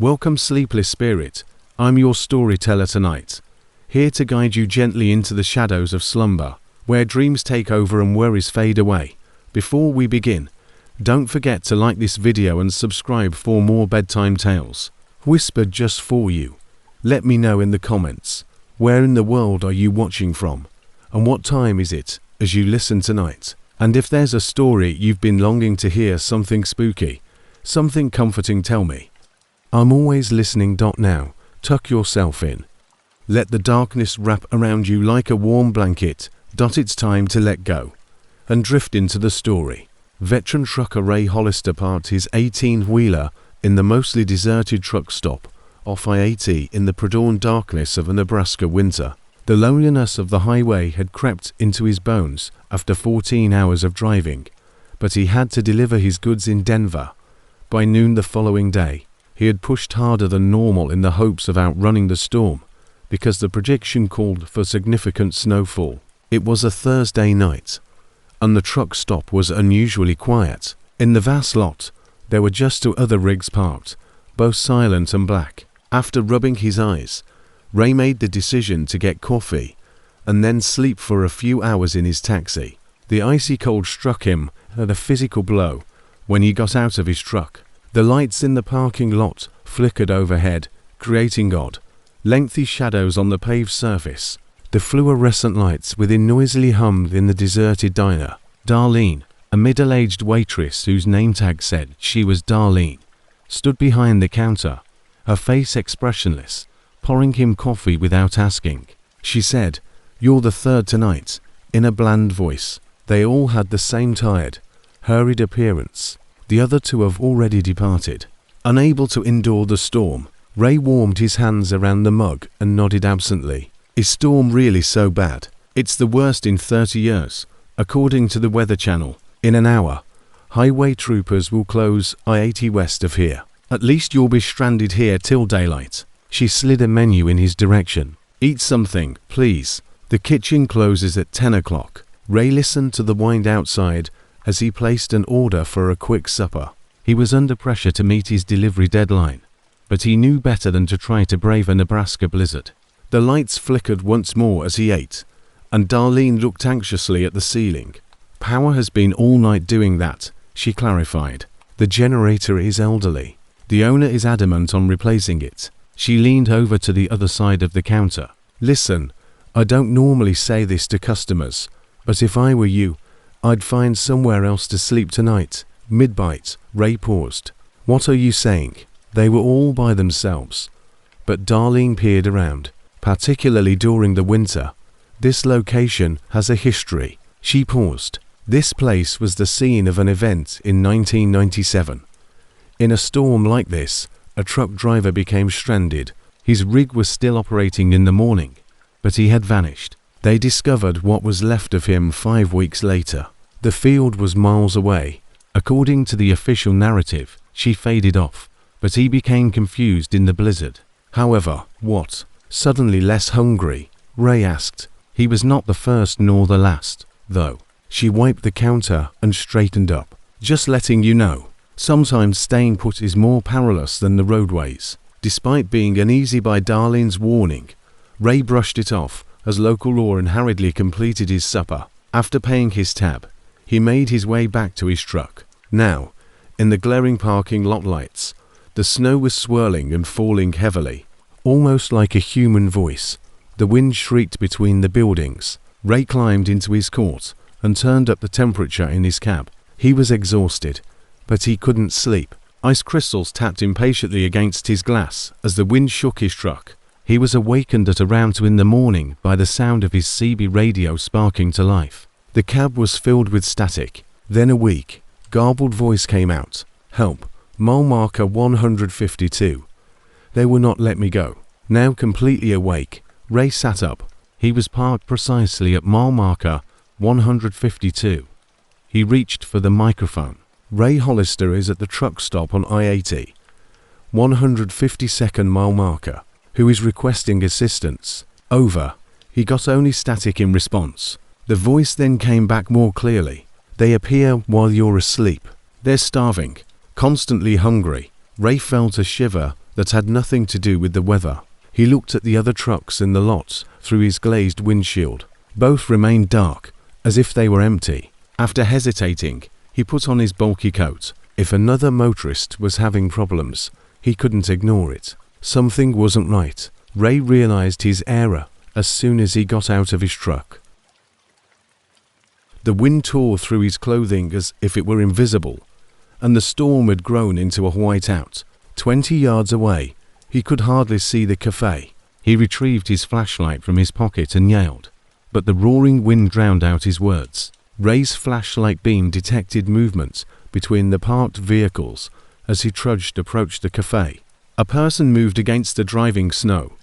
Welcome, sleepless spirit. I'm your storyteller tonight, here to guide you gently into the shadows of slumber, where dreams take over and worries fade away. Before we begin, don't forget to like this video and subscribe for more bedtime tales, whispered just for you. Let me know in the comments, where in the world are you watching from, and what time is it as you listen tonight? And if there's a story you've been longing to hear, something spooky, something comforting, tell me. I'm always listening. Now, tuck yourself in. Let the darkness wrap around you like a warm blanket. It's time to let go and drift into the story. Veteran trucker Ray Hollister parked his 18-wheeler in the mostly deserted truck stop off I-80 in the pre-dawn darkness of a Nebraska winter. The loneliness of the highway had crept into his bones after 14 hours of driving, but he had to deliver his goods in Denver. By noon the following day, he had pushed harder than normal in the hopes of outrunning the storm, because the prediction called for significant snowfall. It was a Thursday night, and the truck stop was unusually quiet. In the vast lot, there were just two other rigs parked, both silent and black. After rubbing his eyes, Ray made the decision to get coffee and then sleep for a few hours in his taxi. The icy cold struck him at a physical blow when he got out of his truck. The lights in the parking lot flickered overhead, creating odd, lengthy shadows on the paved surface. The fluorescent lights within noisily hummed in the deserted diner. Darlene, a middle-aged waitress whose name tag said she was Darlene, stood behind the counter, her face expressionless, pouring him coffee without asking. She said, "You're the third tonight," in a bland voice. They all had the same tired, hurried appearance. The other two have already departed. Unable to endure the storm, Ray warmed his hands around the mug and nodded absently. Is storm really so bad? It's the worst in 30 years, according to the Weather Channel. In an hour, highway troopers will close I-80 west of here. At least you'll be stranded here till daylight. She slid a menu in his direction. Eat something, please. The kitchen closes at 10 o'clock. Ray listened to the wind outside as he placed an order for a quick supper. He was under pressure to meet his delivery deadline, but he knew better than to try to brave a Nebraska blizzard. The lights flickered once more as he ate, and Darlene looked anxiously at the ceiling. "Power has been all night doing that," she clarified. "The generator is elderly. The owner is adamant on replacing it." She leaned over to the other side of the counter. "Listen, I don't normally say this to customers, but if I were you, I'd find somewhere else to sleep tonight." Mid-bite, Ray paused. "What are you saying?" They were all by themselves, but Darlene peered around, particularly during the winter. "This location has a history." She paused. This place was the scene of an event in 1997. In a storm like this, a truck driver became stranded. His rig was still operating in the morning, but he had vanished. They discovered what was left of him 5 weeks later. The field was miles away. According to the official narrative, she faded off, but he became confused in the blizzard. However, what? Suddenly less hungry? Ray asked. He was not the first nor the last, though. She wiped the counter and straightened up. "Just letting you know, sometimes staying put is more perilous than the roadways." Despite being uneasy by Darlene's warning, Ray brushed it off as local law and hurriedly completed his supper. After paying his tab, he made his way back to his truck. Now, in the glaring parking lot lights, the snow was swirling and falling heavily, almost like a human voice. The wind shrieked between the buildings. Ray climbed into his court and turned up the temperature in his cab. He was exhausted, but he couldn't sleep. Ice crystals tapped impatiently against his glass as the wind shook his truck. He was awakened at around 2 in the morning by the sound of his CB radio sparking to life. The cab was filled with static. Then a weak, garbled voice came out. "Help, mile marker 152. They will not let me go." Now completely awake, Ray sat up. He was parked precisely at mile marker 152. He reached for the microphone. "Ray Hollister is at the truck stop on I-80, 152nd mile marker. Who is requesting assistance. Over." He got only static in response. The voice then came back more clearly. "They appear while you're asleep. They're starving, constantly hungry." Ray felt a shiver that had nothing to do with the weather. He looked at the other trucks in the lots through his glazed windshield. Both remained dark, as if they were empty. After hesitating, he put on his bulky coat. If another motorist was having problems, he couldn't ignore it. Something wasn't right. Ray realized his error as soon as he got out of his truck. The wind tore through his clothing as if it were invisible, and the storm had grown into a whiteout. 20 yards away, he could hardly see the cafe. He retrieved his flashlight from his pocket and yelled, but the roaring wind drowned out his words. Ray's flashlight beam detected movement between the parked vehicles as he trudged approached the cafe. A person moved against the driving snow,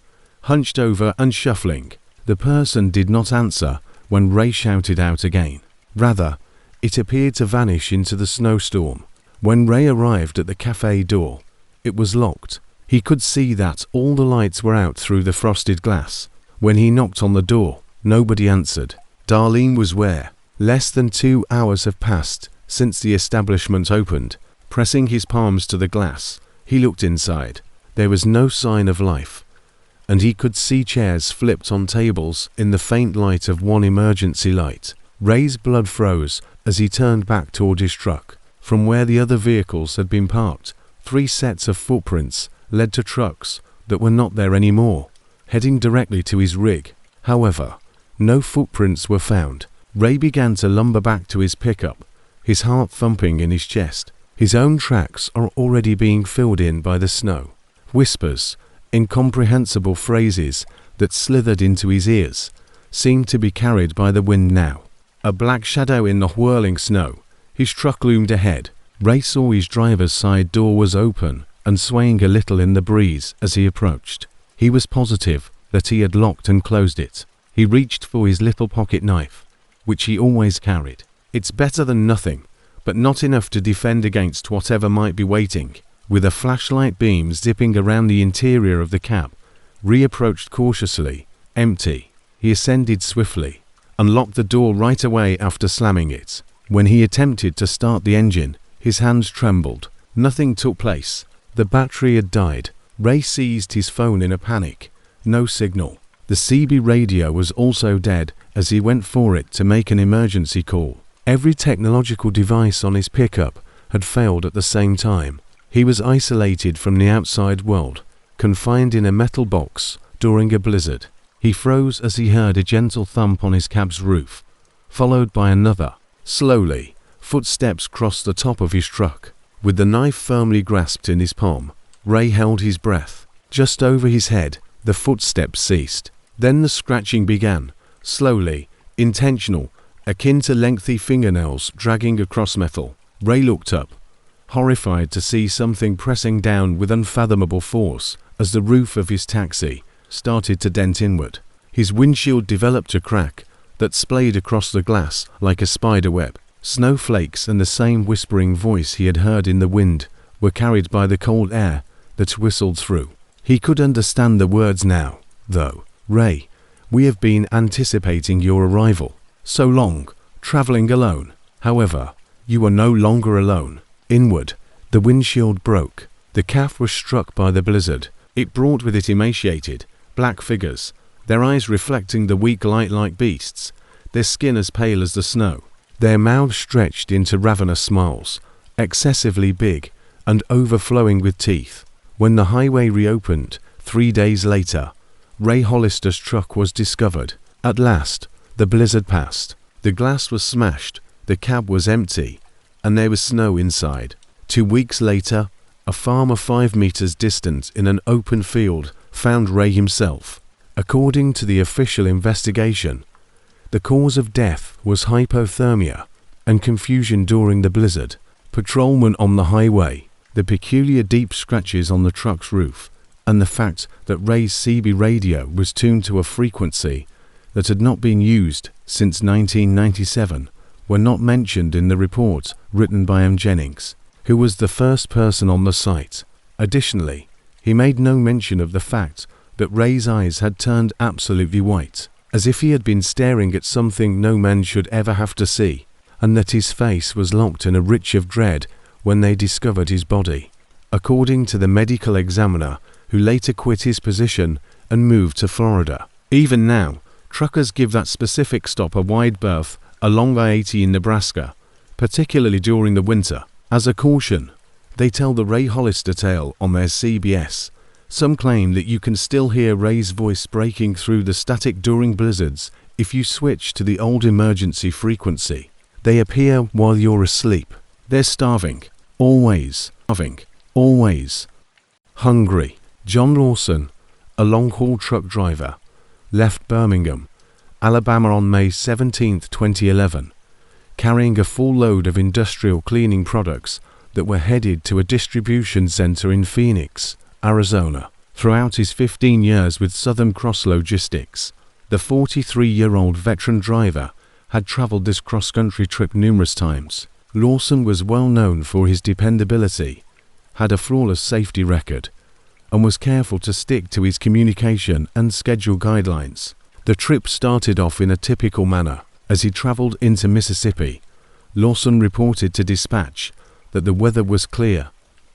hunched over and shuffling. The person did not answer when Ray shouted out again. Rather, it appeared to vanish into the snowstorm. When Ray arrived at the cafe door, it was locked. He could see that all the lights were out through the frosted glass. When he knocked on the door, nobody answered. Darlene was where? Less than 2 hours have passed since the establishment opened. Pressing his palms to the glass, he looked inside. There was no sign of life, and he could see chairs flipped on tables in the faint light of one emergency light. Ray's blood froze as he turned back toward his truck. From where the other vehicles had been parked, 3 sets of footprints led to trucks that were not there anymore, heading directly to his rig. However, no footprints were found. Ray began to lumber back to his pickup, his heart thumping in his chest. His own tracks are already being filled in by the snow. Whispers, incomprehensible phrases that slithered into his ears, seemed to be carried by the wind now. A black shadow in the whirling snow. His truck loomed ahead. Ray saw his driver's side door was open and swaying a little in the breeze as he approached. He was positive that he had locked and closed it. He reached for his little pocket knife, which he always carried. It's better than nothing, but not enough to defend against whatever might be waiting. With a flashlight beam zipping around the interior of the cab, Ray approached cautiously, empty. He ascended swiftly, unlocked the door right away after slamming it. When he attempted to start the engine, his hands trembled. Nothing took place. The battery had died. Ray seized his phone in a panic. No signal. The CB radio was also dead as he went for it to make an emergency call. Every technological device on his pickup had failed at the same time. He was isolated from the outside world, confined in a metal box during a blizzard. He froze as he heard a gentle thump on his cab's roof, followed by another. Slowly, footsteps crossed the top of his truck. With the knife firmly grasped in his palm, Ray held his breath. Just over his head, the footsteps ceased. Then the scratching began, slowly, intentional, akin to lengthy fingernails dragging across metal. Ray looked up, horrified to see something pressing down with unfathomable force as the roof of his taxi started to dent inward. His windshield developed a crack that splayed across the glass like a spider web. Snowflakes and the same whispering voice he had heard in the wind were carried by the cold air that whistled through. He could understand the words now, though. Ray, we have been anticipating your arrival. So long, traveling alone. However, you are no longer alone. Inward, the windshield broke. The calf was struck by the blizzard. It brought with it emaciated, black figures, their eyes reflecting the weak light like beasts, their skin as pale as the snow, their mouths stretched into ravenous smiles, excessively big and overflowing with teeth. When the highway reopened 3 days later, Ray Hollister's truck was discovered. At last, the blizzard passed. The glass was smashed, the cab was empty, and there was snow inside. 2 weeks later, a farmer 5 meters distant in an open field found Ray himself. According to the official investigation, the cause of death was hypothermia and confusion during the blizzard. Patrolmen on the highway, the peculiar deep scratches on the truck's roof, and the fact that Ray's CB radio was tuned to a frequency that had not been used since 1997 were not mentioned in the report written by M. Jennings, who was the first person on the site. Additionally, he made no mention of the fact that Ray's eyes had turned absolutely white, as if he had been staring at something no man should ever have to see, and that his face was locked in a reach of dread when they discovered his body. According to the medical examiner who later quit his position and moved to Florida. Even now, truckers give that specific stop a wide berth along I-80 in Nebraska, particularly during the winter. As a caution, they tell the Ray Hollister tale on their CBS. Some claim that you can still hear Ray's voice breaking through the static during blizzards if you switch to the old emergency frequency. They appear while you're asleep. They're starving. Always. Starving. Always. Hungry. John Lawson, a long-haul truck driver, left Birmingham, Alabama on May 17, 2011, carrying a full load of industrial cleaning products that were headed to a distribution center in Phoenix, Arizona. Throughout his 15 years with Southern Cross Logistics, the 43-year-old veteran driver had traveled this cross-country trip numerous times. Lawson was well known for his dependability, had a flawless safety record, and was careful to stick to his communication and schedule guidelines. The trip started off in a typical manner. As he traveled into Mississippi, Lawson reported to dispatch that the weather was clear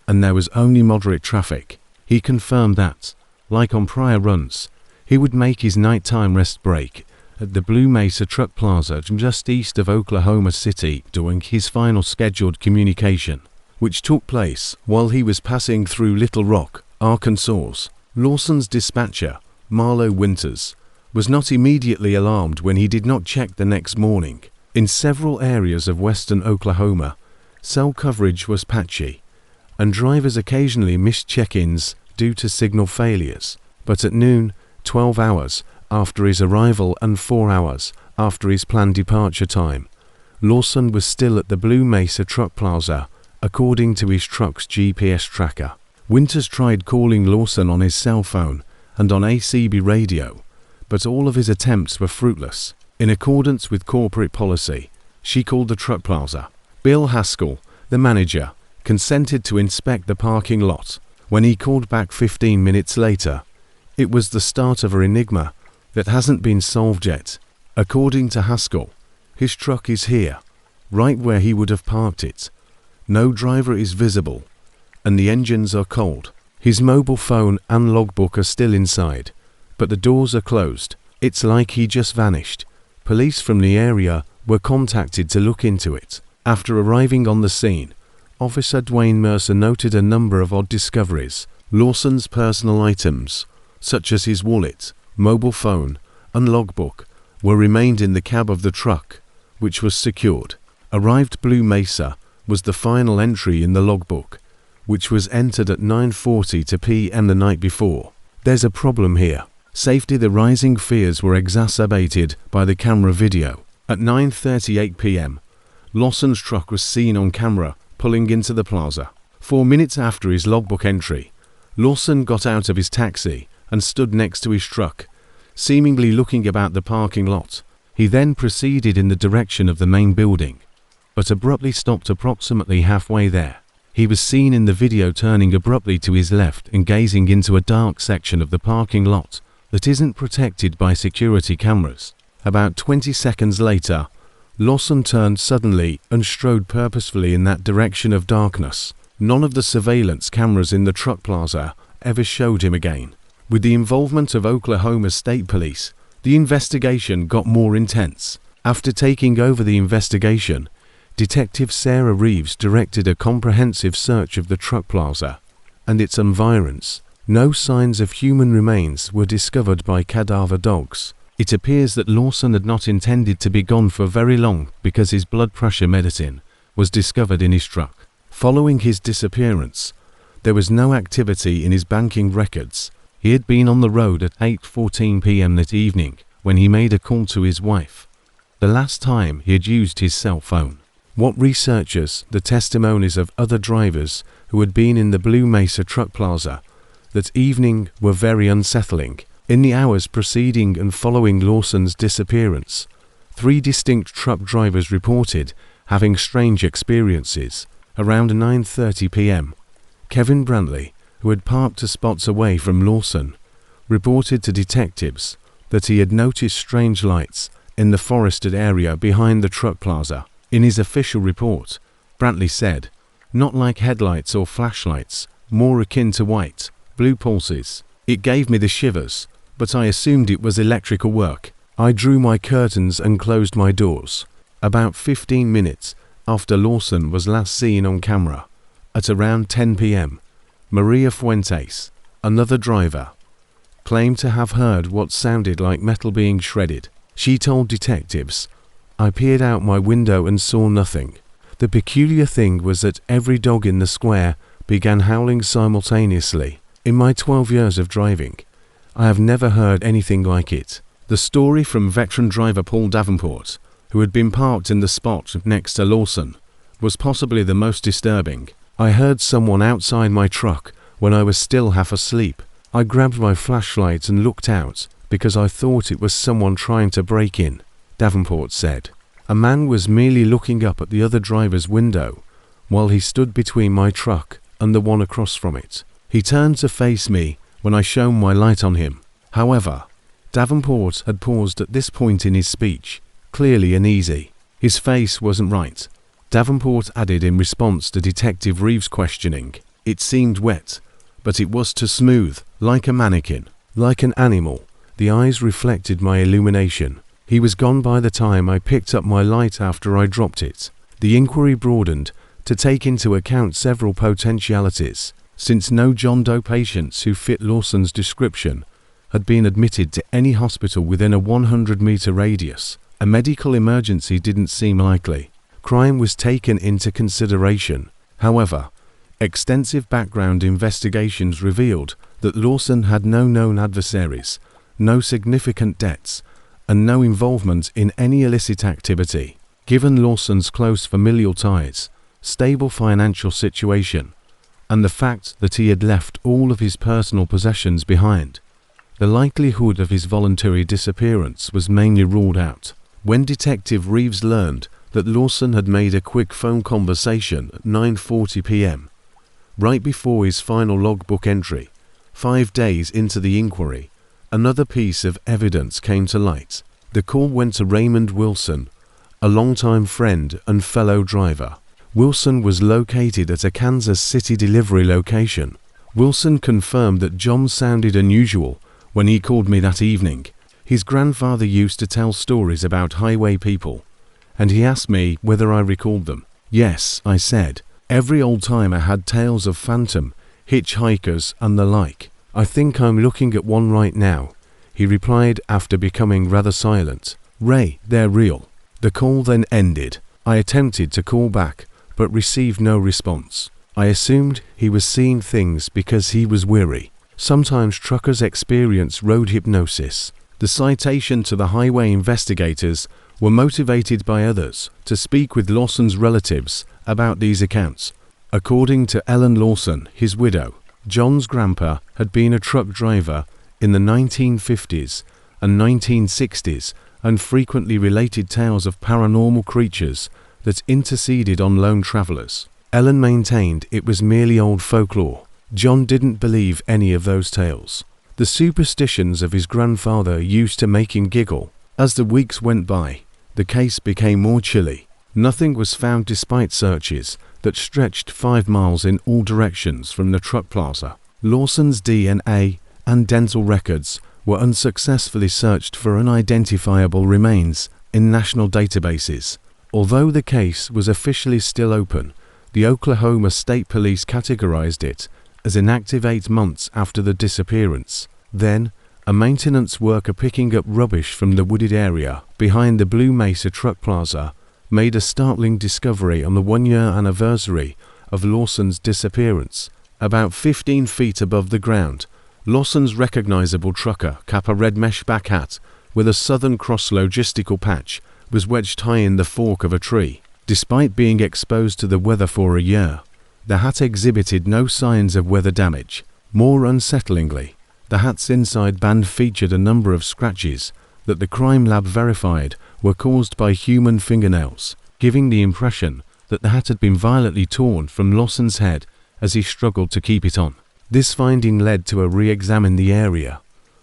and there was only moderate traffic. He confirmed that, like on prior runs, he would make his nighttime rest break at the Blue Mesa Truck Plaza just east of Oklahoma City during his final scheduled communication, which took place while he was passing through Little Rock, Arkansas. Lawson's dispatcher, Marlo Winters, was not immediately alarmed when he did not check the next morning. In several areas of western Oklahoma, cell coverage was patchy, and drivers occasionally missed check-ins due to signal failures. But at noon, 12 hours after his arrival and 4 hours after his planned departure time, Lawson was still at the Blue Mesa Truck Plaza, according to his truck's GPS tracker. Winters tried calling Lawson on his cell phone and on ACB radio, but all of his attempts were fruitless. In accordance with corporate policy, she called the truck plaza. Bill Haskell, the manager, consented to inspect the parking lot. When he called back 15 minutes later, it was the start of an enigma that hasn't been solved yet. According to Haskell, his truck is here, right where he would have parked it. No driver is visible, and the engines are cold. His mobile phone and logbook are still inside, but the doors are closed. It's like he just vanished. Police from the area were contacted to look into it. After arriving on the scene, Officer Dwayne Mercer noted a number of odd discoveries. Lawson's personal items, such as his wallet, mobile phone, and logbook, were remained in the cab of the truck, which was secured. Arrived Blue Mesa was the final entry in the logbook, which was entered at 9:40 p.m. the night before. There's a problem here. Safety. The rising fears were exacerbated by the camera video. At 9:38 p.m., Lawson's truck was seen on camera pulling into the plaza. 4 minutes after his logbook entry, Lawson got out of his taxi and stood next to his truck, seemingly looking about the parking lot. He then proceeded in the direction of the main building, but abruptly stopped approximately halfway there. He was seen in the video turning abruptly to his left and gazing into a dark section of the parking lot that isn't protected by security cameras. About 20 seconds later, Lawson turned suddenly and strode purposefully in that direction of darkness. None of the surveillance cameras in the truck plaza ever showed him again. With the involvement of Oklahoma State Police, the investigation got more intense. After taking over the investigation, Detective Sarah Reeves directed a comprehensive search of the truck plaza and its environs. No signs of human remains were discovered by cadaver dogs. It appears that Lawson had not intended to be gone for very long because his blood pressure medicine was discovered in his truck. Following his disappearance, there was no activity in his banking records. He had been on the road at 8:14 p.m. that evening when he made a call to his wife, the last time he had used his cell phone. What researchers, the testimonies of other drivers who had been in the Blue Mesa Truck Plaza that evening were very unsettling. In the hours preceding and following Lawson's disappearance, 3 distinct truck drivers reported having strange experiences. Around 9:30 p.m., Kevin Brantley, who had parked 2 spots away from Lawson, reported to detectives that he had noticed strange lights in the forested area behind the truck plaza. In his official report, Brantley said, "Not like headlights or flashlights, more akin to white, blue pulses. It gave me the shivers, but I assumed it was electrical work. I drew my curtains and closed my doors. About 15 minutes after Lawson was last seen on camera, at around 10 p.m., Maria Fuentes, another driver, claimed to have heard what sounded like metal being shredded. She told detectives, "I peered out my window and saw nothing. The peculiar thing was that every dog in the square began howling simultaneously. In my 12 years of driving, I have never heard anything like it." The story from veteran driver Paul Davenport, who had been parked in the spot next to Lawson, was possibly the most disturbing. "I heard someone outside my truck when I was still half asleep. I grabbed my flashlight and looked out because I thought it was someone trying to break in," Davenport said. "A man was merely looking up at the other driver's window while he stood between my truck and the one across from it. He turned to face me when I shone my light on him." However, Davenport had paused at this point in his speech, clearly uneasy. His face wasn't right. Davenport added in response to Detective Reeves' questioning, "It seemed wet, but it was too smooth, like a mannequin, like an animal. The eyes reflected my illumination. He was gone by the time I picked up my light after I dropped it." The inquiry broadened to take into account several potentialities, since no John Doe patients who fit Lawson's description had been admitted to any hospital within a 100-meter radius. A medical emergency didn't seem likely. Crime was taken into consideration. However, extensive background investigations revealed that Lawson had no known adversaries, no significant debts, and no involvement in any illicit activity. Given Lawson's close familial ties, stable financial situation, and the fact that he had left all of his personal possessions behind, the likelihood of his voluntary disappearance was mainly ruled out. When Detective Reeves learned that Lawson had made a quick phone conversation at 9:40 p.m., right before his final logbook entry, 5 days into the inquiry, another piece of evidence came to light. The call went to Raymond Wilson, a longtime friend and fellow driver. Wilson was located at a Kansas City delivery location. Wilson confirmed that John sounded unusual when he called me that evening. His grandfather used to tell stories about highway people, and he asked me whether I recalled them. "Yes," I said. "Every old-timer had tales of phantom, hitchhikers, and the like. I think I'm looking at one right now," he replied after becoming rather silent. "Ray, they're real." The call then ended. I attempted to call back, but received no response. I assumed he was seeing things because he was weary. Sometimes truckers experience road hypnosis. The citation to the highway investigators were motivated by others to speak with Lawson's relatives about these accounts. According to Ellen Lawson, his widow, John's grandpa had been a truck driver in the 1950s and 1960s and frequently related tales of paranormal creatures that interceded on lone travelers. Ellen maintained it was merely old folklore. John didn't believe any of those tales. The superstitions of his grandfather used to make him giggle. As the weeks went by, the case became more chilly. Nothing was found despite searches that stretched 5 miles in all directions from the truck plaza. Lawson's DNA and dental records were unsuccessfully searched for unidentifiable remains in national databases. Although the case was officially still open, the Oklahoma State Police categorized it as inactive 8 months after the disappearance. Then, a maintenance worker picking up rubbish from the wooded area behind the Blue Mesa Truck Plaza made a startling discovery on the 1-year anniversary of Lawson's disappearance. About 15 feet above the ground, Lawson's recognizable trucker cap a red mesh back hat with a Southern Cross logistical patch was wedged high in the fork of a tree. Despite being exposed to the weather for a year, the hat exhibited no signs of weather damage. More unsettlingly, the hat's inside band featured a number of scratches that the crime lab verified were caused by human fingernails, giving the impression that the hat had been violently torn from Lawson's head as he struggled to keep it on. This finding led to a re-examine the area,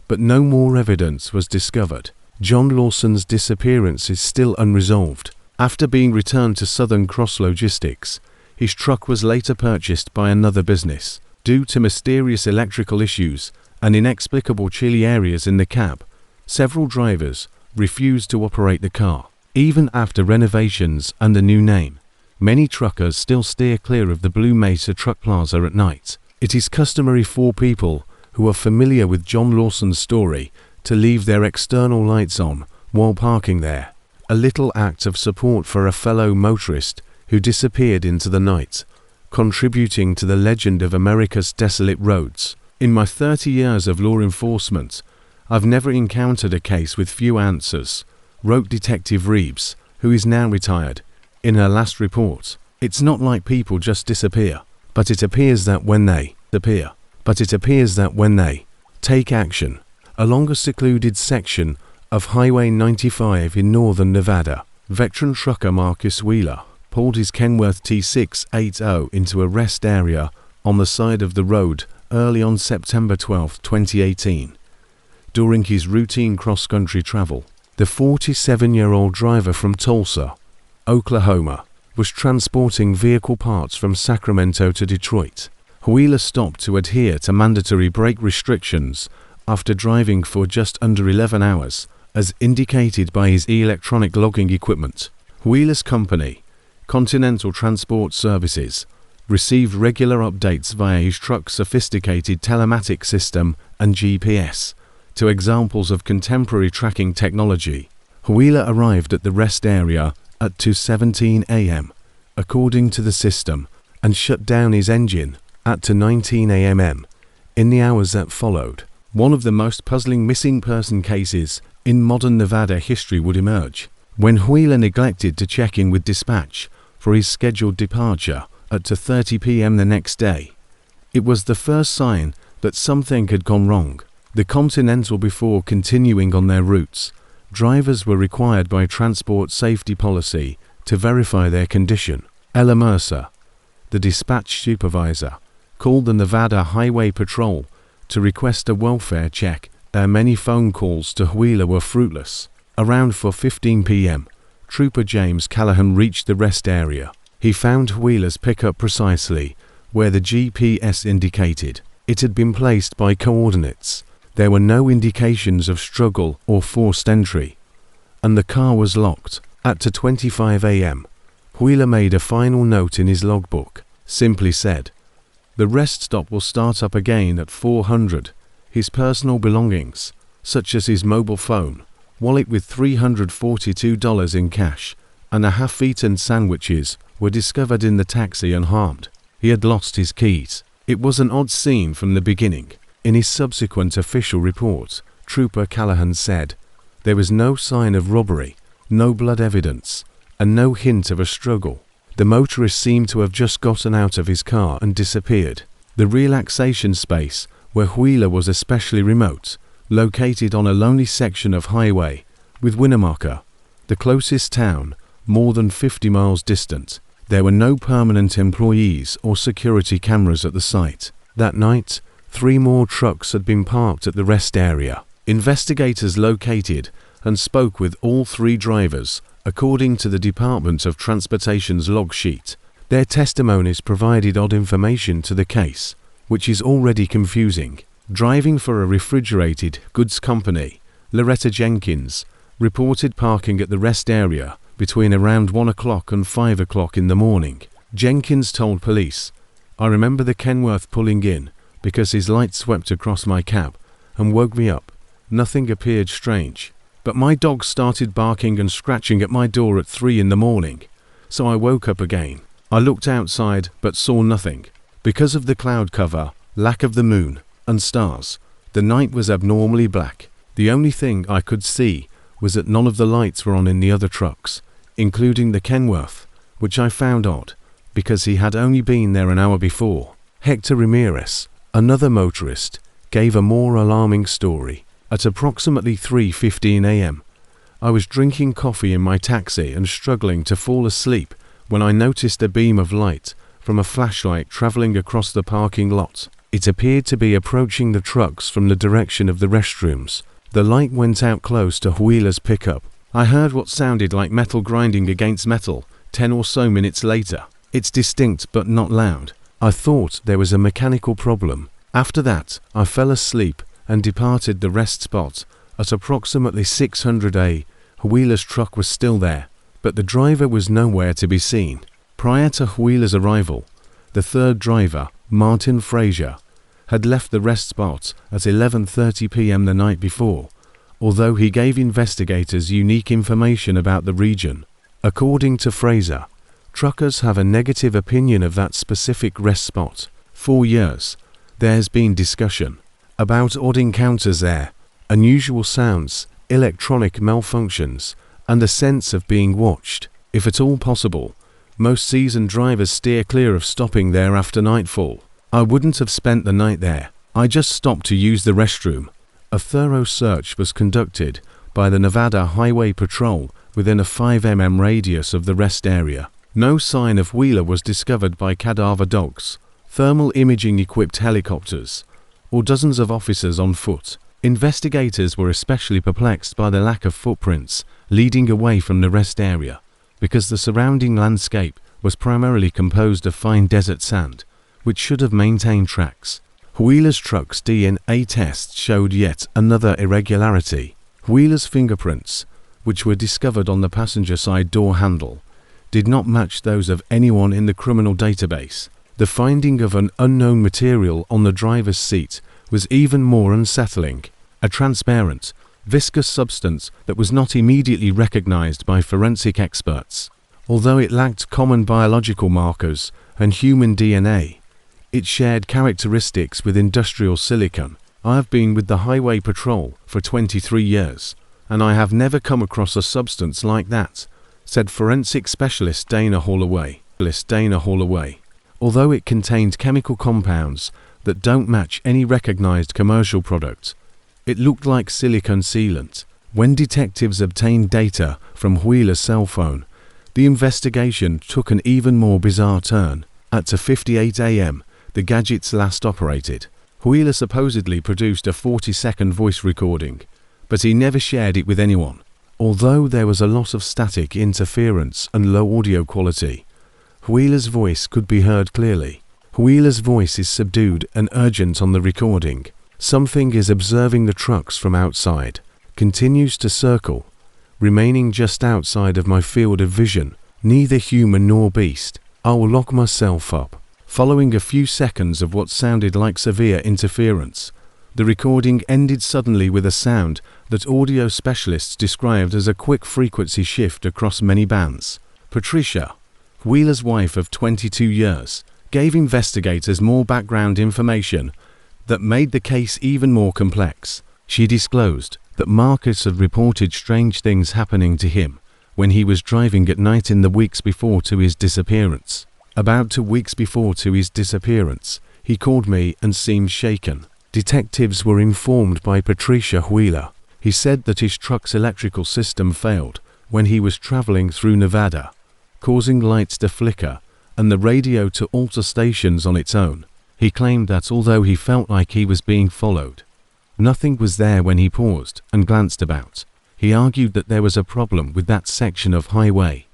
but no more evidence was discovered. John Lawson's disappearance is still unresolved. After being returned to Southern Cross Logistics, his truck was later purchased by another business. Due to mysterious electrical issues and inexplicable chilly areas in the cab, several drivers refused to operate the car. Even after renovations and a new name, many truckers still steer clear of the Blue Mesa Truck Plaza at night. It is customary for people who are familiar with John Lawson's story to leave their external lights on while parking there, a little act of support for a fellow motorist who disappeared into the night, contributing to the legend of America's desolate roads. In my 30 years of law enforcement, I've never encountered a case with few answers, wrote Detective Reeves, who is now retired, in her last report. It's not like people just disappear, but it appears that when they take action. Along a secluded section of Highway 95 in northern Nevada, veteran trucker Marcus Wheeler pulled his Kenworth T680 into a rest area on the side of the road early on September 12, 2018. During his routine cross-country travel, the 47-year-old driver from Tulsa, Oklahoma, was transporting vehicle parts from Sacramento to Detroit. Wheeler stopped to adhere to mandatory brake restrictions after driving for just under 11 hours, as indicated by his electronic logging equipment. Wheeler's company, Continental Transport Services, received regular updates via his truck's sophisticated telematics system and GPS to examples of contemporary tracking technology. Wheeler arrived at the rest area at 2:17 a.m., according to the system, and shut down his engine at 2:19 a.m. in the hours that followed. One of the most puzzling missing person cases in modern Nevada history would emerge when Wheeler neglected to check in with dispatch for his scheduled departure at 2:30 p.m. the next day. It was the first sign that something had gone wrong. The Continental, before continuing on their routes, drivers were required by transport safety policy to verify their condition. Ella Mercer, the dispatch supervisor, called the Nevada Highway Patrol to request a welfare check. Many phone calls to Wheeler were fruitless. Around 4:15 p.m., Trooper James Callahan reached the rest area. He found Wheeler's pickup precisely where the GPS indicated. It had been placed by coordinates. There were no indications of struggle or forced entry, and the car was locked. At 2:25 a.m., Wheeler made a final note in his logbook. Simply said, "The rest stop will start up again at 400. His personal belongings, such as his mobile phone, wallet with $342 in cash, and a half-eaten sandwiches, were discovered in the taxi unharmed. He had lost his keys." It was an odd scene from the beginning. In his subsequent official report, Trooper Callahan said, "There was no sign of robbery, no blood evidence, and no hint of a struggle. The motorist seemed to have just gotten out of his car and disappeared." The relaxation space where Wheeler was especially remote, located on a lonely section of highway, with Winnemucca, the closest town, more than 50 miles distant. There were no permanent employees or security cameras at the site. That night, 3 more trucks had been parked at the rest area. Investigators located and spoke with all 3 drivers, according to the Department of Transportation's log sheet. Their testimonies provided odd information to the case, which is already confusing. Driving for a refrigerated goods company, Loretta Jenkins reported parking at the rest area between around 1 o'clock and 5 o'clock in the morning. Jenkins told police, "I remember the Kenworth pulling in because his light swept across my cab and woke me up. Nothing appeared strange, but my dog started barking and scratching at my door at 3 in the morning, so I woke up again. I looked outside but saw nothing. Because of the cloud cover, lack of the moon, and stars, the night was abnormally black. The only thing I could see was that none of the lights were on in the other trucks, including the Kenworth, which I found odd, because he had only been there an hour before." Hector Ramirez, another motorist, gave a more alarming story. "At approximately 3:15 a.m., I was drinking coffee in my taxi and struggling to fall asleep when I noticed a beam of light from a flashlight traveling across the parking lot. It appeared to be approaching the trucks from the direction of the restrooms. The light went out close to Wheeler's pickup. I heard what sounded like metal grinding against metal 10 or so minutes later. It's distinct but not loud. I thought there was a mechanical problem. After that, I fell asleep and departed the rest spot. At approximately 600 A, Wheeler's truck was still there, but the driver was nowhere to be seen. Prior to Wheeler's arrival, the third driver, Martin Fraser, had left the rest spot at 11:30 p.m. the night before, although he gave investigators unique information about the region. According to Fraser, truckers have a negative opinion of that specific rest spot. For years, there's been discussion about odd encounters there, unusual sounds, electronic malfunctions, and a sense of being watched. If at all possible, most seasoned drivers steer clear of stopping there after nightfall. I wouldn't have spent the night there. I just stopped to use the restroom. A thorough search was conducted by the Nevada Highway Patrol within a 5 mm radius of the rest area. No sign of Wheeler was discovered by cadaver dogs, thermal imaging equipped helicopters, or dozens of officers on foot. Investigators were especially perplexed by the lack of footprints leading away from the rest area, because the surrounding landscape was primarily composed of fine desert sand, which should have maintained tracks. Wheeler's truck's DNA test showed yet another irregularity. Wheeler's fingerprints, which were discovered on the passenger side door handle, did not match those of anyone in the criminal database. The finding of an unknown material on the driver's seat was even more unsettling, a transparent, viscous substance that was not immediately recognized by forensic experts. Although it lacked common biological markers and human DNA, it shared characteristics with industrial silicon. I have been with the Highway Patrol for 23 years, and I have never come across a substance like that, said forensic specialist Dana Holloway. Although it contained chemical compounds that don't match any recognized commercial product, it looked like silicon sealant. When detectives obtained data from Wheeler's cell phone, the investigation took an even more bizarre turn. At 2:58 a.m., the gadget's last operated. Wheeler supposedly produced a 40-second voice recording, but he never shared it with anyone. Although there was a lot of static interference and low audio quality, Wheeler's voice could be heard clearly. Wheeler's voice is subdued and urgent on the recording. Something is observing the trucks from outside. Continues to circle, remaining just outside of my field of vision. Neither human nor beast. I will lock myself up. Following a few seconds of what sounded like severe interference, the recording ended suddenly with a sound that audio specialists described as a quick frequency shift across many bands. Patricia, Wheeler's wife of 22 years, gave investigators more background information that made the case even more complex. She disclosed that Marcus had reported strange things happening to him when he was driving at night in the weeks before to his disappearance. About 2 weeks before to his disappearance, he called me and seemed shaken. Detectives were informed by Patricia Wheeler. He said that his truck's electrical system failed when he was traveling through Nevada, causing lights to flicker and the radio to alter stations on its own. He claimed that although he felt like he was being followed, nothing was there when he paused and glanced about. He argued that there was a problem with that section of highway,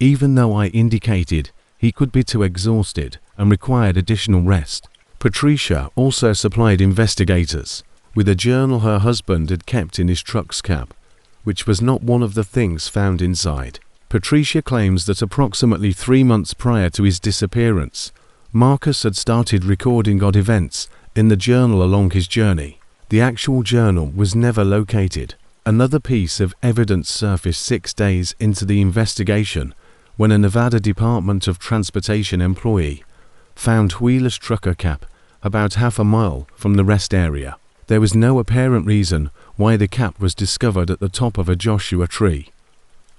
even though I indicated he could be too exhausted and required additional rest. Patricia also supplied investigators with a journal her husband had kept in his truck's cab, which was not one of the things found inside. Patricia claims that approximately 3 months prior to his disappearance, Marcus had started recording odd events in the journal along his journey. The actual journal was never located. Another piece of evidence surfaced 6 days into the investigation when a Nevada Department of Transportation employee found Wheeler's trucker cap about half a mile from the rest area. There was no apparent reason why the cap was discovered at the top of a Joshua tree,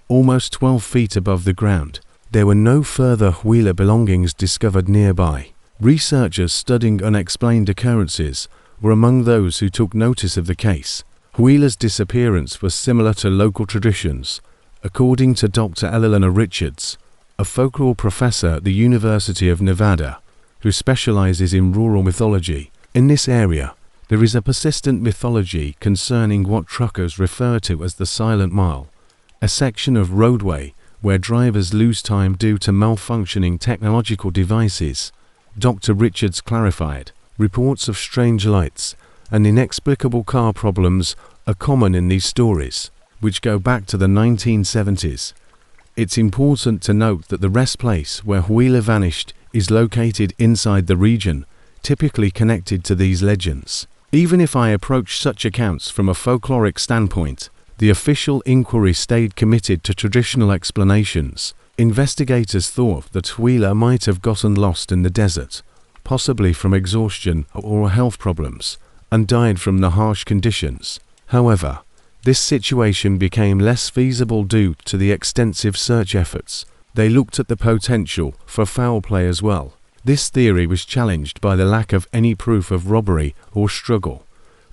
almost 12 feet above the ground. There were no further Wheeler belongings discovered nearby. Researchers studying unexplained occurrences were among those who took notice of the case. Wheeler's disappearance was similar to local traditions, according to Dr. Eleanor Richards, a folklore professor at the University of Nevada, who specializes in rural mythology. In this area, there is a persistent mythology concerning what truckers refer to as the Silent Mile, a section of roadway where drivers lose time due to malfunctioning technological devices Dr. Richards clarified. Reports of strange lights and inexplicable car problems are common in these stories, which go back to the 1970s. It's important to note that the rest place where Wheeler vanished is located inside the region, typically connected to these legends. Even if I approach such accounts from a folkloric standpoint, the official inquiry stayed committed to traditional explanations. Investigators thought that Wheeler might have gotten lost in the desert, possibly from exhaustion or health problems, and died from the harsh conditions. However, this situation became less feasible due to the extensive search efforts. They looked at the potential for foul play as well. This theory was challenged by the lack of any proof of robbery or struggle,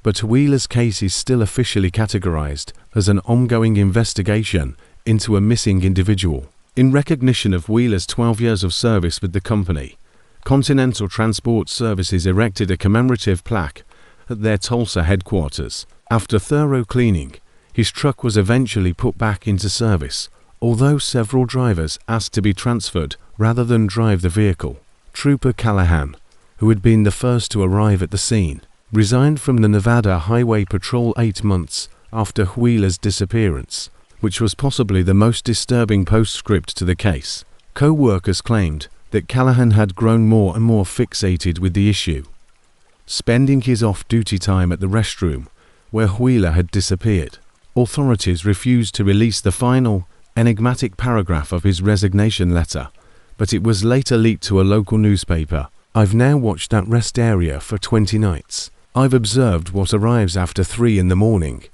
but Wheeler's case is still officially categorized as an ongoing investigation into a missing individual. In recognition of Wheeler's 12 years of service with the company, Continental Transport Services erected a commemorative plaque at their Tulsa headquarters. After thorough cleaning, his truck was eventually put back into service, although several drivers asked to be transferred rather than drive the vehicle. Trooper Callahan, who had been the first to arrive at the scene, resigned from the Nevada Highway Patrol 8 months after Wheeler's disappearance, which was possibly the most disturbing postscript to the case. Co-workers claimed that Callahan had grown more and more fixated with the issue, spending his off-duty time at the restroom where Wheeler had disappeared. Authorities refused to release the final, enigmatic paragraph of his resignation letter, but it was later leaked to a local newspaper. I've now watched that rest area for 20 nights. I've observed what arrives after 3 in the morning.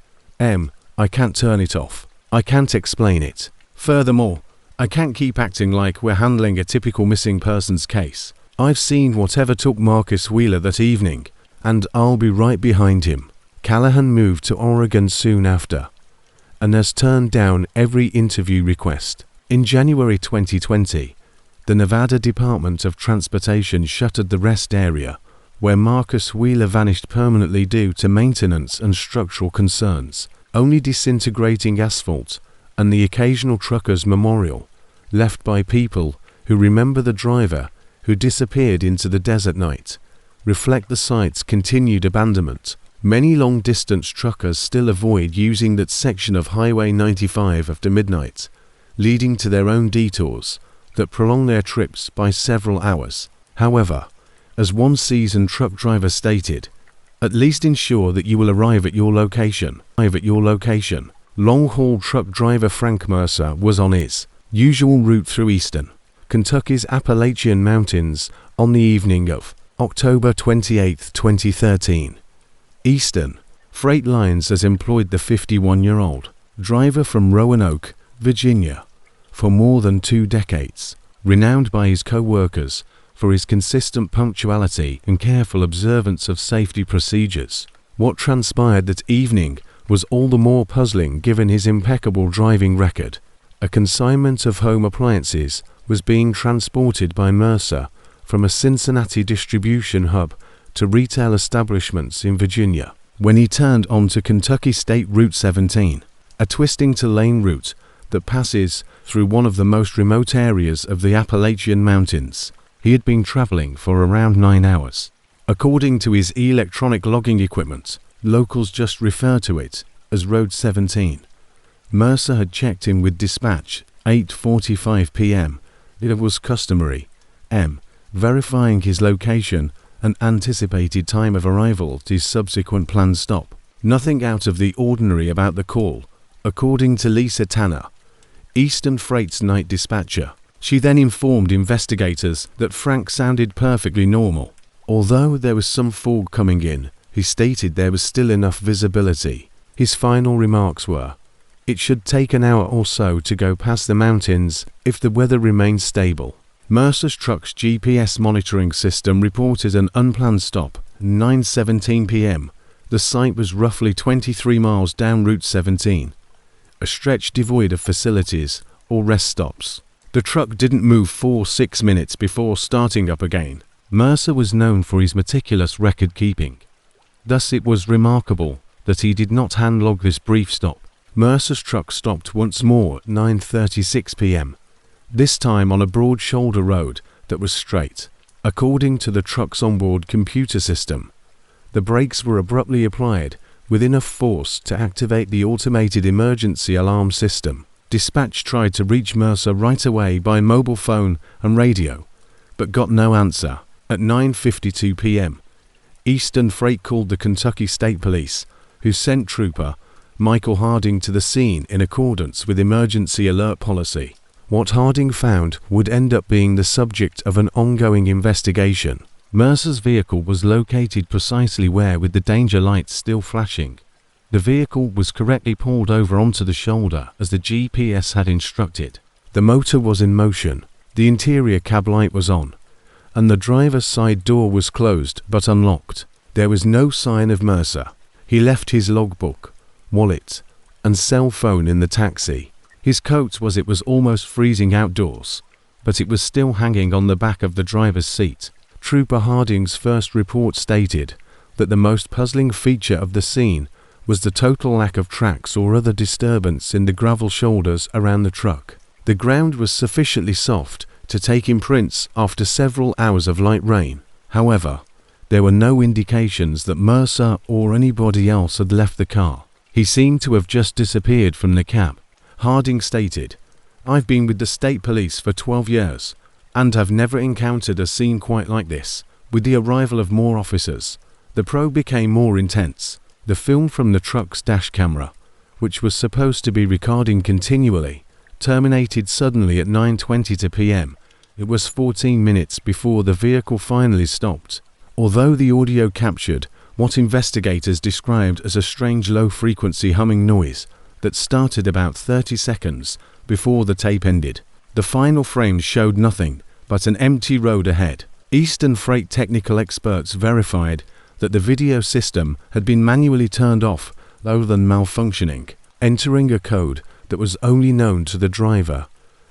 I can't turn it off. I can't explain it. Furthermore, I can't keep acting like we're handling a typical missing persons case. I've seen whatever took Marcus Wheeler that evening, and I'll be right behind him. Callahan moved to Oregon soon after, and has turned down every interview request. In January 2020, the Nevada Department of Transportation shuttered the rest area, where Marcus Wheeler vanished permanently due to maintenance and structural concerns. Only disintegrating asphalt and the occasional trucker's memorial, left by people who remember the driver who disappeared into the desert night, reflect the site's continued abandonment. Many long-distance truckers still avoid using that section of Highway 95 after midnight, leading to their own detours that prolong their trips by several hours. However, as one seasoned truck driver stated, at least ensure that you will arrive at your location. Long-haul truck driver Frank Mercer was on his usual route through eastern Kentucky's Appalachian Mountains on the evening of October 28, 2013. Eastern Freight Lines has employed the 51-year-old driver from Roanoke, Virginia, for more than 2 decades, renowned by his co-workers for his consistent punctuality and careful observance of safety procedures. What transpired that evening was all the more puzzling given his impeccable driving record. A consignment of home appliances was being transported by Mercer from a Cincinnati distribution hub to retail establishments in Virginia when he turned onto Kentucky State Route 17, a twisting-to-lane route that passes through one of the most remote areas of the Appalachian Mountains. He had been traveling for around 9 hours. According to his electronic logging equipment, locals just refer to it as Road 17. Mercer had checked in with dispatch 8:45 p.m. It was customary, verifying his location and anticipated time of arrival to his subsequent planned stop. Nothing out of the ordinary about the call, according to Lisa Tanner, Eastern Freight's night dispatcher. She then informed investigators that Frank sounded perfectly normal. Although there was some fog coming in, he stated there was still enough visibility. His final remarks were, "It should take an hour or so to go past the mountains if the weather remains stable." Mercer's truck's GPS monitoring system reported an unplanned stop, 9:17 p.m. The site was roughly 23 miles down Route 17, a stretch devoid of facilities or rest stops. The truck didn't move for 6 minutes before starting up again. Mercer was known for his meticulous record keeping. Thus it was remarkable that he did not hand-log this brief stop. Mercer's truck stopped once more at 9:36 p.m., this time on a broad shoulder road that was straight. according to the truck's onboard computer system. The brakes were abruptly applied with enough force to activate the automated emergency alarm system. Dispatch tried to reach Mercer right away by mobile phone and radio, but got no answer. At 9:52 p.m., Eastern Freight called the Kentucky State Police, who sent Trooper Michael Harding to the scene in accordance with emergency alert policy. What Harding found would end up being the subject of an ongoing investigation. Mercer's vehicle was located precisely where, with the danger lights still flashing. The vehicle was correctly pulled over onto the shoulder as the GPS had instructed. The motor was in motion, the interior cab light was on, and the driver's side door was closed but unlocked. There was no sign of Mercer. He left his logbook, wallet, and cell phone in the taxi. His coat was almost freezing outdoors, but it was still hanging on the back of the driver's seat. Trooper Harding's first report stated that the most puzzling feature of the scene was the total lack of tracks or other disturbance in the gravel shoulders around the truck. The ground was sufficiently soft to take imprints after several hours of light rain. However, there were no indications that Mercer or anybody else had left the car. He seemed to have just disappeared from the cab. Harding stated, "I've been with the state police for 12 years, and have never encountered a scene quite like this." With the arrival of more officers, the probe became more intense. The film from the truck's dash camera, which was supposed to be recording continually, terminated suddenly at 9:22 p.m. It was 14 minutes before the vehicle finally stopped. Although the audio captured what investigators described as a strange low-frequency humming noise that started about 30 seconds before the tape ended, the final frames showed nothing but an empty road ahead. Eastern Freight technical experts verified that the video system had been manually turned off rather than malfunctioning, entering a code that was only known to the driver,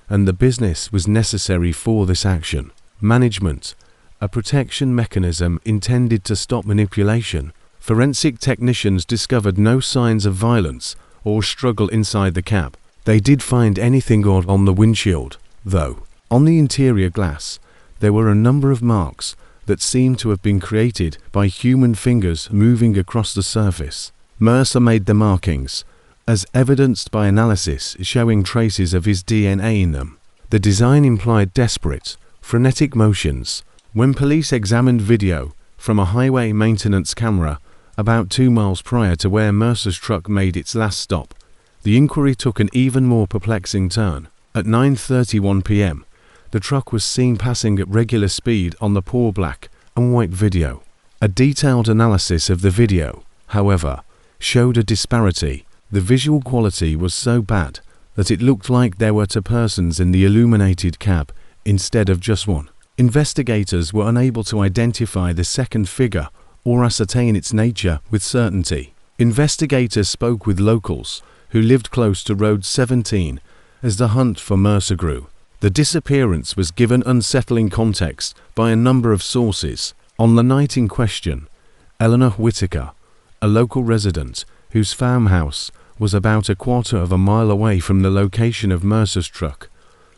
and the business was necessary for this action. Management, a protection mechanism intended to stop manipulation. Forensic technicians discovered no signs of violence or struggle inside the cab. They did find anything odd on the windshield, though. On the interior glass, there were a number of marks that seemed to have been created by human fingers moving across the surface. Mercer made the markings, as evidenced by analysis showing traces of his DNA in them. The design implied desperate, frenetic motions. When police examined video from a highway maintenance camera about 2 miles prior to where Mercer's truck made its last stop, the inquiry took an even more perplexing turn. At 9:31 p.m., the truck was seen passing at regular speed on the poor black and white video. A detailed analysis of the video, however, showed a disparity. The visual quality was so bad that it looked like there were two persons in the illuminated cab instead of just one. Investigators were unable to identify the second figure or ascertain its nature with certainty. Investigators spoke with locals who lived close to Road 17 as the hunt for Mercer grew. The disappearance was given unsettling context by a number of sources. On the night in question, Eleanor Whitaker, a local resident whose farmhouse was about a quarter of a mile away from the location of Mercer's truck,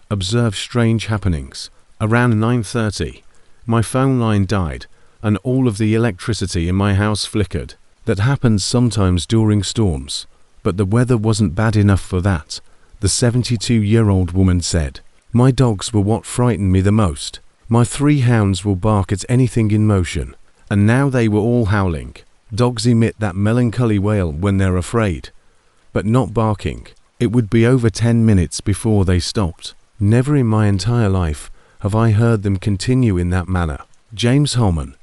observed strange happenings. Around 9:30, my phone line died and all of the electricity in my house flickered. That happens sometimes during storms, but the weather wasn't bad enough for that, the 72-year-old woman said. My dogs were what frightened me the most. My 3 hounds will bark at anything in motion, and now they were all howling. Dogs emit that melancholy wail when they're afraid, but not barking. It would be over 10 minutes before they stopped. Never in my entire life have I heard them continue in that manner. James Holman,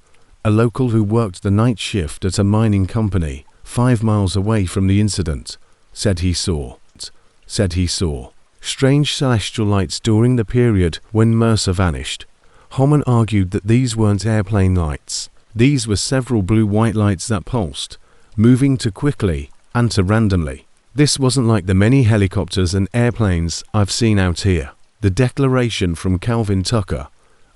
a local who worked the night shift at a mining company 5 miles away from the incident, said he saw strange celestial lights during the period when Mercer vanished. Holman argued that these weren't airplane lights. These were several blue-white lights that pulsed, moving too quickly and too randomly. This wasn't like the many helicopters and airplanes I've seen out here. The declaration from Calvin Tucker,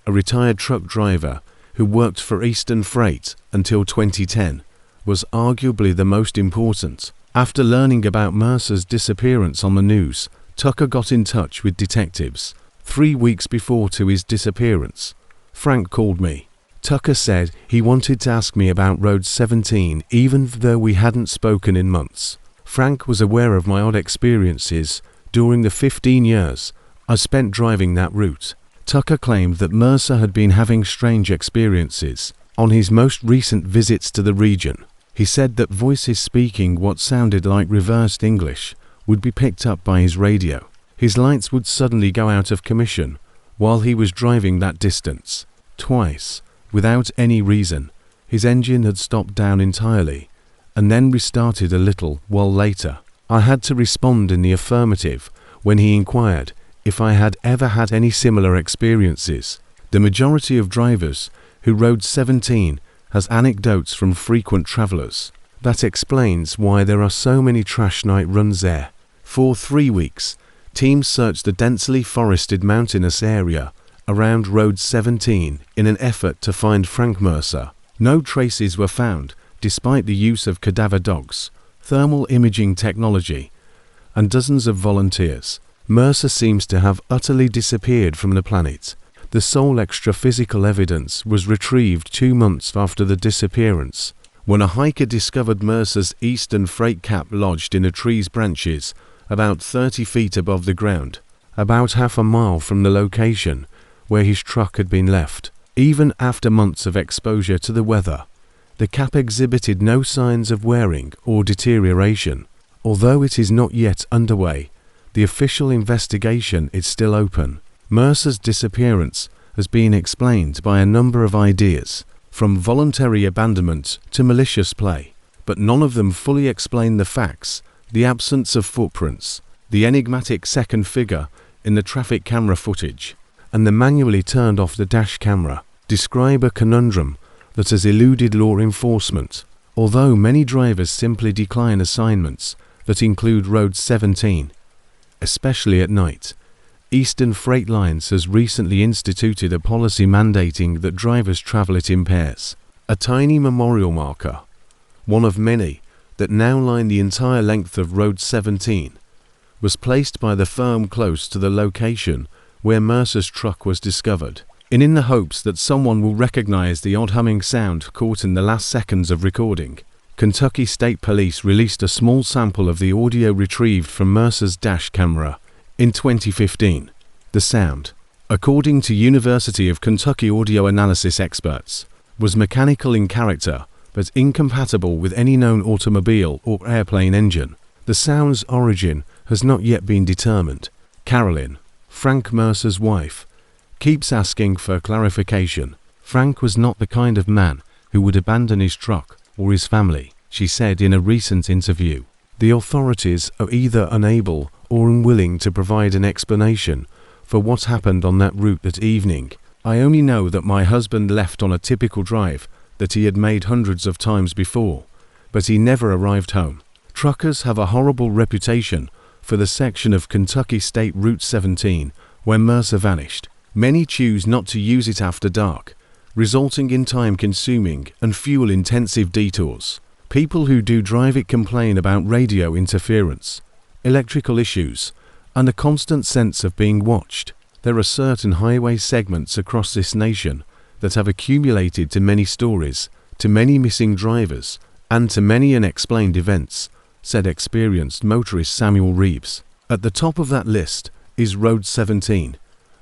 a retired truck driver who worked for Eastern Freight until 2010, was arguably the most important. After learning about Mercer's disappearance on the news, Tucker got in touch with detectives 3 weeks before to his disappearance, Frank called me. Tucker said he wanted to ask me about Road 17 even though we hadn't spoken in months. Frank was aware of my odd experiences during the 15 years I spent driving that route. Tucker claimed that Mercer had been having strange experiences on his most recent visits to the region. He said that voices speaking what sounded like reversed English would be picked up by his radio. His lights would suddenly go out of commission while he was driving that distance. Twice, without any reason, his engine had stopped down entirely and then restarted a little while later. I had to respond in the affirmative when he inquired if I had ever had any similar experiences. The majority of drivers who rode 17 has anecdotes from frequent travelers. That explains why there are so many trash night runs there. For 3 weeks, teams searched the densely forested mountainous area around Road 17 in an effort to find Frank Mercer. No traces were found despite the use of cadaver dogs, thermal imaging technology, and dozens of volunteers. Mercer seems to have utterly disappeared from the planet. The sole extra-physical evidence was retrieved 2 months after the disappearance, when a hiker discovered Mercer's eastern freight cap lodged in a tree's branches about 30 feet above the ground, about half a mile from the location where his truck had been left. Even after months of exposure to the weather, the cap exhibited no signs of wearing or deterioration. Although it is not yet underway, the official investigation is still open. Mercer's disappearance has been explained by a number of ideas, from voluntary abandonment to malicious play, but none of them fully explain the facts. The absence of footprints, the enigmatic second figure in the traffic camera footage, and the manually turned off the dash camera describe a conundrum that has eluded law enforcement. Although many drivers simply decline assignments that include Road 17, especially at night, Eastern Freight Lines has recently instituted a policy mandating that drivers travel it in pairs. A tiny memorial marker, one of many that now line the entire length of Road 17, was placed by the firm close to the location where Mercer's truck was discovered, in the hopes that someone will recognize the odd humming sound caught in the last seconds of recording. Kentucky State Police released a small sample of the audio retrieved from Mercer's dash camera in 2015. The sound, according to University of Kentucky audio analysis experts, was mechanical in character but incompatible with any known automobile or airplane engine. The sound's origin has not yet been determined. Carolyn, Frank Mercer's wife, keeps asking for clarification. Frank was not the kind of man who would abandon his truck or his family, she said in a recent interview. The authorities are either unable or unwilling to provide an explanation for what happened on that route that evening. I only know that my husband left on a typical drive that he had made hundreds of times before, but he never arrived home. Truckers have a horrible reputation for the section of Kentucky State Route 17 where Mercer vanished. Many choose not to use it after dark, resulting in time-consuming and fuel-intensive detours. People who do drive it complain about radio interference, electrical issues, and a constant sense of being watched. There are certain highway segments across this nation that have accumulated to many stories, to many missing drivers, and to many unexplained events, said experienced motorist Samuel Reeves. At the top of that list is Road 17.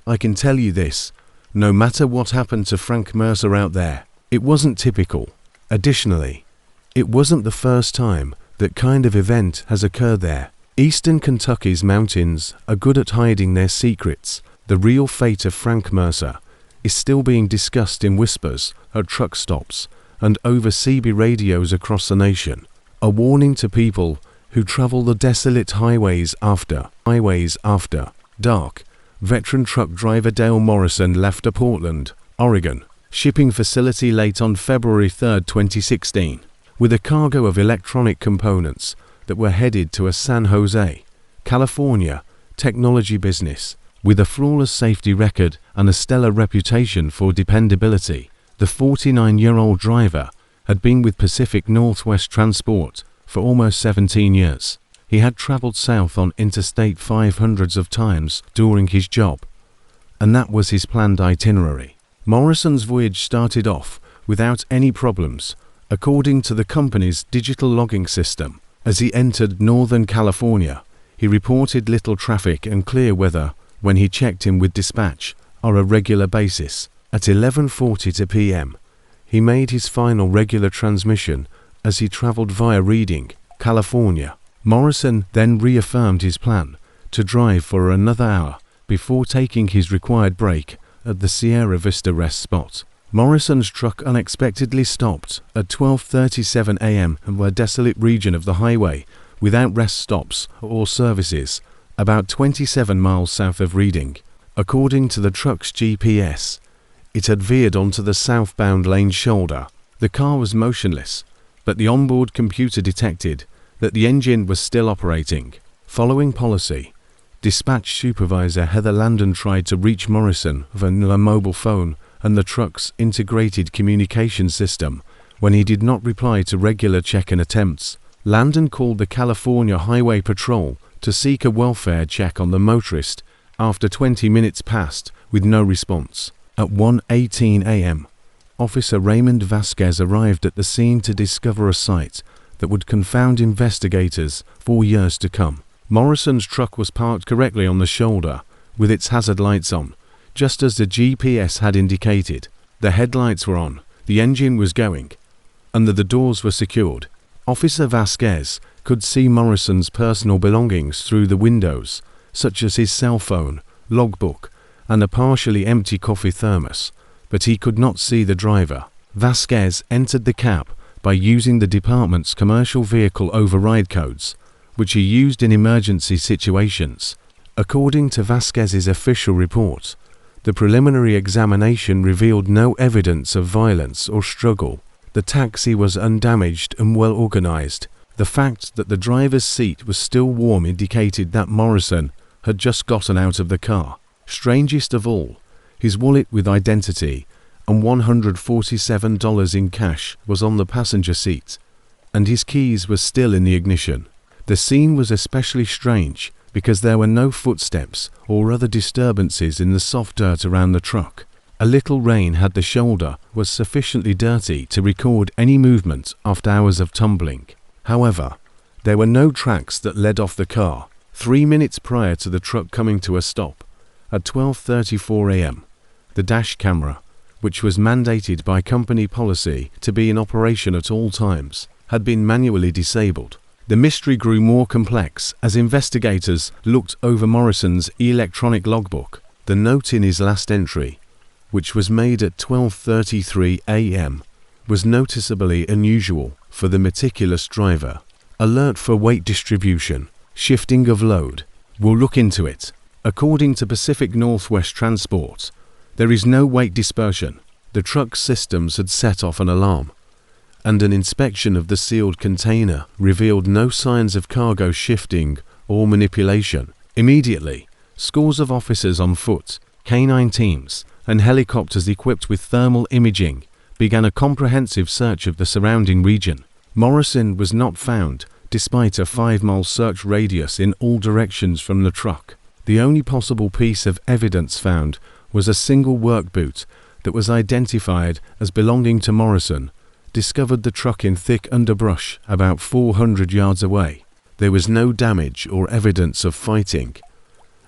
I can tell you this, no matter what happened to Frank Mercer out there, it wasn't typical. Additionally, it wasn't the first time that kind of event has occurred there. Eastern Kentucky's mountains are good at hiding their secrets. The real fate of Frank Mercer is still being discussed in whispers at truck stops and over CB radios across the nation. A warning to people who travel the desolate highways after dark. Veteran truck driver Dale Morrison left a Portland, Oregon, shipping facility late on February 3, 2016, with a cargo of electronic components that were headed to a San Jose, California, technology business. With a flawless safety record and a stellar reputation for dependability, the 49-year-old driver had been with Pacific Northwest Transport for almost 17 years. He had traveled south on Interstate 5 hundreds of times during his job, and that was his planned itinerary. Morrison's voyage started off without any problems, according to the company's digital logging system. As he entered Northern California, he reported little traffic and clear weather when he checked in with dispatch on a regular basis. At 11:40 p.m., he made his final regular transmission as he traveled via Reading, California. Morrison then reaffirmed his plan to drive for another hour before taking his required break at the Sierra Vista rest spot. Morrison's truck unexpectedly stopped at 12:37 a.m. in a desolate region of the highway without rest stops or services, about 27 miles south of Reading. According to the truck's GPS, it had veered onto the southbound lane shoulder. The car was motionless, but the onboard computer detected that the engine was still operating. Following policy, dispatch supervisor Heather Landon tried to reach Morrison via a mobile phone and the truck's integrated communication system when he did not reply to regular check-in attempts. Landon called the California Highway Patrol to seek a welfare check on the motorist after 20 minutes passed with no response. At 1:18 a.m., Officer Raymond Vasquez arrived at the scene to discover a sight that would confound investigators for years to come. Morrison's truck was parked correctly on the shoulder, with its hazard lights on, just as the GPS had indicated. The headlights were on, the engine was going, and the doors were secured. Officer Vasquez could see Morrison's personal belongings through the windows, such as his cell phone, logbook, and a partially empty coffee thermos, but he could not see the driver. Vasquez entered the cab by using the department's commercial vehicle override codes, which he used in emergency situations. According to Vasquez's official report, the preliminary examination revealed no evidence of violence or struggle. The taxi was undamaged and well organized. The fact that the driver's seat was still warm indicated that Morrison had just gotten out of the car. Strangest of all, his wallet with identity and $147 in cash was on the passenger seat, and his keys were still in the ignition. The scene was especially strange because there were no footsteps or other disturbances in the soft dirt around the truck. A little rain had the shoulder was sufficiently dirty to record any movement after hours of tumbling. However, there were no tracks that led off the car. 3 minutes prior to the truck coming to a stop, at 12:34 a.m., the dash camera, which was mandated by company policy to be in operation at all times, had been manually disabled. The mystery grew more complex as investigators looked over Morrison's electronic logbook. The note in his last entry, which was made at 12:33 a.m., was noticeably unusual for the meticulous driver. Alert for weight distribution, shifting of load. We'll look into it. According to Pacific Northwest Transport, there is no weight dispersion. The truck's systems had set off an alarm, and an inspection of the sealed container revealed no signs of cargo shifting or manipulation. Immediately, scores of officers on foot, canine teams, and helicopters equipped with thermal imaging began a comprehensive search of the surrounding region. Morrison was not found, despite a 5-mile search radius in all directions from the truck. The only possible piece of evidence found was a single work boot that was identified as belonging to Morrison, discovered the truck in thick underbrush about 400 yards away. There was no damage or evidence of fighting,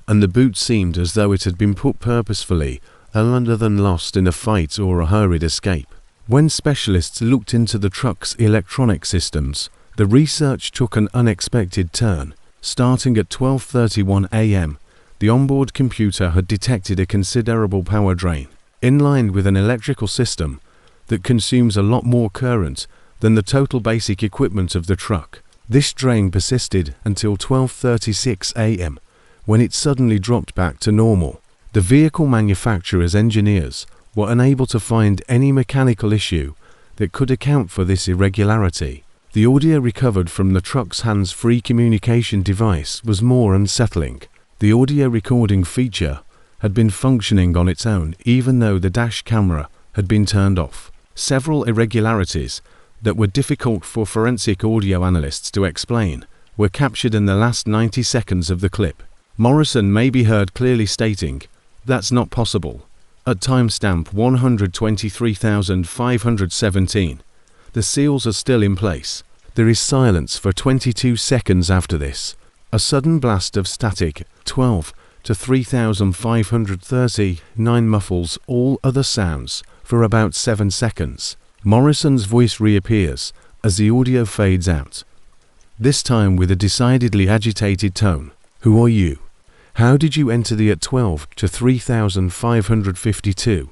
and the boot seemed as though it had been put purposefully rather than lost in a fight or a hurried escape. When specialists looked into the truck's electronic systems, the research took an unexpected turn. Starting at 12:31 a.m., the onboard computer had detected a considerable power drain, in line with an electrical system that consumes a lot more current than the total basic equipment of the truck. This drain persisted until 12:36 a.m., when it suddenly dropped back to normal. The vehicle manufacturer's engineers were unable to find any mechanical issue that could account for this irregularity. The audio recovered from the truck's hands-free communication device was more unsettling. The audio recording feature had been functioning on its own even though the dash camera had been turned off. Several irregularities that were difficult for forensic audio analysts to explain were captured in the last 90 seconds of the clip. Morrison may be heard clearly stating, "That's not possible," At timestamp 123,517, the seals are still in place. There is silence for 22 seconds after this. A sudden blast of static, 12 to 3,539 muffles all other sounds for about 7 seconds. Morrison's voice reappears as the audio fades out, this time with a decidedly agitated tone. "Who are you? How did you enter the at 12 to 3,552?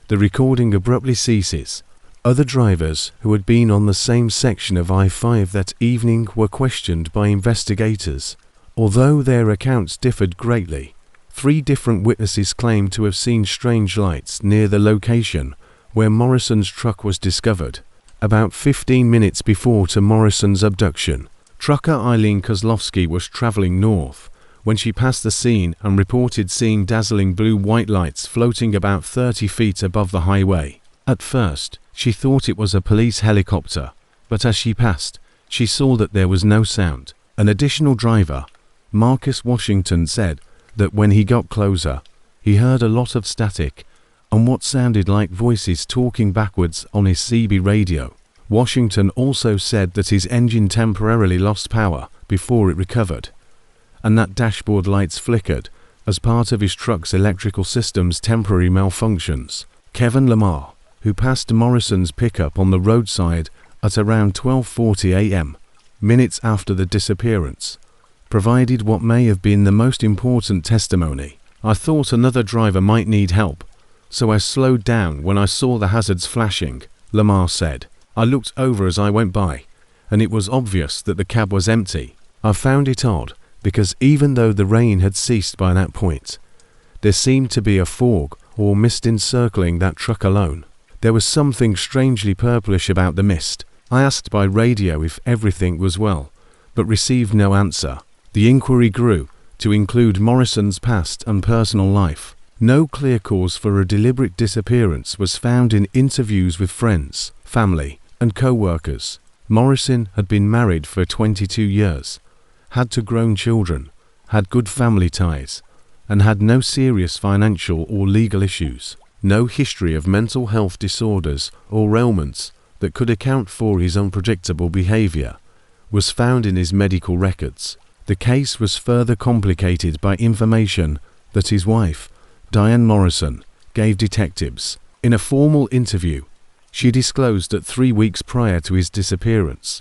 The recording abruptly ceases. Other drivers who had been on the same section of I-5 that evening were questioned by investigators. Although their accounts differed greatly, 3 different witnesses claimed to have seen strange lights near the location where Morrison's truck was discovered, about 15 minutes before to Morrison's abduction. Trucker Eileen Kozlowski was traveling north when she passed the scene and reported seeing dazzling blue-white lights floating about 30 feet above the highway. At first, she thought it was a police helicopter, but as she passed, she saw that there was no sound. An additional driver, Marcus Washington, said that when he got closer, he heard a lot of static and what sounded like voices talking backwards on his CB radio. Washington also said that his engine temporarily lost power before it recovered, and that dashboard lights flickered as part of his truck's electrical system's temporary malfunctions. Kevin Lamar, who passed Morrison's pickup on the roadside at around 12:40 a.m., minutes after the disappearance, provided what may have been the most important testimony. "I thought another driver might need help, so I slowed down when I saw the hazards flashing," Lamar said. "I looked over as I went by, and it was obvious that the cab was empty. I found it odd, because even though the rain had ceased by that point, there seemed to be a fog or mist encircling that truck alone. There was something strangely purplish about the mist. I asked by radio if everything was well, but received no answer." The inquiry grew to include Morrison's past and personal life. No clear cause for a deliberate disappearance was found in interviews with friends, family, and co-workers. Morrison had been married for 22 years, had 2 grown children, had good family ties, and had no serious financial or legal issues. No history of mental health disorders or ailments that could account for his unpredictable behavior was found in his medical records. The case was further complicated by information that his wife, Diane Morrison, gave detectives. In a formal interview, she disclosed that 3 weeks prior to his disappearance,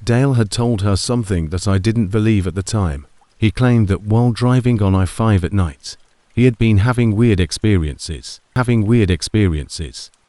Dale had told her something that I didn't believe at the time. He claimed that while driving on I-5 at night, he had been having weird experiences.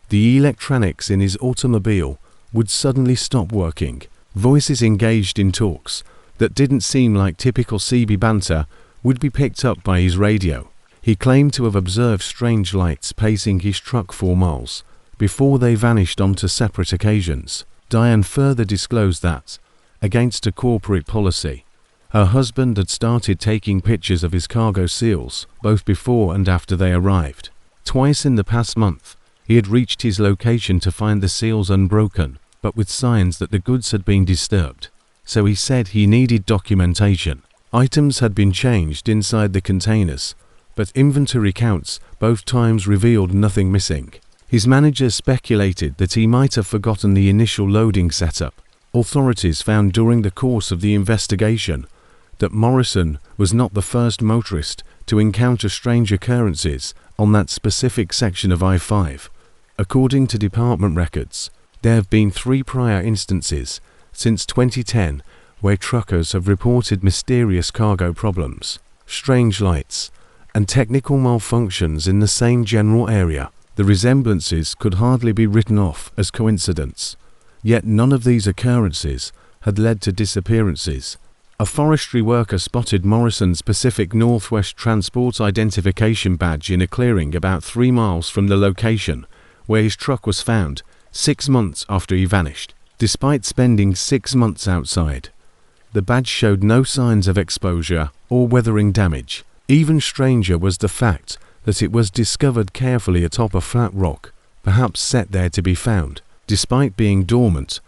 The electronics in his automobile would suddenly stop working. Voices engaged in talks that didn't seem like typical CB banter would be picked up by his radio. He claimed to have observed strange lights pacing his truck 4 miles before they vanished onto separate occasions. Diane further disclosed that, against a corporate policy, her husband had started taking pictures of his cargo seals both before and after they arrived. Twice in the past month, he had reached his location to find the seals unbroken, but with signs that the goods had been disturbed. So he said he needed documentation. Items had been changed inside the containers, but inventory counts both times revealed nothing missing. His manager speculated that he might have forgotten the initial loading setup. Authorities found during the course of the investigation that Morrison was not the first motorist to encounter strange occurrences on that specific section of I-5. According to department records, there have been 3 prior instances since 2010 where truckers have reported mysterious cargo problems, strange lights, and technical malfunctions in the same general area. The resemblances could hardly be written off as coincidence, yet none of these occurrences had led to disappearances. A forestry worker spotted Morrison's Pacific Northwest Transport identification badge in a clearing about 3 miles from the location where his truck was found 6 months after he vanished. Despite spending 6 months outside, the badge showed no signs of exposure or weathering damage. Even stranger was the fact that it was discovered carefully atop a flat rock, perhaps set there to be found. Despite being dormant,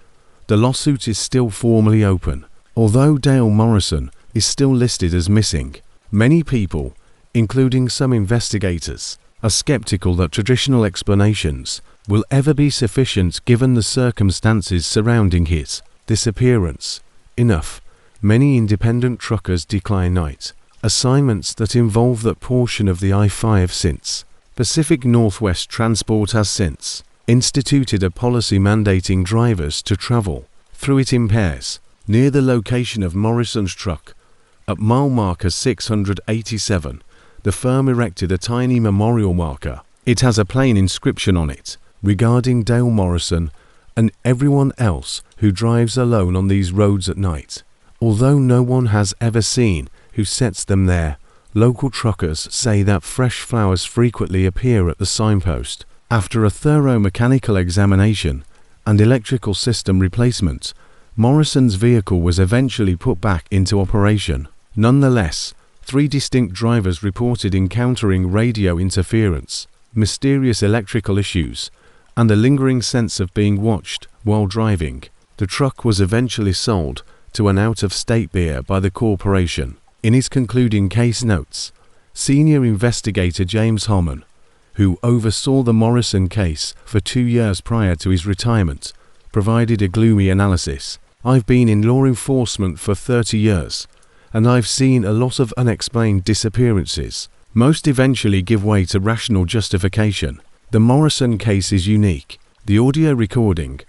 the lawsuit is still formally open. Although Dale Morrison is still listed as missing, many people, including some investigators, are skeptical that traditional explanations will ever be sufficient given the circumstances surrounding his disappearance. Enough. Many independent truckers decline night assignments that involve that portion of the I-5 since. Pacific Northwest Transport has since instituted a policy mandating drivers to travel through it in pairs. Near the location of Morrison's truck, at mile marker 687, the firm erected a tiny memorial marker. It has a plain inscription on it regarding Dale Morrison and everyone else who drives alone on these roads at night. Although no one has ever seen who sets them there, local truckers say that fresh flowers frequently appear at the signpost. After a thorough mechanical examination and electrical system replacement, Morrison's vehicle was eventually put back into operation. Nonetheless, 3 distinct drivers reported encountering radio interference, mysterious electrical issues, and a lingering sense of being watched while driving. The truck was eventually sold to an out-of-state buyer by the corporation. In his concluding case notes, senior investigator James Harmon, who oversaw the Morrison case for 2 years prior to his retirement, provided a gloomy analysis. "I've been in law enforcement for 30 years, and I've seen a lot of unexplained disappearances. Most eventually give way to rational justification. The Morrison case is unique. The audio recording,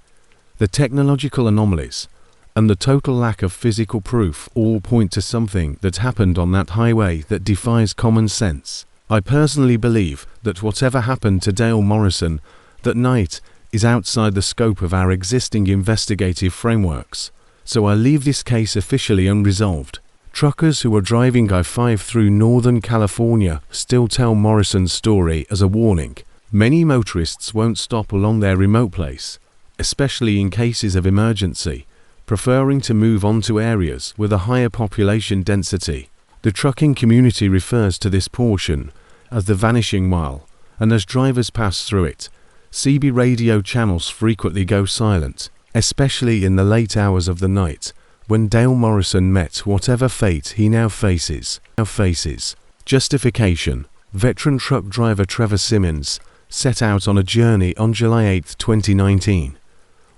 the technological anomalies, and the total lack of physical proof all point to something that happened on that highway that defies common sense. I personally believe that whatever happened to Dale Morrison that night is outside the scope of our existing investigative frameworks, so I leave this case officially unresolved." Truckers who are driving I-5 through Northern California still tell Morrison's story as a warning. Many motorists won't stop along their remote place, especially in cases of emergency, preferring to move on to areas with a higher population density. The trucking community refers to this portion as the vanishing mile, and as drivers pass through it, CB radio channels frequently go silent, especially in the late hours of the night, when Dale Morrison met whatever fate he now faces. Justification. Veteran truck driver Trevor Simmons set out on a journey on July 8, 2019.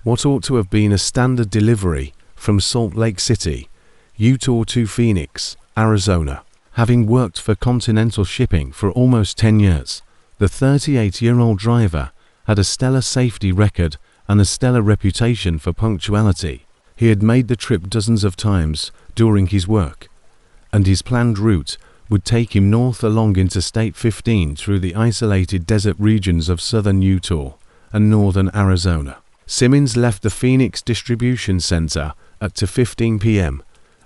What ought to have been a standard delivery from Salt Lake City, Utah to Phoenix, Arizona. Having worked for Continental Shipping for almost 10 years, the 38-year-old driver had a stellar safety record and a stellar reputation for punctuality. He had made the trip dozens of times during his work, and his planned route would take him north along Interstate 15 through the isolated desert regions of southern Utah and northern Arizona. Simmons left the Phoenix distribution center at 2:15 p.m.,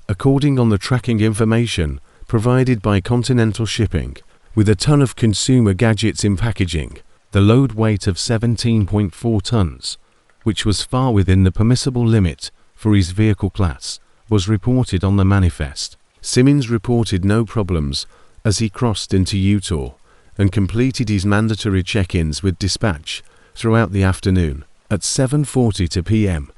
according on the tracking information provided by Continental Shipping, with a ton of consumer gadgets in packaging. The load weight of 17.4 tons, which was far within the permissible limit for his vehicle class, was reported on the manifest. Simmons reported no problems as he crossed into Utah and completed his mandatory check-ins with dispatch throughout the afternoon. At 7:42 p.m.,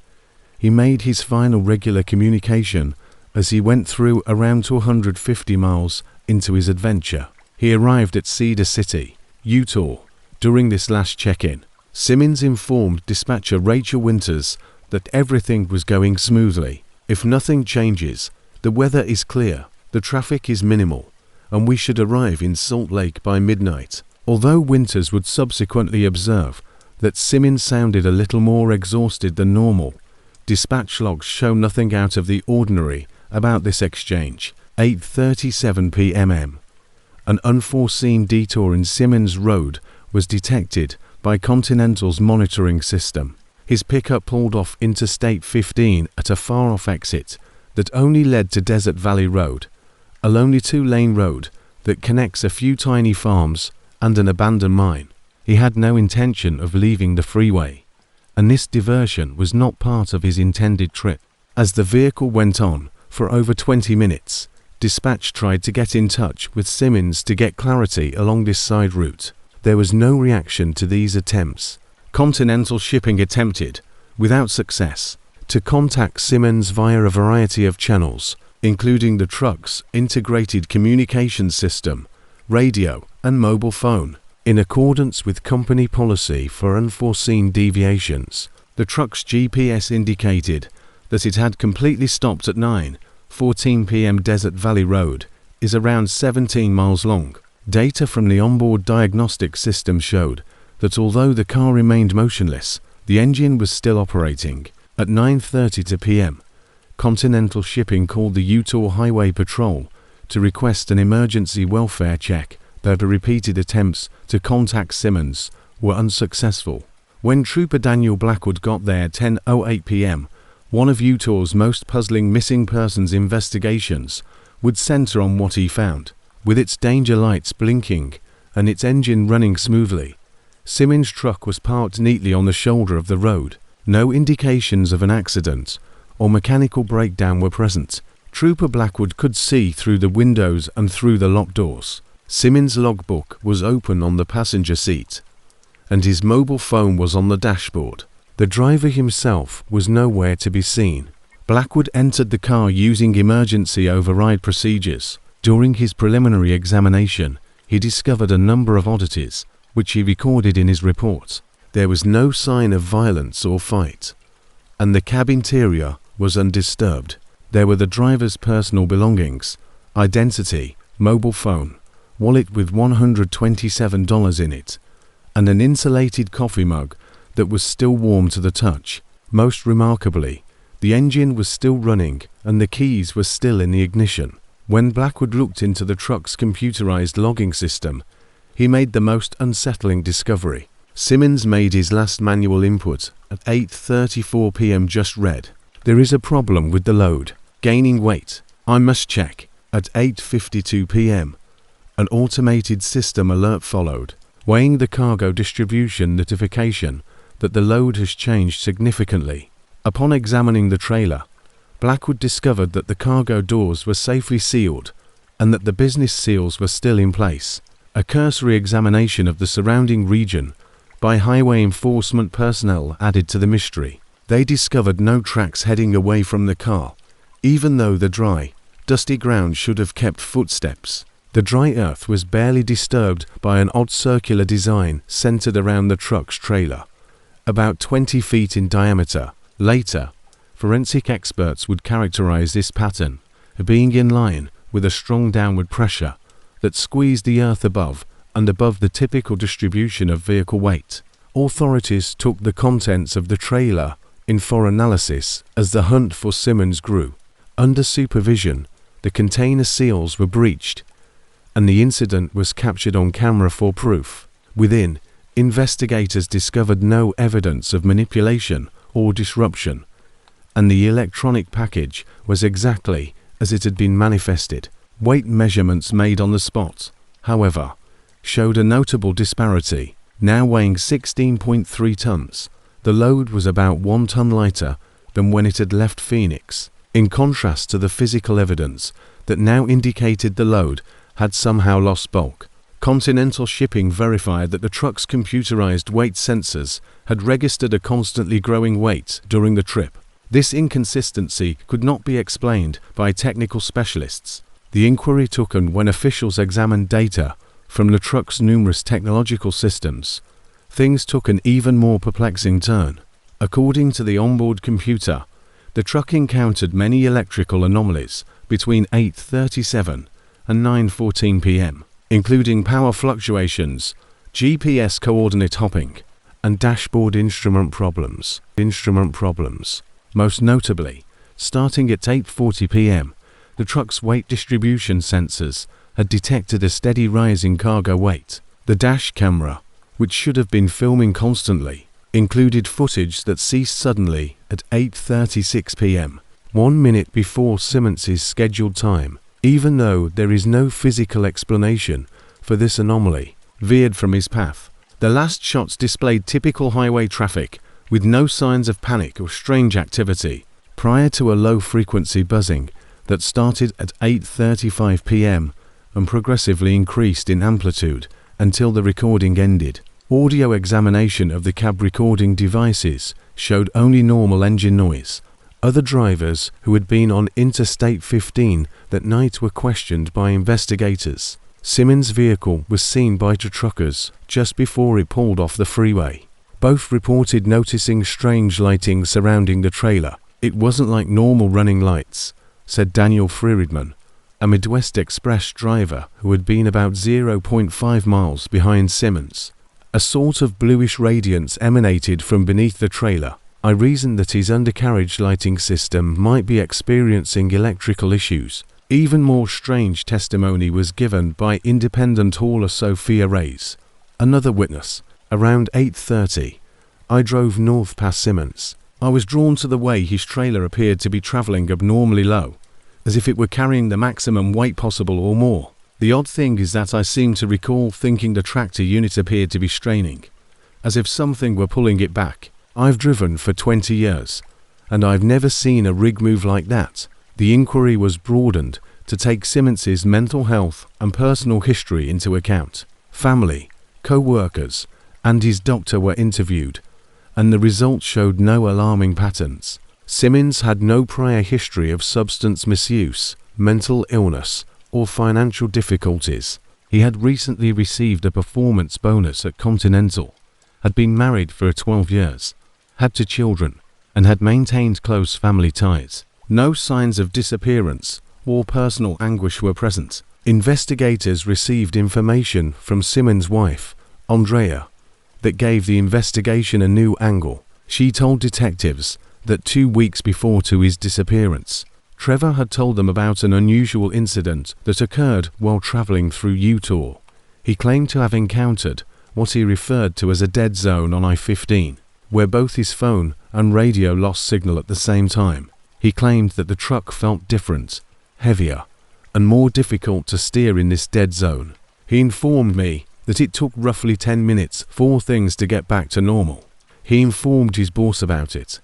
he made his final regular communication as he went through around 250 miles into his adventure. He arrived at Cedar City, Utah, during this last check-in. Simmons informed dispatcher Rachel Winters that everything was going smoothly. "If nothing changes, the weather is clear, the traffic is minimal, and we should arrive in Salt Lake by midnight." Although Winters would subsequently observe that Simmons sounded a little more exhausted than normal, dispatch logs show nothing out of the ordinary about this exchange. 8:37 p.m. An unforeseen detour in Simmons Road was detected by Continental's monitoring system. His pickup pulled off Interstate 15 at a far-off exit that only led to Desert Valley Road, a lonely 2-lane road that connects a few tiny farms and an abandoned mine. He had no intention of leaving the freeway, and this diversion was not part of his intended trip. As the vehicle went on for over 20 minutes, dispatch tried to get in touch with Simmons to get clarity along this side route. There was no reaction to these attempts. Continental Shipping attempted, without success, to contact Simmons via a variety of channels, including the truck's integrated communications system, radio, and mobile phone. In accordance with company policy for unforeseen deviations, the truck's GPS indicated that it had completely stopped at 9:14 p.m. Desert Valley Road, is around 17 miles long. Data from the onboard diagnostic system showed that although the car remained motionless, the engine was still operating. At 9:30 p.m., Continental Shipping called the Utah Highway Patrol to request an emergency welfare check, though the repeated attempts to contact Simmons were unsuccessful. When Trooper Daniel Blackwood got there at 10:08 p.m., one of Utah's most puzzling missing persons investigations would center on what he found. With its danger lights blinking and its engine running smoothly, Simmons' truck was parked neatly on the shoulder of the road. No indications of an accident or mechanical breakdown were present. Trooper Blackwood could see through the windows and through the locked doors. Simmons' logbook was open on the passenger seat, and his mobile phone was on the dashboard. The driver himself was nowhere to be seen. Blackwood entered the car using emergency override procedures. During his preliminary examination, he discovered a number of oddities, which he recorded in his report. There was no sign of violence or fight, and the cab interior was undisturbed. There were the driver's personal belongings, identity, mobile phone, wallet with $127 in it, and an insulated coffee mug that was still warm to the touch. Most remarkably, the engine was still running and the keys were still in the ignition. When Blackwood looked into the truck's computerized logging system, he made the most unsettling discovery. Simmons made his last manual input at 8:34 p.m. just read, "There is a problem with the load. Gaining weight. I must check." At 8:52 p.m., an automated system alert followed, weighing the cargo distribution notification that the load has changed significantly. Upon examining the trailer, Blackwood discovered that the cargo doors were safely sealed and that the business seals were still in place. A cursory examination of the surrounding region by highway enforcement personnel added to the mystery. They discovered no tracks heading away from the car, even though the dry, dusty ground should have kept footsteps. The dry earth was barely disturbed by an odd circular design centered around the truck's trailer, about 20 feet in diameter. Later, forensic experts would characterize this pattern as being in line with a strong downward pressure that squeezed the earth above and above the typical distribution of vehicle weight. Authorities took the contents of the trailer in for analysis as the hunt for Simmons grew. Under supervision, the container seals were breached, and the incident was captured on camera for proof. Within, investigators discovered no evidence of manipulation or disruption, and the electronic package was exactly as it had been manifested. Weight measurements made on the spot, however, showed a notable disparity. Now weighing 16.3 tons, the load was about 1 ton lighter than when it had left Phoenix, in contrast to the physical evidence that now indicated the load had somehow lost bulk. Continental Shipping verified that the truck's computerized weight sensors had registered a constantly growing weight during the trip. This inconsistency could not be explained by technical specialists. The inquiry took on when officials examined data from the truck's numerous technological systems. Things took an even more perplexing turn. According to the onboard computer, the truck encountered many electrical anomalies between 8:37 and 9:14 p.m., including power fluctuations, GPS coordinate hopping, and dashboard instrument problems. Most notably, starting at 8:40 p.m., the truck's weight distribution sensors had detected a steady rise in cargo weight. The dash camera, which should have been filming constantly, included footage that ceased suddenly at 8:36 p.m., 1 minute before Simmons' scheduled time. Even though there is no physical explanation for this anomaly, veered from his path. The last shots displayed typical highway traffic, with no signs of panic or strange activity, prior to a low-frequency buzzing that started at 8:35 p.m. and progressively increased in amplitude until the recording ended. Audio examination of the cab recording devices showed only normal engine noise. Other drivers who had been on Interstate 15 that night were questioned by investigators. Simmons' vehicle was seen by two truckers just before it pulled off the freeway. Both reported noticing strange lighting surrounding the trailer. "It wasn't like normal running lights," said Daniel Friedman, a Midwest Express driver who had been about 0.5 miles behind Simmons. A sort of bluish radiance emanated from beneath the trailer. "I reasoned that his undercarriage lighting system might be experiencing electrical issues." Even more strange testimony was given by independent hauler Sophia Reyes, another witness. "Around 8:30, I drove north past Simmons. I was drawn to the way his trailer appeared to be traveling abnormally low, as if it were carrying the maximum weight possible or more. The odd thing is that I seem to recall thinking the tractor unit appeared to be straining, as if something were pulling it back. I've driven for 20 years, and I've never seen a rig move like that." The inquiry was broadened to take Simmons's mental health and personal history into account. Family, co-workers, and his doctor were interviewed, and the results showed no alarming patterns. Simmons had no prior history of substance misuse, mental illness, or financial difficulties. He had recently received a performance bonus at Continental, had been married for 12 years, had 2 children, and had maintained close family ties. No signs of disappearance or personal anguish were present. Investigators received information from Simmons' wife, Andrea, that gave the investigation a new angle. She told detectives that 2 weeks before to his disappearance, Trevor had told them about an unusual incident that occurred while traveling through Utah. He claimed to have encountered what he referred to as a dead zone on I-15, where both his phone and radio lost signal at the same time. He claimed that the truck felt different, heavier, and more difficult to steer in this dead zone. He informed me that it took roughly 10 minutes for things to get back to normal. He informed his boss about it,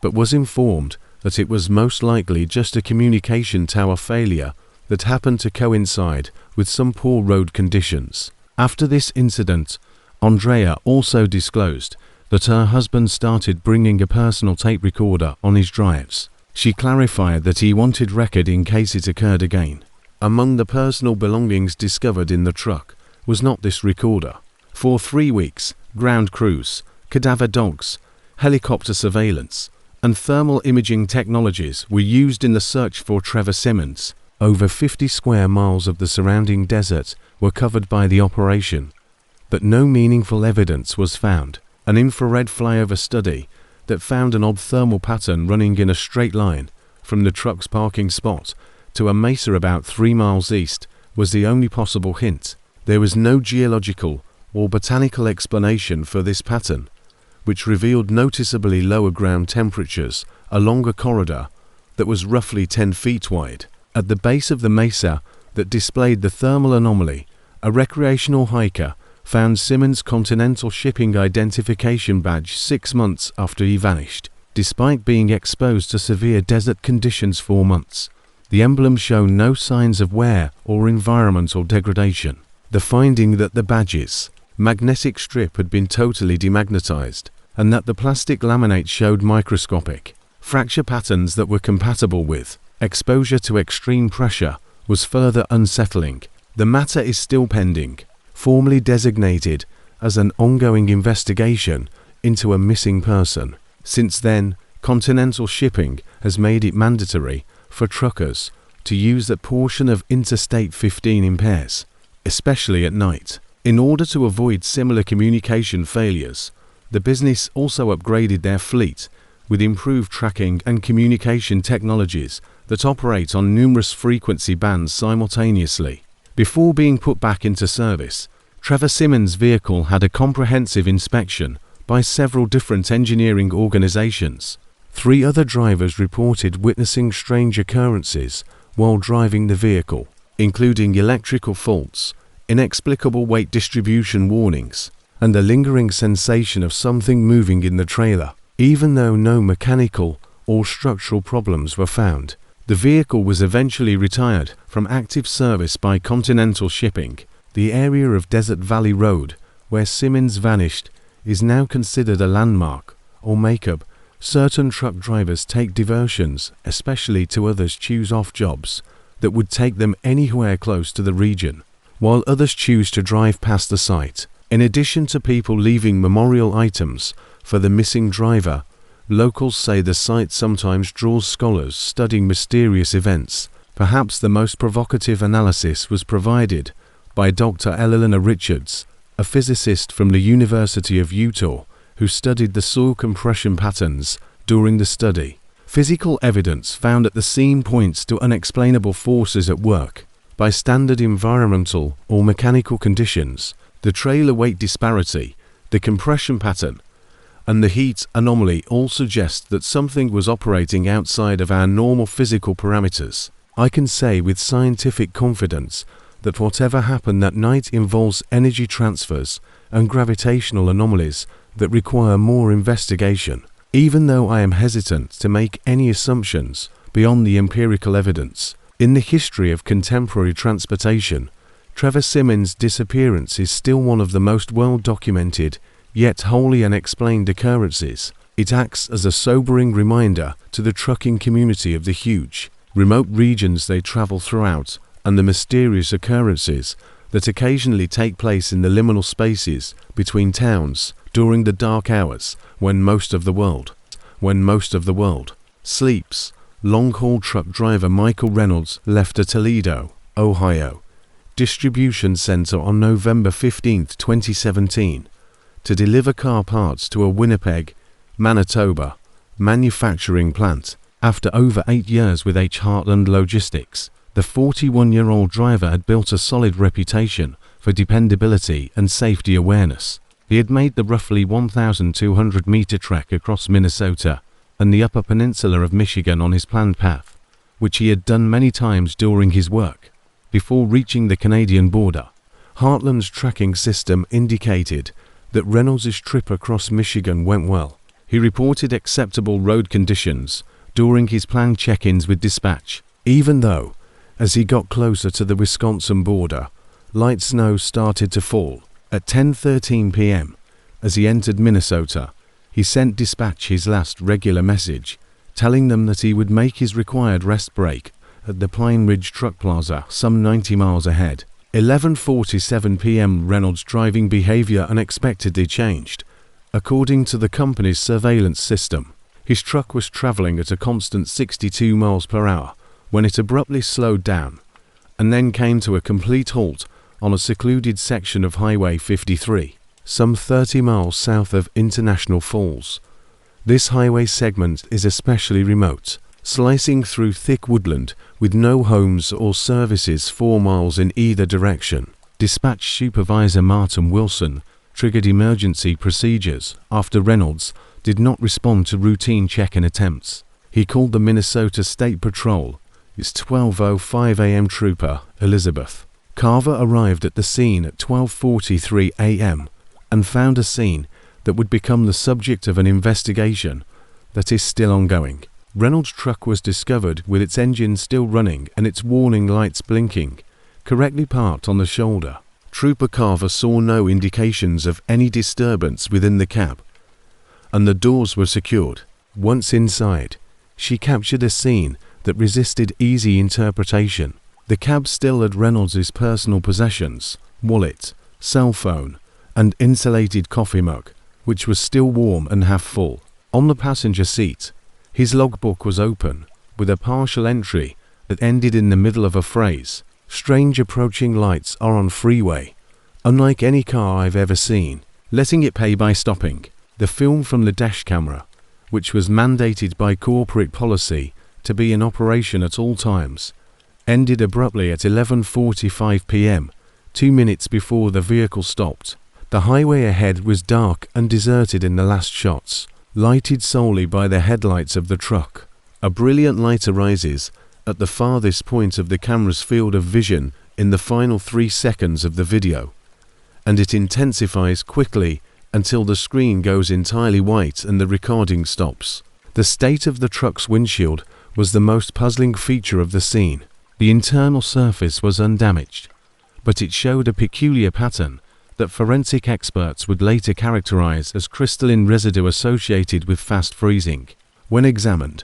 but was informed that it was most likely just a communication tower failure that happened to coincide with some poor road conditions. After this incident, Andrea also disclosed that her husband started bringing a personal tape recorder on his drives. She clarified that he wanted record in case it occurred again. Among the personal belongings discovered in the truck was not this recorder. For 3 weeks, ground crews, cadaver dogs, helicopter surveillance, and thermal imaging technologies were used in the search for Trevor Simmons. Over 50 square miles of the surrounding desert were covered by the operation, but no meaningful evidence was found. An infrared flyover study that found an odd thermal pattern running in a straight line from the truck's parking spot to a mesa about 3 miles east was the only possible hint. There was no geological or botanical explanation for this pattern, which revealed noticeably lower ground temperatures along a corridor that was roughly 10 feet wide. At the base of the mesa that displayed the thermal anomaly, a recreational hiker found Simmons' Continental Shipping identification badge 6 months after he vanished. Despite being exposed to severe desert conditions for months, the emblem showed no signs of wear or environmental degradation. The finding that the badge's magnetic strip had been totally demagnetized, and that the plastic laminate showed microscopic fracture patterns that were compatible with exposure to extreme pressure was further unsettling. The matter is still pending, formally designated as an ongoing investigation into a missing person. Since then, Continental Shipping has made it mandatory for truckers to use that portion of Interstate 15 in pairs, especially at night. In order to avoid similar communication failures, the business also upgraded their fleet with improved tracking and communication technologies that operate on numerous frequency bands simultaneously. Before being put back into service, Trevor Simmons' vehicle had a comprehensive inspection by several different engineering organizations. 3 other drivers reported witnessing strange occurrences while driving the vehicle, including electrical faults, inexplicable weight distribution warnings, and the lingering sensation of something moving in the trailer. Even though no mechanical or structural problems were found, the vehicle was eventually retired from active service by Continental Shipping. The area of Desert Valley Road, where Simmons vanished, is now considered a landmark or makeup. Certain truck drivers take diversions, especially to others choose off jobs that would take them anywhere close to the region. while others choose to drive past the site. In addition to people leaving memorial items for the missing driver, locals say the site sometimes draws scholars studying mysterious events. Perhaps the most provocative analysis was provided by Dr. Eleanor Richards, a physicist from the University of Utah, who studied the soil compression patterns during the study. Physical evidence found at the scene points to unexplainable forces at work. By standard environmental or mechanical conditions, the trailer weight disparity, the compression pattern, and the heat anomaly all suggest that something was operating outside of our normal physical parameters. I can say with scientific confidence that whatever happened that night involves energy transfers and gravitational anomalies that require more investigation. Even though I am hesitant to make any assumptions beyond the empirical evidence, in the history of contemporary transportation, Trevor Simmons' disappearance is still one of the most well-documented, yet wholly unexplained occurrences. It acts as a sobering reminder to the trucking community of the huge, remote regions they travel throughout and the mysterious occurrences that occasionally take place in the liminal spaces between towns during the dark hours when most of the world sleeps. Long-haul truck driver Michael Reynolds left a Toledo, Ohio, distribution center on November 15, 2017, to deliver car parts to a Winnipeg, Manitoba, manufacturing plant. After over 8 years with H. Heartland Logistics, the 41-year-old driver had built a solid reputation for dependability and safety awareness. He had made the roughly 1,200-meter trek across Minnesota and the Upper Peninsula of Michigan on his planned path, which he had done many times during his work. Before reaching the Canadian border, Heartland's tracking system indicated that Reynolds' trip across Michigan went well. He reported acceptable road conditions during his planned check-ins with dispatch, even though, as he got closer to the Wisconsin border, light snow started to fall. At 10:13 p.m., as he entered Minnesota, he sent dispatch his last regular message, telling them that he would make his required rest break at the Pine Ridge Truck Plaza some 90 miles ahead. 11:47 p.m. Reynolds' driving behavior unexpectedly changed. According to the company's surveillance system, his truck was traveling at a constant 62 miles per hour when it abruptly slowed down and then came to a complete halt on a secluded section of Highway 53, some 30 miles south of International Falls. This highway segment is especially remote, slicing through thick woodland with no homes or services 4 miles in either direction. Dispatch Supervisor Martin Wilson triggered emergency procedures after Reynolds did not respond to routine check-in attempts. He called the Minnesota State Patrol. Its 12:05 a.m. trooper, Elizabeth Carver, arrived at the scene at 12:43 a.m. and found a scene that would become the subject of an investigation that is still ongoing. Reynolds' truck was discovered with its engine still running and its warning lights blinking, correctly parked on the shoulder. Trooper Carver saw no indications of any disturbance within the cab, and the doors were secured. Once inside, she captured a scene that resisted easy interpretation. The cab still had Reynolds' personal possessions, wallet, cell phone, and insulated coffee mug, which was still warm and half full. On the passenger seat, his logbook was open, with a partial entry that ended in the middle of a phrase: "Strange approaching lights are on freeway. Unlike any car I've ever seen. Letting it pay by stopping." The film from the dash camera, which was mandated by corporate policy to be in operation at all times, ended abruptly at 11:45 p.m., 2 minutes before the vehicle stopped. The highway ahead was dark and deserted in the last shots, lighted solely by the headlights of the truck. A brilliant light arises at the farthest point of the camera's field of vision in the final 3 seconds of the video, and it intensifies quickly until the screen goes entirely white and the recording stops. The state of the truck's windshield was the most puzzling feature of the scene. The internal surface was undamaged, but it showed a peculiar pattern that forensic experts would later characterize as crystalline residue associated with fast freezing. When examined,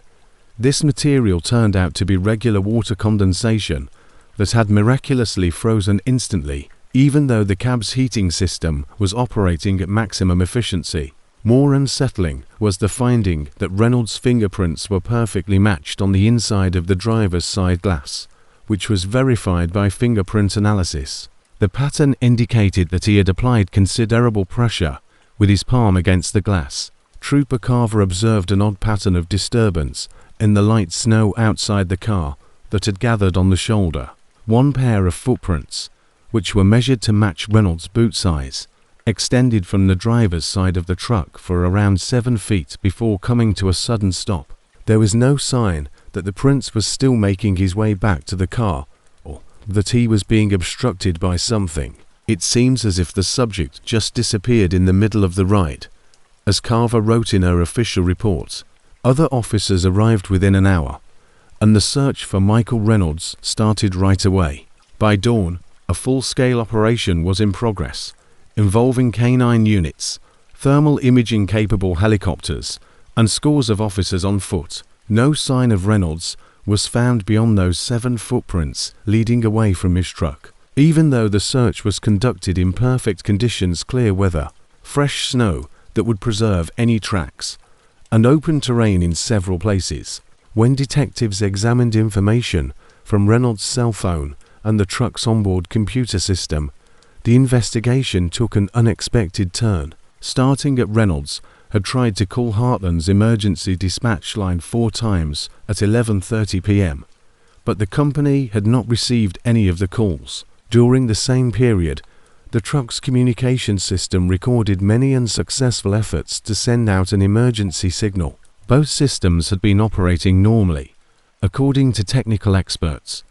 this material turned out to be regular water condensation that had miraculously frozen instantly, even though the cab's heating system was operating at maximum efficiency. More unsettling was the finding that Reynolds' fingerprints were perfectly matched on the inside of the driver's side glass, which was verified by fingerprint analysis. The pattern indicated that he had applied considerable pressure with his palm against the glass. Trooper Carver observed an odd pattern of disturbance in the light snow outside the car that had gathered on the shoulder. One pair of footprints, which were measured to match Reynolds' boot size, extended from the driver's side of the truck for around 7 feet before coming to a sudden stop. There was no sign that the prince was still making his way back to the car, or that he was being obstructed by something. It seems as if the subject just disappeared in the middle of the ride. As Carver wrote in her official report, other officers arrived within an hour, and the search for Michael Reynolds started right away. By dawn, a full-scale operation was in progress, involving canine units, thermal imaging-capable helicopters, and scores of officers on foot. No sign of Reynolds was found beyond those 7 footprints leading away from his truck. Even though the search was conducted in perfect conditions, clear weather, fresh snow that would preserve any tracks, and open terrain in several places. When detectives examined information from Reynolds' cell phone and the truck's onboard computer system, the investigation took an unexpected turn. Starting at Reynolds had tried to call Heartland's emergency dispatch line 4 times at 11:30 p.m., but the company had not received any of the calls. During the same period, the truck's communication system recorded many unsuccessful efforts to send out an emergency signal. Both systems had been operating normally, according to technical experts,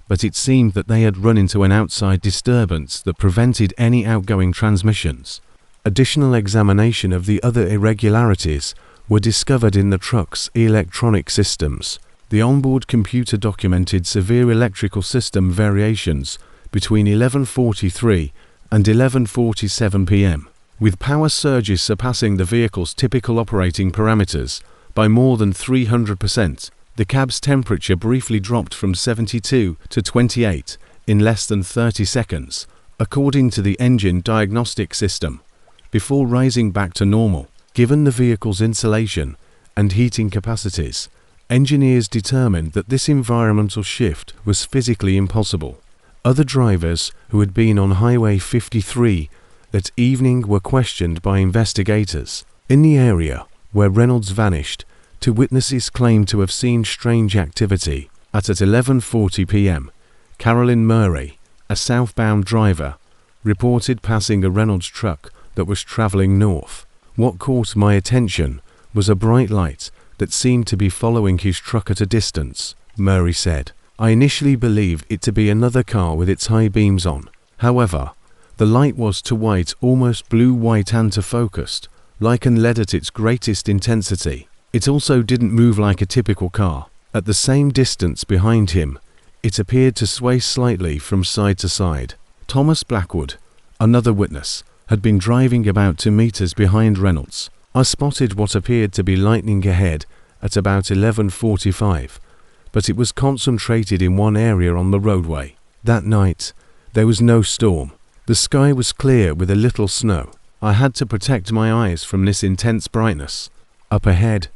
but it seemed that they had run into an outside disturbance that prevented any outgoing transmissions. Additional examination of the other irregularities were discovered in the truck's electronic systems. The onboard computer documented severe electrical system variations between 11:43 and 11:47 p.m., with power surges surpassing the vehicle's typical operating parameters by more than 300%. The cab's temperature briefly dropped from 72 to 28 in less than 30 seconds, according to the engine diagnostic system, before rising back to normal. Given the vehicle's insulation and heating capacities, engineers determined that this environmental shift was physically impossible. Other drivers who had been on Highway 53 that evening were questioned by investigators. In the area where Reynolds vanished, 2 witnesses claimed to have seen strange activity. At 11:40 p.m., Carolyn Murray, a southbound driver, reported passing a Reynolds truck that was traveling north. What caught my attention was a bright light that seemed to be following his truck at a distance, Murray said. I initially believed it to be another car with its high beams on. However, the light was too white, almost blue-white anti-focused, like and LED at its greatest intensity. It also didn't move like a typical car. At the same distance behind him, it appeared to sway slightly from side to side. Thomas Blackwood, another witness, had been driving about 2 meters behind Reynolds. I spotted what appeared to be lightning ahead at about 11:45, but it was concentrated in one area on the roadway. That night, there was no storm. The sky was clear with a little snow. I had to protect my eyes from this intense brightness. Up ahead,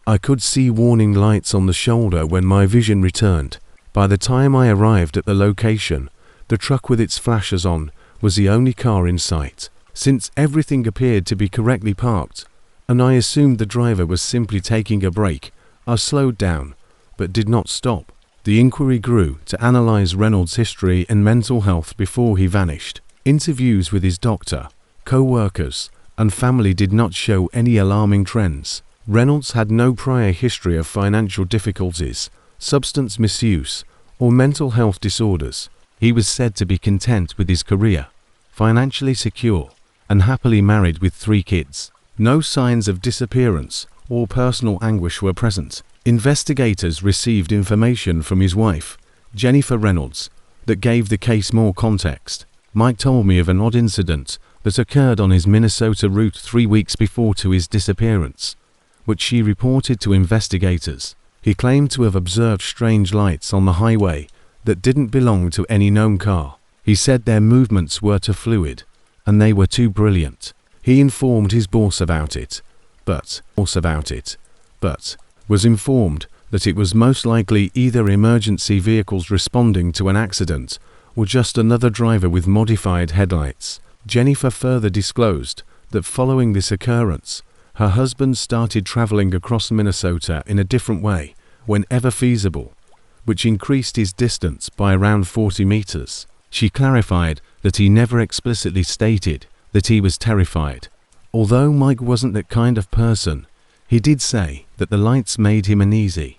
I could see warning lights on the shoulder when my vision returned. By the time I arrived at the location, the truck with its flashers on was the only car in sight. Since everything appeared to be correctly parked, and I assumed the driver was simply taking a break, I slowed down, but did not stop. The inquiry grew to analyze Reynolds' history and mental health before he vanished. Interviews with his doctor, co-workers, and family did not show any alarming trends. Reynolds had no prior history of financial difficulties, substance misuse, or mental health disorders. He was said to be content with his career, financially secure, and happily married with 3 kids. No signs of disappearance or personal anguish were present. Investigators received information from his wife, Jennifer Reynolds, that gave the case more context. Mike told me of an odd incident that occurred on his Minnesota route 3 weeks before to his disappearance, which she reported to investigators. He claimed to have observed strange lights on the highway that didn't belong to any known car. He said their movements were too fluid, and they were too brilliant. He informed his boss about it, but was informed that it was most likely either emergency vehicles responding to an accident or just another driver with modified headlights. Jennifer further disclosed that following this occurrence, her husband started traveling across Minnesota in a different way whenever feasible, which increased his distance by around 40 meters. She clarified that he never explicitly stated that he was terrified. Although Mike wasn't that kind of person, he did say that the lights made him uneasy,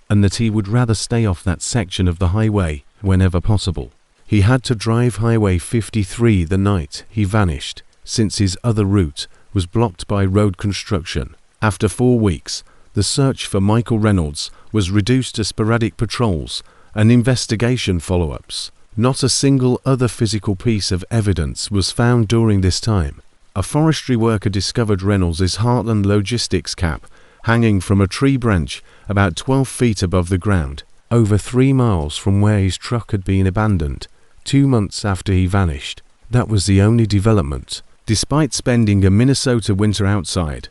and that he would rather stay off that section of the highway whenever possible. He had to drive Highway 53 the night he vanished, since his other route was blocked by road construction. After 4 weeks, the search for Michael Reynolds was reduced to sporadic patrols and investigation follow-ups. Not a single other physical piece of evidence was found during this time. A forestry worker discovered Reynolds' Heartland Logistics cap hanging from a tree branch about 12 feet above the ground, over 3 miles from where his truck had been abandoned, 2 months after he vanished. That was the only development. Despite spending a Minnesota winter outside,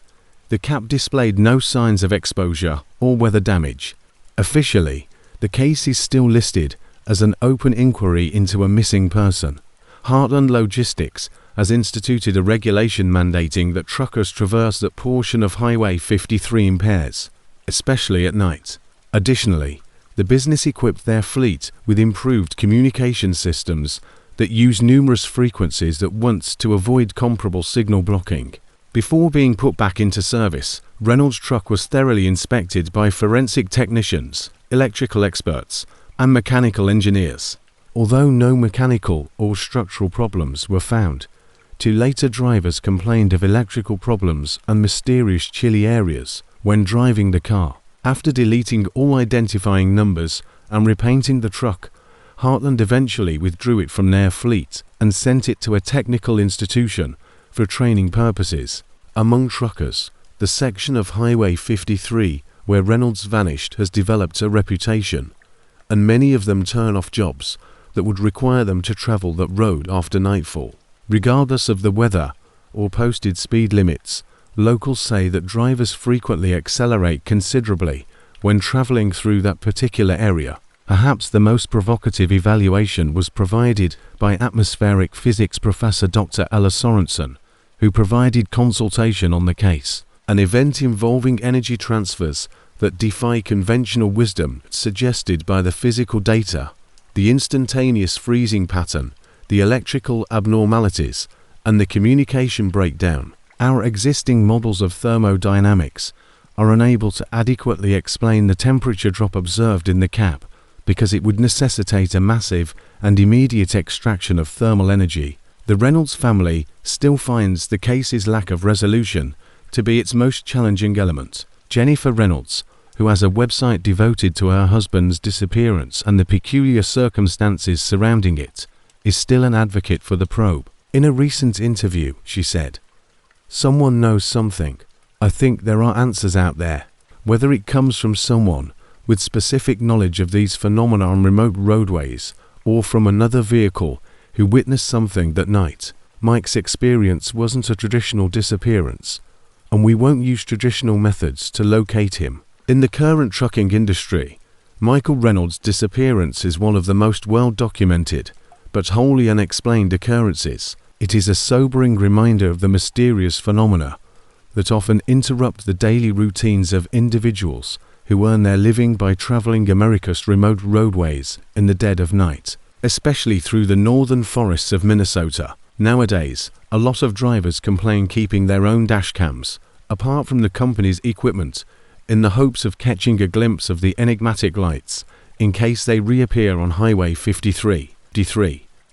the cap displayed no signs of exposure or weather damage. Officially, the case is still listed as an open inquiry into a missing person. Heartland Logistics has instituted a regulation mandating that truckers traverse that portion of Highway 53 in pairs, especially at night. Additionally, the business equipped their fleet with improved communication systems that use numerous frequencies at once to avoid comparable signal blocking. Before being put back into service, Reynolds' truck was thoroughly inspected by forensic technicians, electrical experts, and mechanical engineers. Although no mechanical or structural problems were found, 2 later drivers complained of electrical problems and mysterious chilly areas when driving the car. After deleting all identifying numbers and repainting the truck, Heartland eventually withdrew it from their fleet and sent it to a technical institution for training purposes. Among truckers, the section of Highway 53 where Reynolds vanished has developed a reputation, and many of them turn off jobs that would require them to travel that road after nightfall. Regardless of the weather or posted speed limits, locals say that drivers frequently accelerate considerably when traveling through that particular area. Perhaps the most provocative evaluation was provided by atmospheric physics professor Dr. Ella Sorensen, who provided consultation on the case. An event involving energy transfers that defy conventional wisdom suggested by the physical data, the instantaneous freezing pattern, the electrical abnormalities, and the communication breakdown. Our existing models of thermodynamics are unable to adequately explain the temperature drop observed in the cap because it would necessitate a massive and immediate extraction of thermal energy. The Reynolds family still finds the case's lack of resolution to be its most challenging element. Jennifer Reynolds, who has a website devoted to her husband's disappearance and the peculiar circumstances surrounding it, is still an advocate for the probe. In a recent interview, she said, "Someone knows something. I think there are answers out there. Whether it comes from someone with specific knowledge of these phenomena on remote roadways or from another vehicle who witnessed something that night. Mike's experience wasn't a traditional disappearance, and we won't use traditional methods to locate him." In the current trucking industry, Michael Reynolds' disappearance is one of the most well-documented but wholly unexplained occurrences. It is a sobering reminder of the mysterious phenomena that often interrupt the daily routines of individuals who earn their living by traveling America's remote roadways in the dead of night, especially through the northern forests of Minnesota. Nowadays, a lot of drivers complain keeping their own dash cams, apart from the company's equipment, in the hopes of catching a glimpse of the enigmatic lights in case they reappear on Highway 53.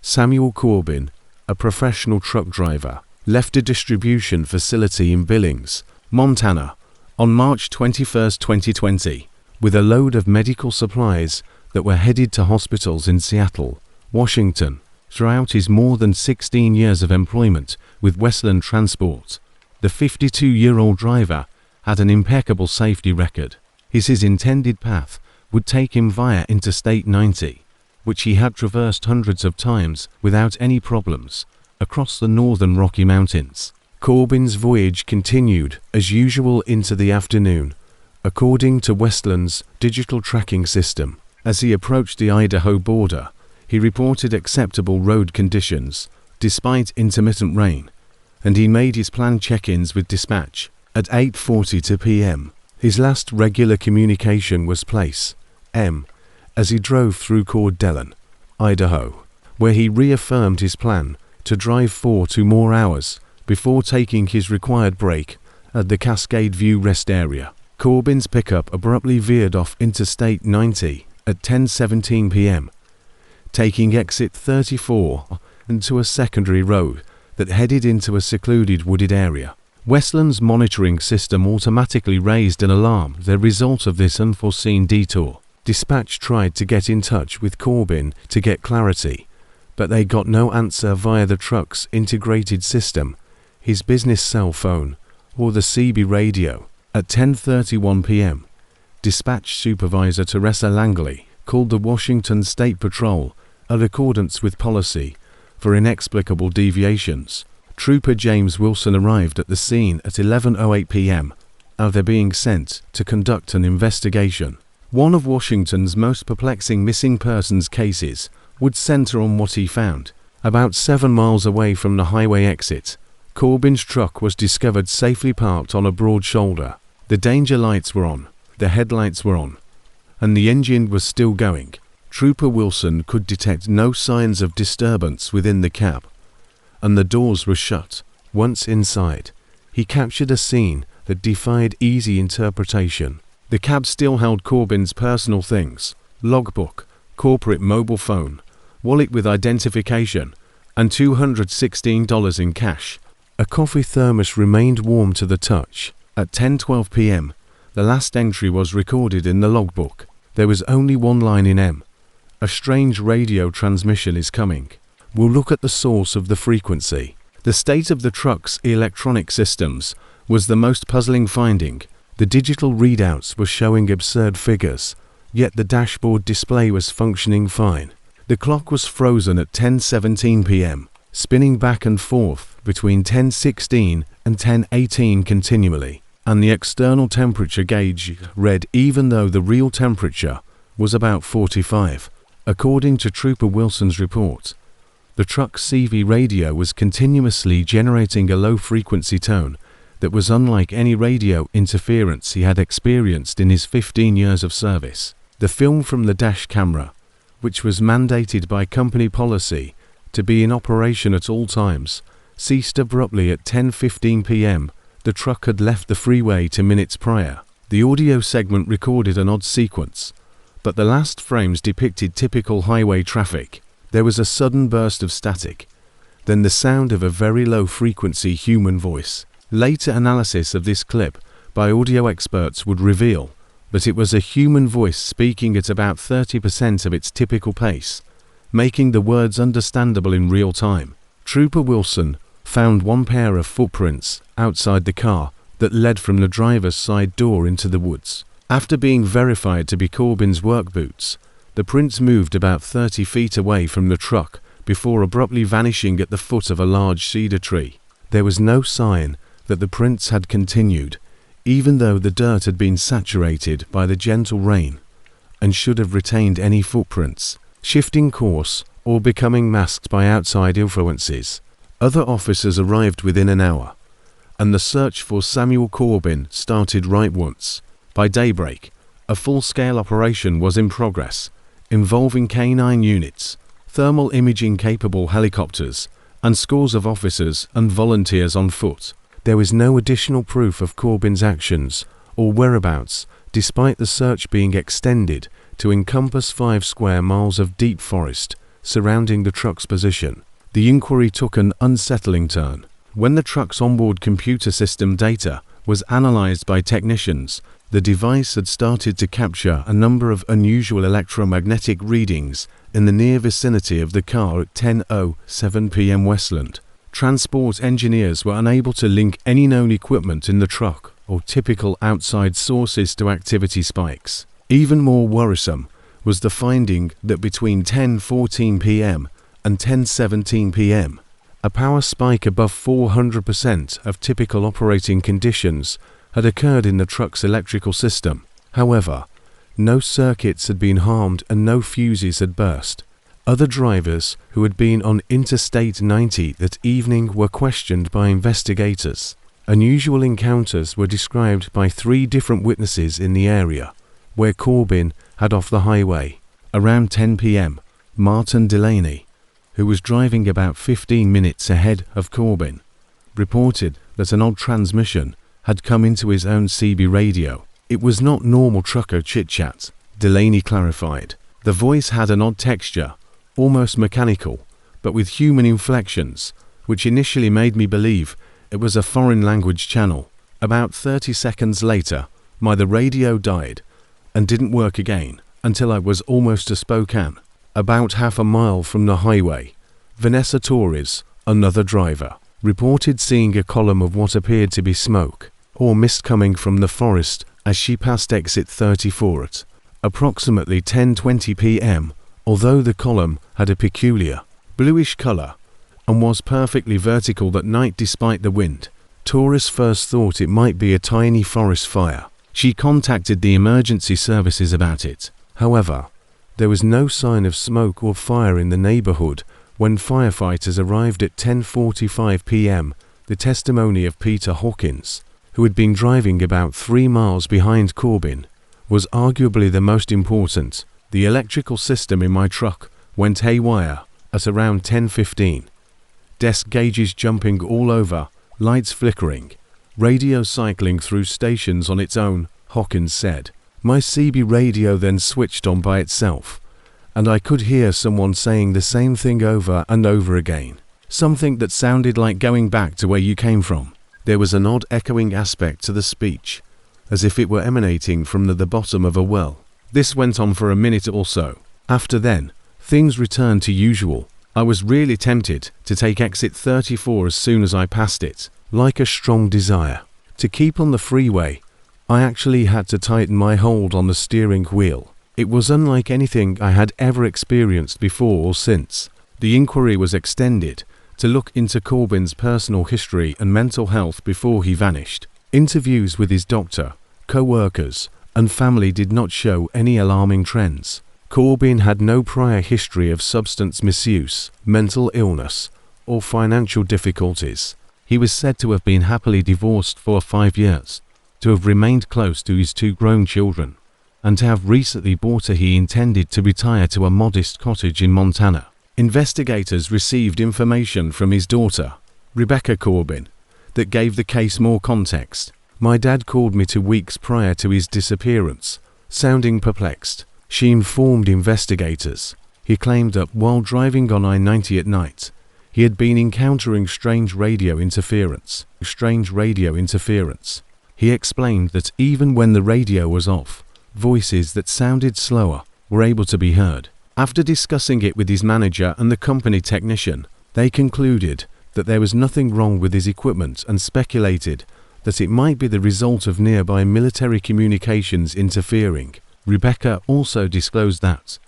Samuel Corbin, a professional truck driver, left a distribution facility in Billings, Montana, on March 21, 2020, with a load of medical supplies that were headed to hospitals in Seattle, Washington. Throughout his more than 16 years of employment with Westland Transport, the 52-year-old driver had an impeccable safety record. His intended path would take him via Interstate 90, which he had traversed hundreds of times without any problems, across the northern Rocky Mountains. Corbin's voyage continued, as usual, into the afternoon, according to Westland's digital tracking system. As he approached the Idaho border, he reported acceptable road conditions, despite intermittent rain, and he made his planned check-ins with dispatch. At 8:42 p.m., his last regular communication was place M, as he drove through Coeur d'Alene, Idaho, where he reaffirmed his plan to drive 2 more hours before taking his required break at the Cascade View rest area. Corbin's pickup abruptly veered off Interstate 90 at 10:17 p.m., taking exit 34 into a secondary road that headed into a secluded wooded area. Westland's monitoring system automatically raised an alarm, the result of this unforeseen detour. Dispatch tried to get in touch with Corbin to get clarity, but they got no answer via the truck's integrated system, his business cell phone, or the CB radio. At 10:31 p.m., Dispatch Supervisor Teresa Langley called the Washington State Patrol in accordance with policy for inexplicable deviations. Trooper James Wilson arrived at the scene at 11:08 p.m., after being sent to conduct an investigation. One of Washington's most perplexing missing persons cases would center on what he found. About 7 miles away from the highway exit, Corbin's truck was discovered safely parked on a broad shoulder. The danger lights were on, the headlights were on, and the engine was still going. Trooper Wilson could detect no signs of disturbance within the cab, and the doors were shut. Once inside, he captured a scene that defied easy interpretation. The cab still held Corbin's personal things: logbook, corporate mobile phone, wallet with identification, and $216 in cash. A coffee thermos remained warm to the touch. At 10:12 p.m., the last entry was recorded in the logbook. There was only one line in M. A strange radio transmission is coming. We'll look at the source of the frequency. The state of the truck's electronic systems was the most puzzling finding. The digital readouts were showing absurd figures, yet the dashboard display was functioning fine. The clock was frozen at 10:17 p.m., spinning back and forth between 10:16 and 10:18 continually, and the external temperature gauge read even though the real temperature was about 45. According to Trooper Wilson's report, the truck's CV radio was continuously generating a low-frequency tone that was unlike any radio interference he had experienced in his 15 years of service. The film from the dash camera, which was mandated by company policy to be in operation at all times, ceased abruptly at 10:15 p.m. The truck had left the freeway 2 minutes prior. The audio segment recorded an odd sequence, but the last frames depicted typical highway traffic. There was a sudden burst of static, then the sound of a very low-frequency human voice. Later analysis of this clip by audio experts would reveal that it was a human voice speaking at about 30% of its typical pace, making the words understandable in real time. Trooper Wilson found one pair of footprints outside the car that led from the driver's side door into the woods. After being verified to be Corbin's work boots, the prints moved about 30 feet away from the truck before abruptly vanishing at the foot of a large cedar tree. There was no sign that the prints had continued, even though the dirt had been saturated by the gentle rain and should have retained any footprints, shifting course or becoming masked by outside influences. Other officers arrived within an hour, and the search for Samuel Corbin started right once. By daybreak, a full-scale operation was in progress, involving K-9 units, thermal imaging-capable helicopters, and scores of officers and volunteers on foot. There was no additional proof of Corbin's actions or whereabouts, despite the search being extended to encompass 5 square miles of deep forest surrounding the truck's position. The inquiry took an unsettling turn. When the truck's onboard computer system data was analyzed by technicians, the device had started to capture a number of unusual electromagnetic readings in the near vicinity of the car at 10:07 p.m. Westland. Transport engineers were unable to link any known equipment in the truck or typical outside sources to activity spikes. Even more worrisome was the finding that between 10:14 p.m. and 10:17 p.m., a power spike above 400% of typical operating conditions had occurred in the truck's electrical system. However, no circuits had been harmed and no fuses had burst. Other drivers who had been on Interstate 90 that evening were questioned by investigators. Unusual encounters were described by 3 different witnesses in the area where Corbin had off the highway. Around 10 p.m., Martin Delaney, who was driving about 15 minutes ahead of Corbin, reported that an odd transmission had come into his own CB radio. It was not normal trucker chit-chat, Delaney clarified. The voice had an odd texture, almost mechanical, but with human inflections, which initially made me believe it was a foreign language channel. About 30 seconds later, the radio died and didn't work again until I was almost to Spokane. About half a mile from the highway, Vanessa Torres, another driver, reported seeing a column of what appeared to be smoke or mist coming from the forest as she passed exit 34 at approximately 10:20 p.m., although the column had a peculiar bluish color and was perfectly vertical that night despite the wind. Torres first thought it might be a tiny forest fire. She contacted the emergency services about it. However, there was no sign of smoke or fire in the neighborhood when firefighters arrived at 10:45 p.m. The testimony of Peter Hawkins, who had been driving about 3 miles behind Corbin, was arguably the most important. The electrical system in my truck went haywire at around 10:15. Desk gauges jumping all over, lights flickering, radio cycling through stations on its own, Hawkins said. My CB radio then switched on by itself, and I could hear someone saying the same thing over and over again. Something that sounded like going back to where you came from. There was an odd echoing aspect to the speech, as if it were emanating from the bottom of a well. This went on for a minute or so. After then, things returned to usual. I was really tempted to take exit 34 as soon as I passed it, like a strong desire. To keep on the freeway, I actually had to tighten my hold on the steering wheel. It was unlike anything I had ever experienced before or since. The inquiry was extended to look into Corbin's personal history and mental health before he vanished. Interviews with his doctor, co-workers, and family did not show any alarming trends. Corbin had no prior history of substance misuse, mental illness, or financial difficulties. He was said to have been happily divorced for 5 years, to have remained close to his 2 grown children, and to have recently bought he intended to retire to a modest cottage in Montana. Investigators received information from his daughter, Rebecca Corbin, that gave the case more context. My dad called me 2 weeks prior to his disappearance, sounding perplexed. She informed investigators. He claimed that while driving on I-90 at night, he had been encountering strange radio interference. He explained that even when the radio was off, voices that sounded slower were able to be heard. After discussing it with his manager and the company technician, they concluded that there was nothing wrong with his equipment and speculated that it might be the result of nearby military communications interfering. Rebecca also disclosed that,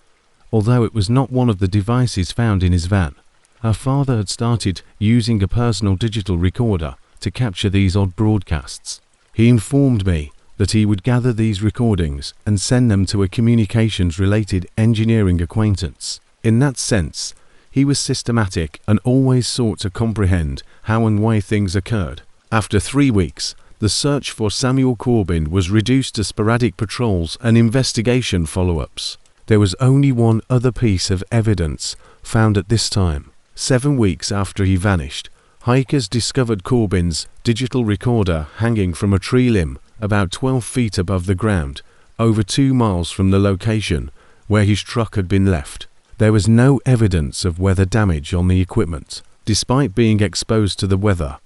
although it was not one of the devices found in his van, her father had started using a personal digital recorder to capture these odd broadcasts. He informed me that he would gather these recordings and send them to a communications-related engineering acquaintance. In that sense, he was systematic and always sought to comprehend how and why things occurred. After 3 weeks, the search for Samuel Corbin was reduced to sporadic patrols and investigation follow-ups. There was only one other piece of evidence found at this time. 7 weeks after he vanished, hikers discovered Corbin's digital recorder hanging from a tree limb about 12 feet above the ground, over 2 miles from the location where his truck had been left. There was no evidence of weather damage on the equipment. Despite being exposed to the weather,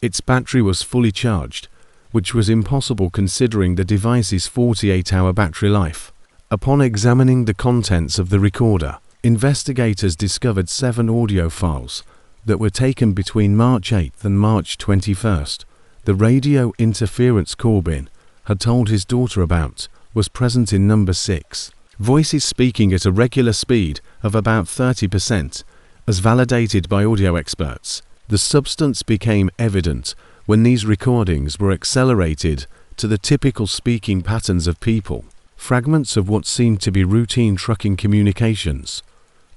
its battery was fully charged, which was impossible considering the device's 48-hour battery life. Upon examining the contents of the recorder, investigators discovered 7 audio files that were taken between March 8th and March 21st. The radio interference Corbin had told his daughter about was present in number 6. Voices speaking at a regular speed of about 30%, as validated by audio experts. The substance became evident when these recordings were accelerated to the typical speaking patterns of people, fragments of what seemed to be routine trucking communications,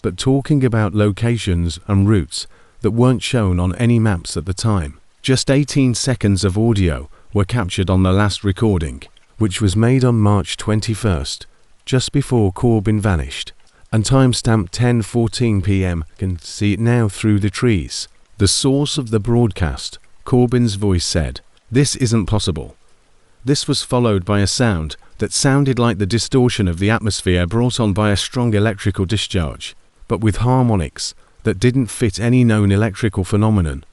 but talking about locations and routes that weren't shown on any maps at the time. Just 18 seconds of audio were captured on the last recording, which was made on March 21st, just before Corbin vanished, and timestamped 10:14 p.m. Can see it now through the trees. The source of the broadcast, Corbin's voice, said, "This isn't possible." This was followed by a sound that sounded like the distortion of the atmosphere brought on by a strong electrical discharge, but with harmonics that didn't fit any known electrical phenomenon,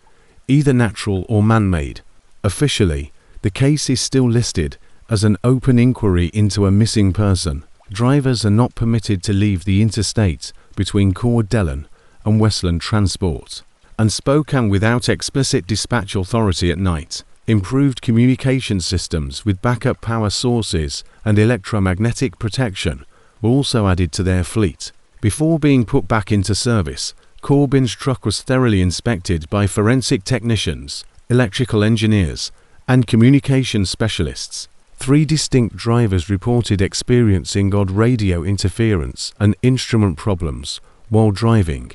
either natural or man-made. Officially, the case is still listed as an open inquiry into a missing person. Drivers are not permitted to leave the interstate between Coeur d'Alene and Westland Transport, and Spokane without explicit dispatch authority at night. Improved communication systems with backup power sources and electromagnetic protection were also added to their fleet. Before being put back into service, Corbin's truck was thoroughly inspected by forensic technicians, electrical engineers, and communication specialists. 3 distinct drivers reported experiencing odd radio interference and instrument problems while driving,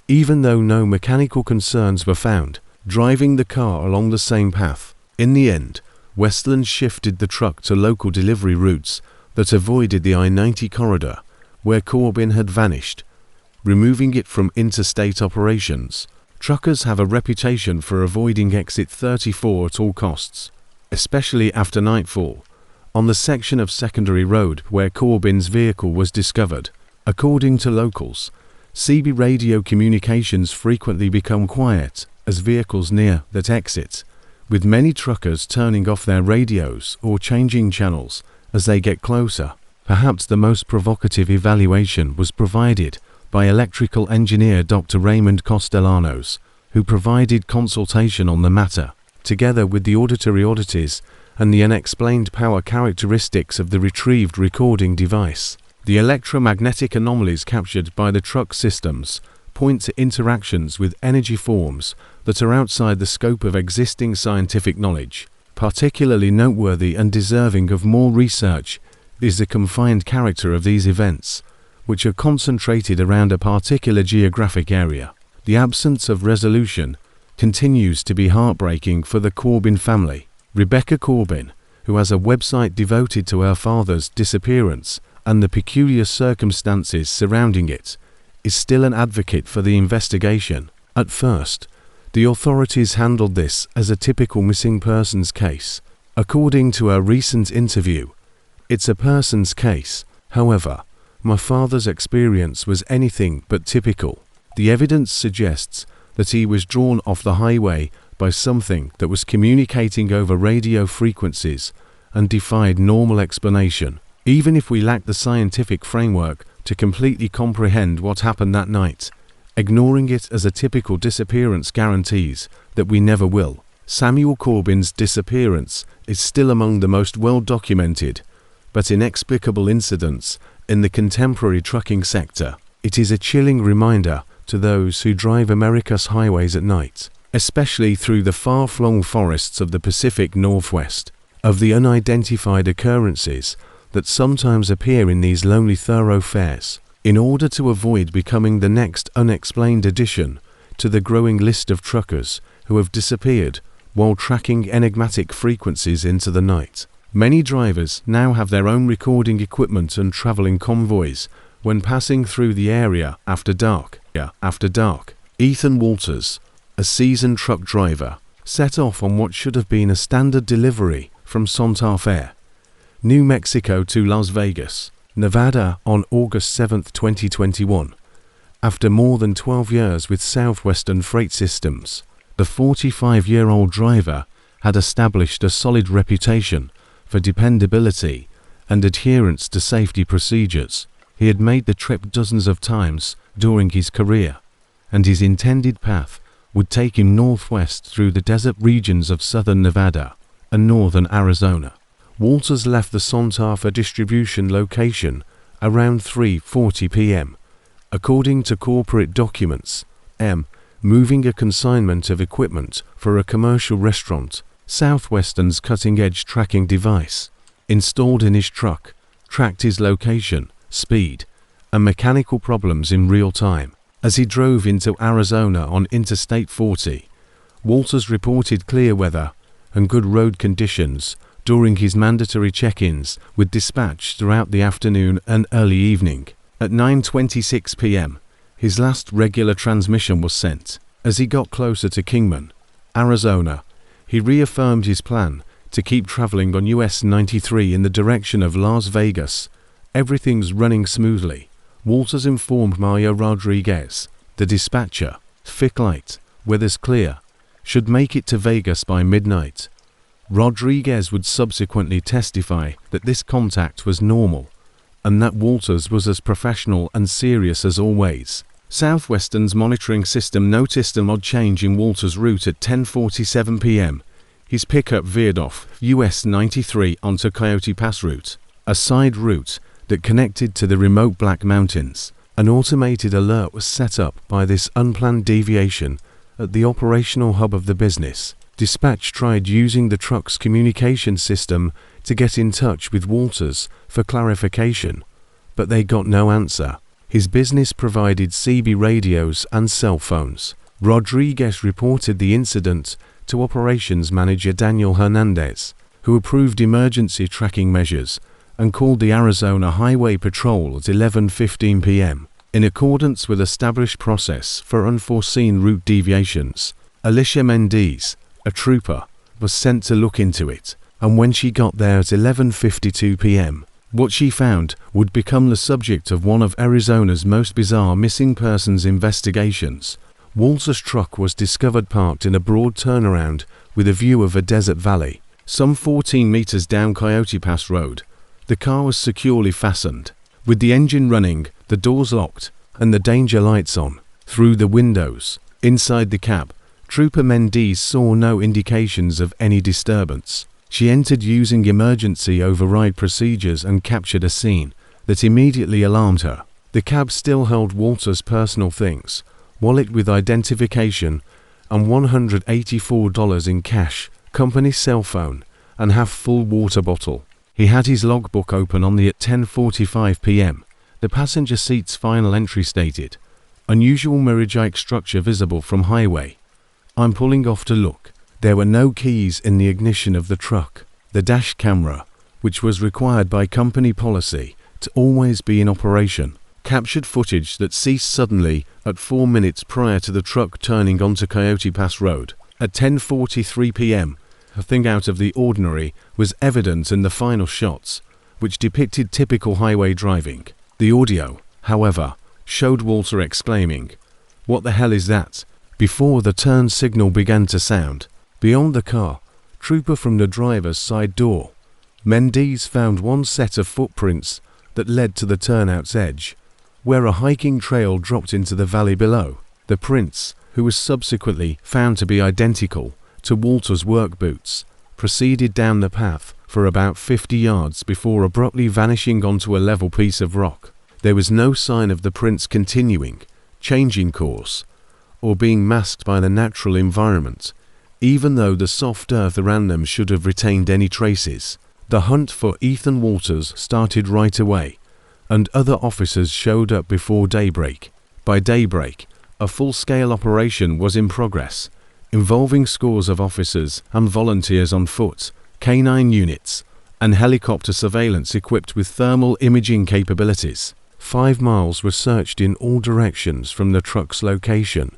even though no mechanical concerns were found, driving the car along the same path. In the end, Westland shifted the truck to local delivery routes that avoided the I-90 corridor, where Corbin had vanished, removing it from interstate operations. Truckers have a reputation for avoiding exit 34 at all costs, especially after nightfall, on the section of secondary road where Corbin's vehicle was discovered. According to locals, CB radio communications frequently become quiet as vehicles near that exit, with many truckers turning off their radios or changing channels as they get closer. Perhaps the most provocative evaluation was provided by electrical engineer Dr. Raymond Castellanos, who provided consultation on the matter, together with the auditory oddities and the unexplained power characteristics of the retrieved recording device. The electromagnetic anomalies captured by the truck systems point to interactions with energy forms that are outside the scope of existing scientific knowledge. Particularly noteworthy and deserving of more research is the confined character of these events, which are concentrated around a particular geographic area. The absence of resolution continues to be heartbreaking for the Corbin family. Rebecca Corbin, who has a website devoted to her father's disappearance and the peculiar circumstances surrounding it, is still an advocate for the investigation. At first, the authorities handled this as a typical missing persons case. According to a recent interview, "It's a person's case. However, my father's experience was anything but typical. The evidence suggests that he was drawn off the highway by something that was communicating over radio frequencies and defied normal explanation. Even if we lack the scientific framework to completely comprehend what happened that night, ignoring it as a typical disappearance guarantees that we never will." Samuel Corbin's disappearance is still among the most well-documented but inexplicable incidents in the contemporary trucking sector. It is a chilling reminder to those who drive America's highways at night, especially through the far-flung forests of the Pacific Northwest, of the unidentified occurrences that sometimes appear in these lonely thoroughfares. In order to avoid becoming the next unexplained addition to the growing list of truckers who have disappeared while tracking enigmatic frequencies into the night, many drivers now have their own recording equipment and traveling convoys when passing through the area after dark. Ethan Walters, a seasoned truck driver, set off on what should have been a standard delivery from Santa Fe, New Mexico to Las Vegas, Nevada on August 7, 2021. After more than 12 years with Southwestern Freight Systems, the 45-year-old driver had established a solid reputation for dependability and adherence to safety procedures. He had made the trip dozens of times during his career, and his intended path would take him northwest through the desert regions of southern Nevada and northern Arizona. Walters left the Santa Fe distribution location around 3:40 p.m. According to corporate documents, M. moving a consignment of equipment for a commercial restaurant, Southwestern's cutting-edge tracking device, installed in his truck, tracked his location, speed, and mechanical problems in real time. As he drove into Arizona on Interstate 40, Walters reported clear weather and good road conditions during his mandatory check-ins with dispatch throughout the afternoon and early evening. At 9:26 p.m., his last regular transmission was sent. As he got closer to Kingman, Arizona, he reaffirmed his plan to keep traveling on US 93 in the direction of Las Vegas. Everything's running smoothly, Walters informed Mario Rodriguez, the dispatcher. Thick light, weather's clear, should make it to Vegas by midnight. Rodriguez would subsequently testify that this contact was normal, and that Walters was as professional and serious as always. Southwestern's monitoring system noticed an odd change in Walters' route at 10:47 p.m. His pickup veered off US 93 onto Coyote Pass route, a side route that connected to the remote Black Mountains. An automated alert was set up by this unplanned deviation at the operational hub of the business. Dispatch tried using the truck's communication system to get in touch with Walters for clarification, but they got no answer. His business provided CB radios and cell phones. Rodriguez reported the incident to operations manager Daniel Hernandez, who approved emergency tracking measures and called the Arizona Highway Patrol at 11:15 p.m. In accordance with established process for unforeseen route deviations, Alicia Mendez, a trooper, was sent to look into it, and when she got there at 11:52 p.m., what she found would become the subject of one of Arizona's most bizarre missing persons investigations. Walters' truck was discovered parked in a broad turnaround with a view of a desert valley. Some 14 meters down Coyote Pass Road, the car was securely fastened, with the engine running, the doors locked, and the danger lights on. Through the windows, inside the cab, Trooper Mendez saw no indications of any disturbance. She entered using emergency override procedures and captured a scene that immediately alarmed her. The cab still held Walters' personal things, wallet with identification, and $184 in cash, company cell phone, and half-full water bottle. He had his logbook open on the at 10:45 p.m. The passenger seat's final entry stated, "Unusual mirage-like structure visible from highway. I'm pulling off to look." There were no keys in the ignition of the truck. The dash camera, which was required by company policy to always be in operation, captured footage that ceased suddenly at 4 minutes prior to the truck turning onto Coyote Pass Road. At 10:43 p.m., a thing out of the ordinary was evident in the final shots, which depicted typical highway driving. The audio, however, showed Walter exclaiming, "What the hell is that?" before the turn signal began to sound. Beyond the car, trooper from the driver's side door, Mendez found one set of footprints that led to the turnout's edge, where a hiking trail dropped into the valley below. The prints, who was subsequently found to be identical to Walter's work boots, proceeded down the path for about 50 yards before abruptly vanishing onto a level piece of rock. There was no sign of the prints continuing, changing course, or being masked by the natural environment, even though the soft earth around them should have retained any traces. The hunt for Ethan Walters started right away, and other officers showed up before daybreak. By daybreak, a full-scale operation was in progress, involving scores of officers and volunteers on foot, canine units, and helicopter surveillance equipped with thermal imaging capabilities. 5 miles were searched in all directions from the truck's location,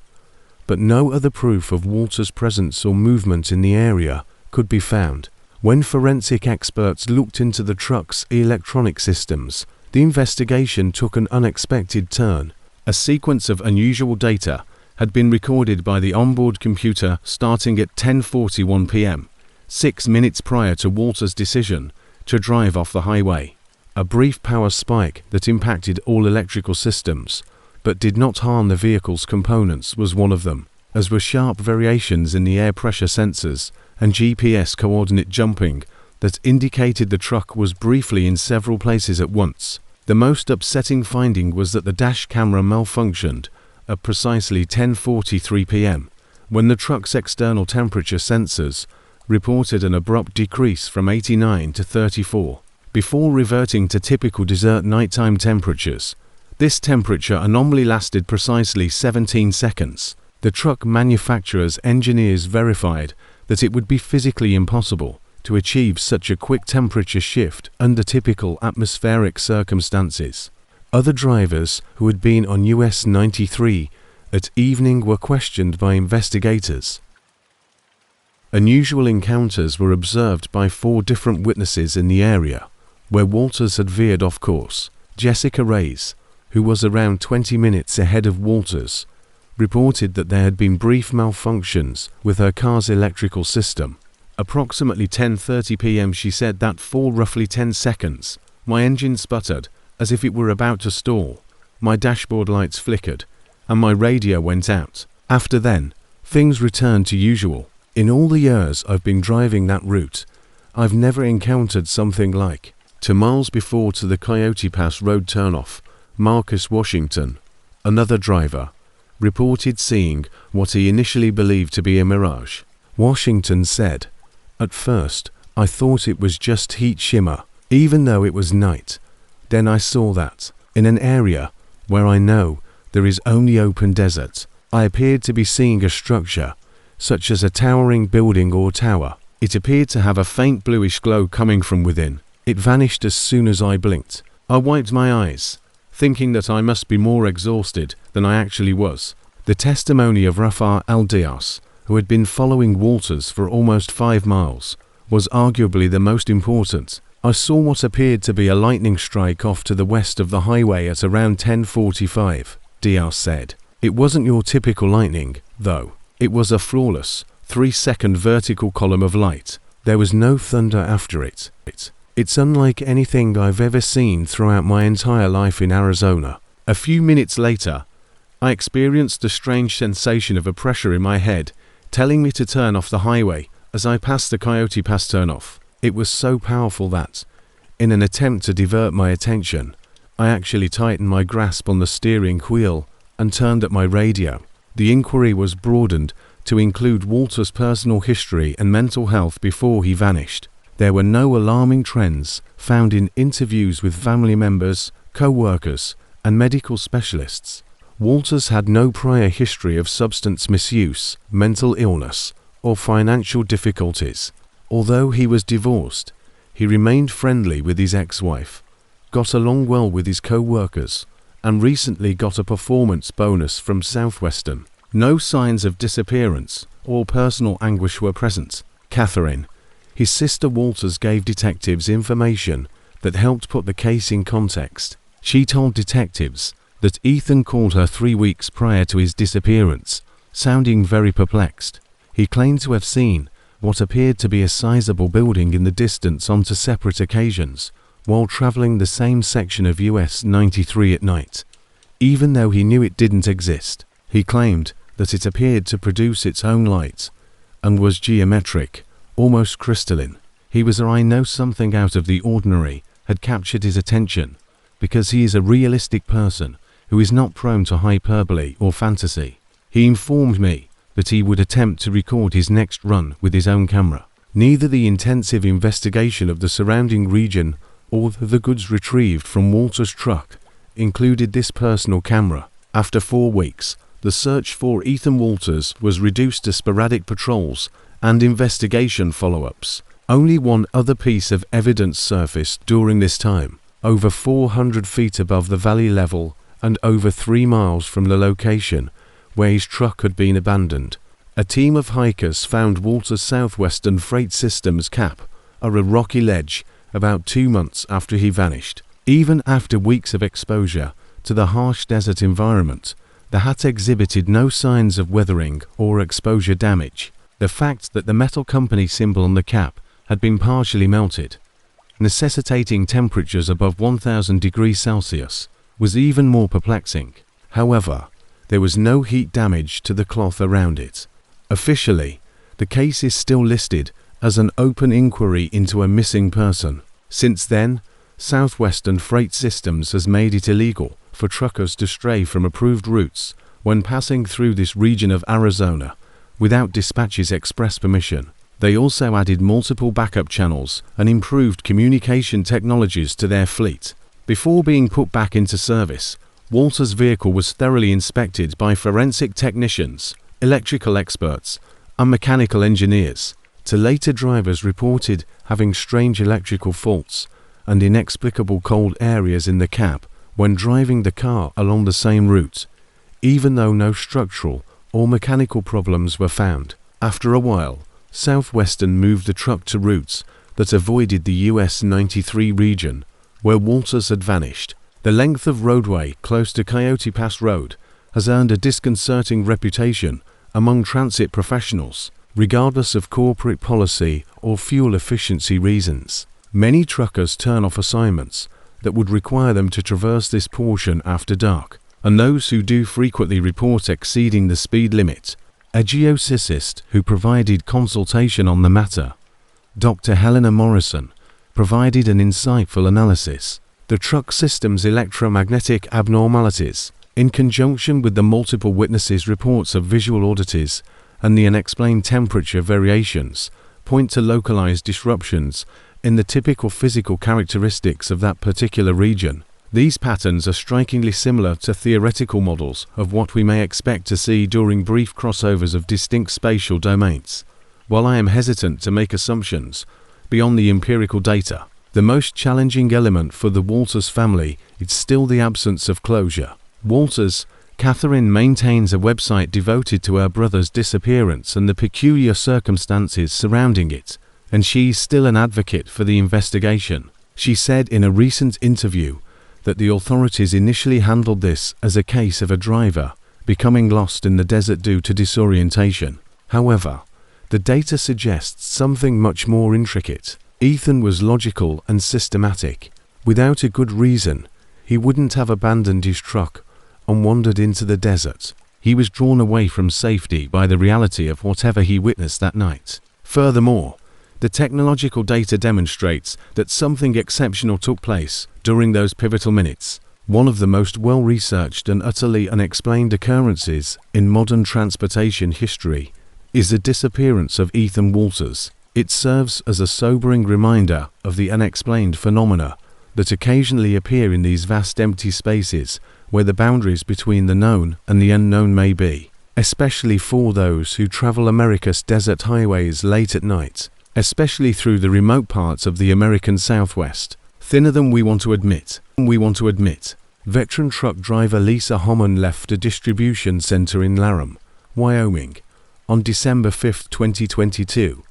but no other proof of Walters' presence or movement in the area could be found. When forensic experts looked into the truck's electronic systems, the investigation took an unexpected turn. A sequence of unusual data had been recorded by the onboard computer starting at 10:41 p.m., 6 minutes prior to Walters' decision to drive off the highway. A brief power spike that impacted all electrical systems, but did not harm the vehicle's components, was one of them, as were sharp variations in the air pressure sensors and GPS coordinate jumping that indicated the truck was briefly in several places at once. The most upsetting finding was that the dash camera malfunctioned at precisely 10:43 p.m. when the truck's external temperature sensors reported an abrupt decrease from 89 to 34, before reverting to typical desert nighttime temperatures. This temperature anomaly lasted precisely 17 seconds. The truck manufacturer's engineers verified that it would be physically impossible to achieve such a quick temperature shift under typical atmospheric circumstances. Other drivers who had been on US 93 at evening were questioned by investigators. Unusual encounters were observed by 4 different witnesses in the area where Walters had veered off course. Jessica Reyes, who was around 20 minutes ahead of Walters, reported that there had been brief malfunctions with her car's electrical system. Approximately 10:30 p.m. she said that for roughly 10 seconds, my engine sputtered as if it were about to stall, my dashboard lights flickered, and my radio went out. After then, things returned to usual. In all the years I've been driving that route, I've never encountered something like. 2 miles before to the Coyote Pass road turnoff, Marcus Washington, another driver, reported seeing what he initially believed to be a mirage. Washington said, "At first, I thought it was just heat shimmer, even though it was night. Then I saw that, in an area where I know there is only open desert, I appeared to be seeing a structure, such as a towering building or tower. It appeared to have a faint bluish glow coming from within. It vanished as soon as I blinked. I wiped my eyes, thinking that I must be more exhausted than I actually was." The testimony of Rafa Al-Dias, who had been following Walters for almost 5 miles, was arguably the most important. "I saw what appeared to be a lightning strike off to the west of the highway at around 10:45, Dias said. "It wasn't your typical lightning, though. It was a flawless, 3-second vertical column of light. There was no thunder after it. It's unlike anything I've ever seen throughout my entire life in Arizona." A few minutes later, I experienced a strange sensation of a pressure in my head, telling me to turn off the highway as I passed the Coyote Pass turnoff. It was so powerful that, in an attempt to divert my attention, I actually tightened my grasp on the steering wheel and turned up my radio. The inquiry was broadened to include Walter's personal history and mental health before he vanished. There were no alarming trends found in interviews with family members, co-workers, and medical specialists. Walters had no prior history of substance misuse, mental illness, or financial difficulties. Although he was divorced, he remained friendly with his ex-wife, got along well with his co-workers, and recently got a performance bonus from Southwestern. No signs of disappearance or personal anguish were present. Catherine, his sister Walters, gave detectives information that helped put the case in context. She told detectives that Ethan called her 3 weeks prior to his disappearance, sounding very perplexed. He claimed to have seen what appeared to be a sizable building in the distance on 2 separate occasions while traveling the same section of US 93 at night, even though he knew it didn't exist. He claimed that it appeared to produce its own light and was geometric, almost crystalline. He was "I know something out of the ordinary had captured his attention because he is a realistic person who is not prone to hyperbole or fantasy. He informed me that he would attempt to record his next run with his own camera." Neither the intensive investigation of the surrounding region or the goods retrieved from Walter's truck included this personal camera. After 4 weeks, the search for Ethan Walters was reduced to sporadic patrols and investigation follow-ups. Only one other piece of evidence surfaced during this time, over 400 feet above the valley level and over 3 miles from the location where his truck had been abandoned. A team of hikers found Walter's Southwestern Freight Systems cap on a rocky ledge about 2 months after he vanished. Even after weeks of exposure to the harsh desert environment, the hat exhibited no signs of weathering or exposure damage. The fact that the metal company symbol on the cap had been partially melted, necessitating temperatures above 1000 degrees Celsius, was even more perplexing. However, there was no heat damage to the cloth around it. Officially, the case is still listed as an open inquiry into a missing person. Since then, Southwestern Freight Systems has made it illegal for truckers to stray from approved routes when passing through this region of Arizona without dispatch's express permission. They also added multiple backup channels and improved communication technologies to their fleet. Before being put back into service, Walter's vehicle was thoroughly inspected by forensic technicians, electrical experts, and mechanical engineers. To later drivers reported having strange electrical faults and inexplicable cold areas in the cab when driving the car along the same route, even though no structural or mechanical problems were found. After a while, Southwestern moved the truck to routes that avoided the US 93 region, where Walters had vanished. The length of roadway close to Coyote Pass Road has earned a disconcerting reputation among transit professionals, regardless of corporate policy or fuel efficiency reasons. Many truckers turn off assignments that would require them to traverse this portion after dark, and those who do frequently report exceeding the speed limit. A geophysicist who provided consultation on the matter, Dr. Helena Morrison, provided an insightful analysis. The truck system's electromagnetic abnormalities, in conjunction with the multiple witnesses' reports of visual oddities and the unexplained temperature variations, point to localized disruptions in the typical physical characteristics of that particular region. These patterns are strikingly similar to theoretical models of what we may expect to see during brief crossovers of distinct spatial domains. While I am hesitant to make assumptions beyond the empirical data, the most challenging element for the Walters family is still the absence of closure. Walters, Catherine maintains a website devoted to her brother's disappearance and the peculiar circumstances surrounding it, and she's still an advocate for the investigation. She said in a recent interview that the authorities initially handled this as a case of a driver becoming lost in the desert due to disorientation. However, the data suggests something much more intricate. Ethan was logical and systematic. Without a good reason, he wouldn't have abandoned his truck and wandered into the desert. He was drawn away from safety by the reality of whatever he witnessed that night. Furthermore, the technological data demonstrates that something exceptional took place during those pivotal minutes. One of the most well-researched and utterly unexplained occurrences in modern transportation history is the disappearance of Ethan Walters. It serves as a sobering reminder of the unexplained phenomena that occasionally appear in these vast empty spaces where the boundaries between the known and the unknown may be, especially for those who travel America's desert highways late at night, especially through the remote parts of the American Southwest. Thinner than we want to admit. Veteran truck driver Lisa Homan left a distribution center in Laram, Wyoming, on December 5, 2022,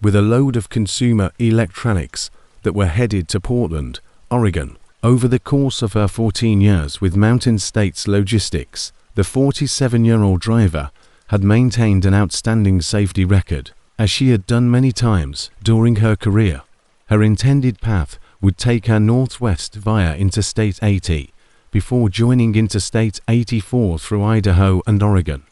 with a load of consumer electronics that were headed to Portland, Oregon. Over the course of her 14 years with Mountain States Logistics, the 47-year-old driver had maintained an outstanding safety record, as she had done many times during her career. Her intended path would take her northwest via Interstate 80, before joining Interstate 84 through Idaho and Oregon.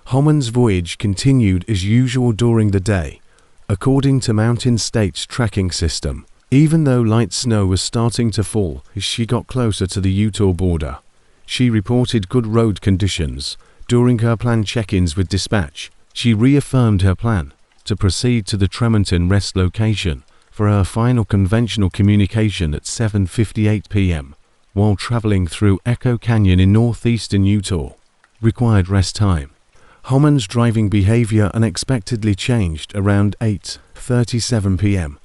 Homan's voyage continued as usual during the day, according to Mountain State's tracking system, even though light snow was starting to fall as she got closer to the Utah border. She reported good road conditions during her planned check-ins with dispatch. She reaffirmed her plan to proceed to the Tremonton rest location for her final conventional communication at 7:58 p.m. while traveling through Echo Canyon in northeastern Utah. Required rest time. Homan's driving behavior unexpectedly changed around 8:37 p.m.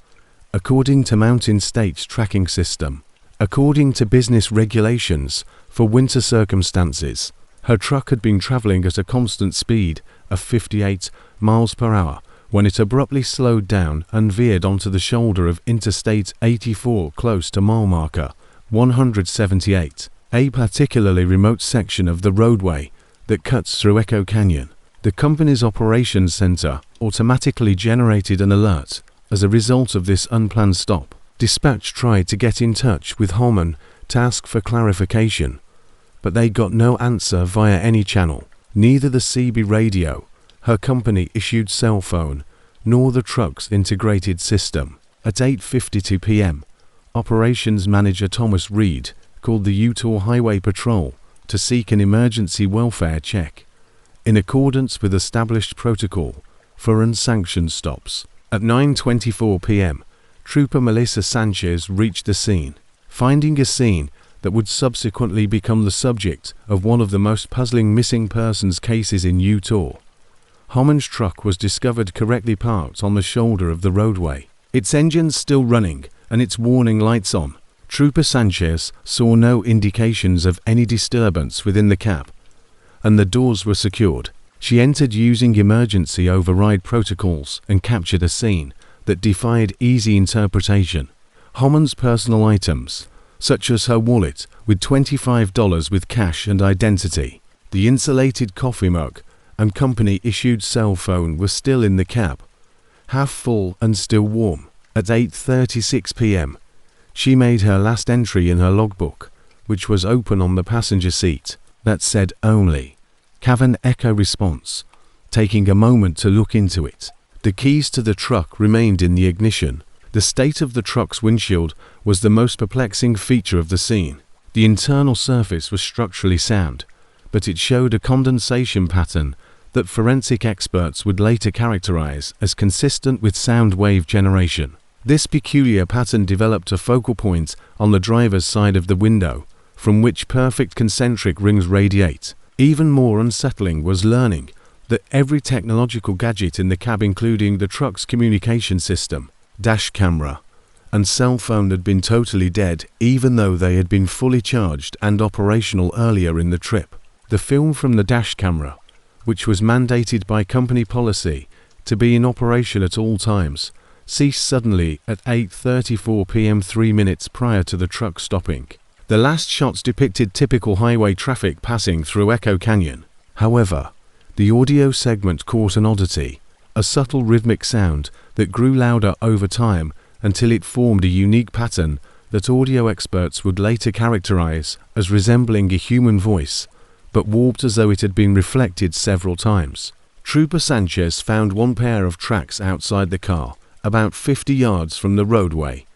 according to Mountain State's tracking system. According to business regulations for winter circumstances, her truck had been traveling at a constant speed of 58 miles per hour when it abruptly slowed down and veered onto the shoulder of Interstate 84 close to mile marker 178, a particularly remote section of the roadway that cuts through Echo Canyon. The company's operations center automatically generated an alert as a result of this unplanned stop. Dispatch tried to get in touch with Homan to ask for clarification, but they got no answer via any channel. Neither the CB radio, her company-issued cell phone, nor the truck's integrated system. At 8:52 p.m. Operations Manager Thomas Reed called the Utah Highway Patrol to seek an emergency welfare check, in accordance with established protocol for unsanctioned stops. At 9:24 p.m., Trooper Melissa Sanchez reached the scene, finding a scene that would subsequently become the subject of one of the most puzzling missing persons cases in Utah. Homan's truck was discovered correctly parked on the shoulder of the roadway, its engines still running and its warning lights on. Trooper Sanchez saw no indications of any disturbance within the cab, and the doors were secured. She entered using emergency override protocols and captured a scene that defied easy interpretation. Homan's personal items, such as her wallet with $25 with cash and identity, the insulated coffee mug, and company-issued cell phone were still in the cab, half full and still warm. At 8:36 p.m., she made her last entry in her logbook, which was open on the passenger seat, that said only Cavern Echo Response. Taking a moment to look into it, the keys to the truck remained in the ignition. The state of the truck's windshield was the most perplexing feature of the scene. The internal surface was structurally sound, but it showed a condensation pattern that forensic experts would later characterize as consistent with sound wave generation. This peculiar pattern developed a focal point on the driver's side of the window, from which perfect concentric rings radiate. Even more unsettling was learning that every technological gadget in the cab, including the truck's communication system, dash camera, and cell phone, had been totally dead, even though they had been fully charged and operational earlier in the trip. The film from the dash camera, which was mandated by company policy to be in operation at all times, ceased suddenly at 8:34 p.m. 3 minutes prior to the truck stopping. The last shots depicted typical highway traffic passing through Echo Canyon. However, the audio segment caught an oddity, a subtle rhythmic sound that grew louder over time until it formed a unique pattern that audio experts would later characterize as resembling a human voice, but warped as though it had been reflected several times. Trooper Sanchez found one pair of tracks outside the car, about 50 yards from the roadway,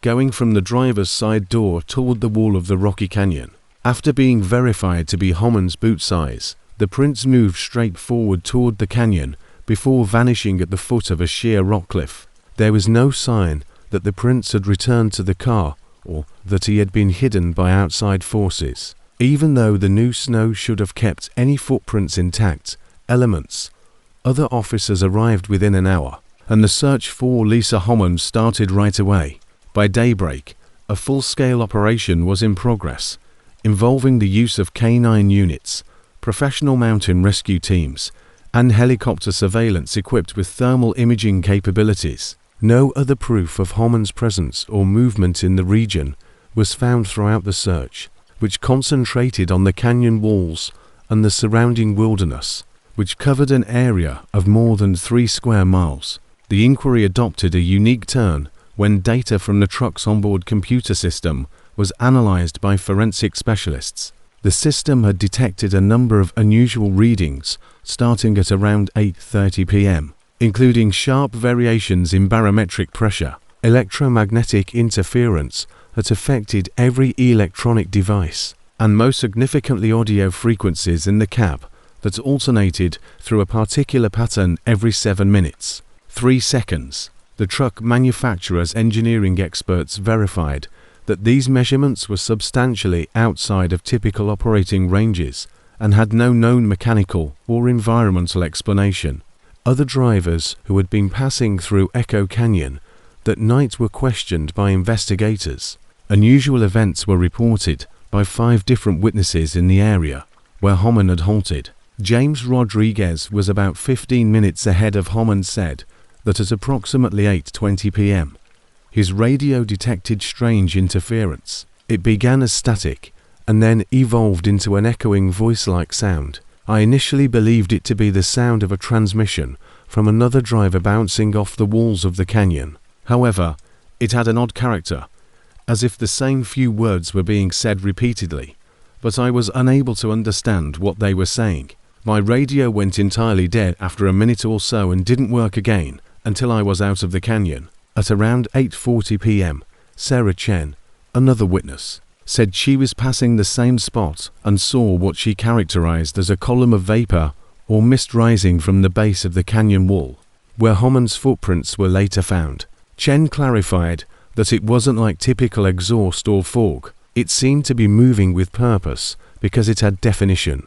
going from the driver's side door toward the wall of the rocky canyon. After being verified to be Homan's boot size, the prints moved straight forward toward the canyon before vanishing at the foot of a sheer rock cliff. There was no sign that the prints had returned to the car or that he had been hidden by outside forces. Even though the new snow should have kept any footprints intact, other officers arrived within an hour, and the search for Lisa Homan started right away. By daybreak, a full-scale operation was in progress, involving the use of K-9 units, professional mountain rescue teams, and helicopter surveillance equipped with thermal imaging capabilities. No other proof of Homan's presence or movement in the region was found throughout the search, which concentrated on the canyon walls and the surrounding wilderness, which covered an area of more than 3 square miles. The inquiry adopted a unique turn when data from the truck's onboard computer system was analyzed by forensic specialists. The system had detected a number of unusual readings starting at around 8:30 p.m., including sharp variations in barometric pressure, electromagnetic interference that affected every electronic device, and most significantly audio frequencies in the cab that alternated through a particular pattern every 7 minutes. 3 seconds. The truck manufacturer's engineering experts verified that these measurements were substantially outside of typical operating ranges and had no known mechanical or environmental explanation. Other drivers who had been passing through Echo Canyon that night were questioned by investigators. Unusual events were reported by 5 different witnesses in the area where Homan had halted. James Rodriguez was about 15 minutes ahead of Homan, said that at approximately 8:20 p.m., his radio detected strange interference. It began as static and then evolved into an echoing voice-like sound. I initially believed it to be the sound of a transmission from another driver bouncing off the walls of the canyon. However, it had an odd character, as if the same few words were being said repeatedly, but I was unable to understand what they were saying. My radio went entirely dead after a minute or so and didn't work again until I was out of the canyon. At around 8:40 p.m., Sarah Chen, another witness, said she was passing the same spot and saw what she characterized as a column of vapor or mist rising from the base of the canyon wall, where Homan's footprints were later found. Chen clarified that it wasn't like typical exhaust or fog. It seemed to be moving with purpose because it had definition.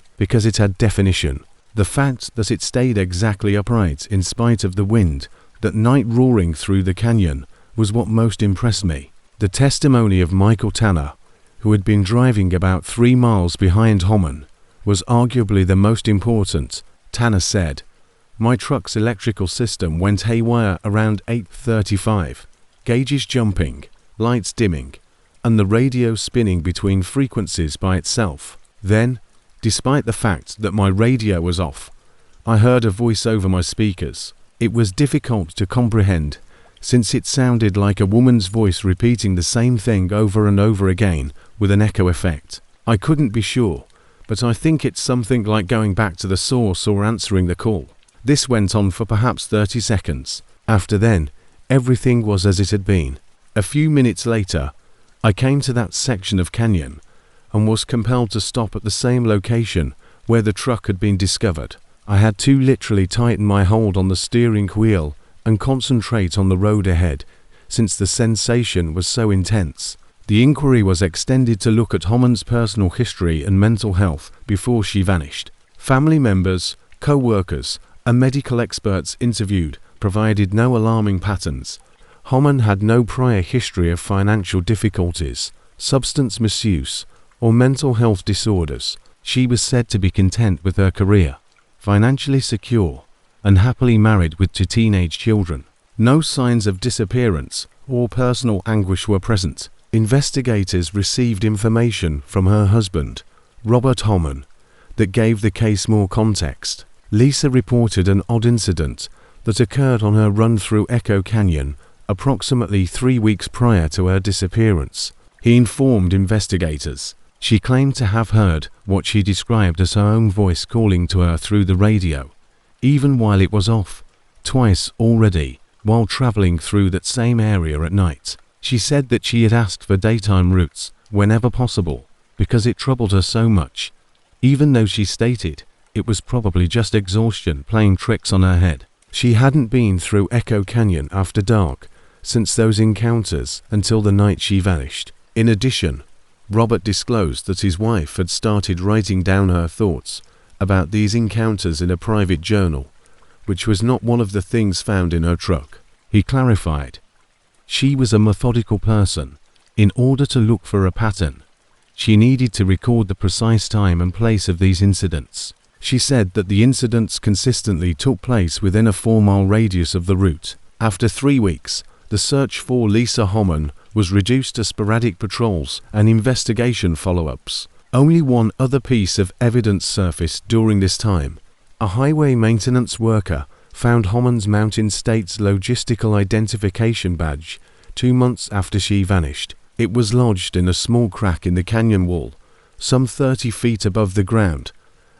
The fact that it stayed exactly upright in spite of the wind that night roaring through the canyon was what most impressed me. The testimony of Michael Tanner, who had been driving about 3 miles behind Homan, was arguably the most important. Tanner said, "My truck's electrical system went haywire around 8:35, gauges jumping, lights dimming, and the radio spinning between frequencies by itself. Then, despite the fact that my radio was off, I heard a voice over my speakers. It was difficult to comprehend, since it sounded like a woman's voice repeating the same thing over and over again with an echo effect. I couldn't be sure, but I think it's something like going back to the source or answering the call." This went on for perhaps 30 seconds. After then, everything was as it had been. A few minutes later, I came to that section of canyon and was compelled to stop at the same location where the truck had been discovered. I had to literally tighten my hold on the steering wheel and concentrate on the road ahead, since the sensation was so intense. The inquiry was extended to look at Homan's personal history and mental health before she vanished. Family members, co-workers, and medical experts interviewed provided no alarming patterns. Homan had no prior history of financial difficulties, substance misuse, or mental health disorders. She was said to be content with her career, financially secure, and happily married with 2 teenage children. No signs of disappearance or personal anguish were present. Investigators received information from her husband, Robert Homan, that gave the case more context. Lisa reported an odd incident that occurred on her run through Echo Canyon approximately 3 weeks prior to her disappearance. He informed investigators. She claimed to have heard what she described as her own voice calling to her through the radio, even while it was off, twice already, while traveling through that same area at night. She said that she had asked for daytime routes whenever possible because it troubled her so much, even though she stated it was probably just exhaustion playing tricks on her head. She hadn't been through Echo Canyon after dark since those encounters until the night she vanished. In addition, Robert disclosed that his wife had started writing down her thoughts about these encounters in a private journal, which was not one of the things found in her truck. He clarified, she was a methodical person. In order to look for a pattern, she needed to record the precise time and place of these incidents. She said that the incidents consistently took place within a 4-mile radius of the route. After 3 weeks, the search for Lisa Homan was reduced to sporadic patrols and investigation follow-ups. Only one other piece of evidence surfaced during this time. A highway maintenance worker found Homan's Mountain States logistical identification badge 2 months after she vanished. It was lodged in a small crack in the canyon wall, some 30 feet above the ground,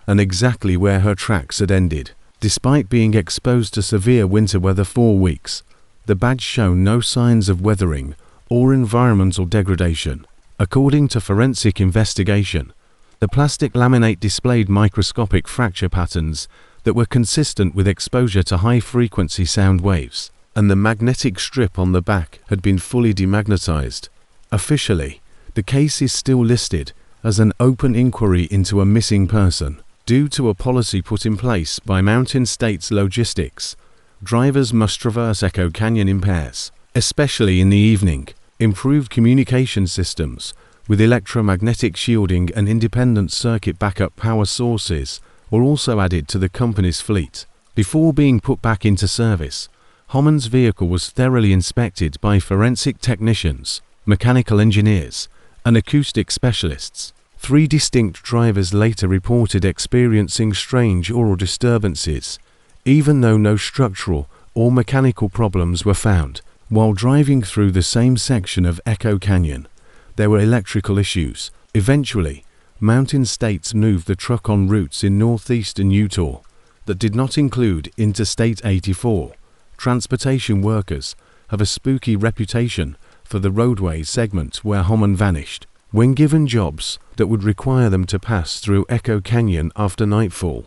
and exactly where her tracks had ended. Despite being exposed to severe winter weather for weeks, the badge showed no signs of weathering or environmental degradation. According to forensic investigation, the plastic laminate displayed microscopic fracture patterns that were consistent with exposure to high-frequency sound waves, and the magnetic strip on the back had been fully demagnetized. Officially, the case is still listed as an open inquiry into a missing person. Due to a policy put in place by Mountain States Logistics, drivers must traverse Echo Canyon in pairs, especially in the evening. Improved communication systems with electromagnetic shielding and independent circuit backup power sources were also added to the company's fleet. Before being put back into service, Homan's vehicle was thoroughly inspected by forensic technicians, mechanical engineers, and acoustic specialists. 3 distinct drivers later reported experiencing strange aural disturbances, even though no structural or mechanical problems were found. While driving through the same section of Echo Canyon, there were electrical issues. Eventually, Mountain States moved the truck on routes in northeastern Utah that did not include Interstate 84. Transportation workers have a spooky reputation for the roadway segment where Homan vanished. When given jobs that would require them to pass through Echo Canyon after nightfall,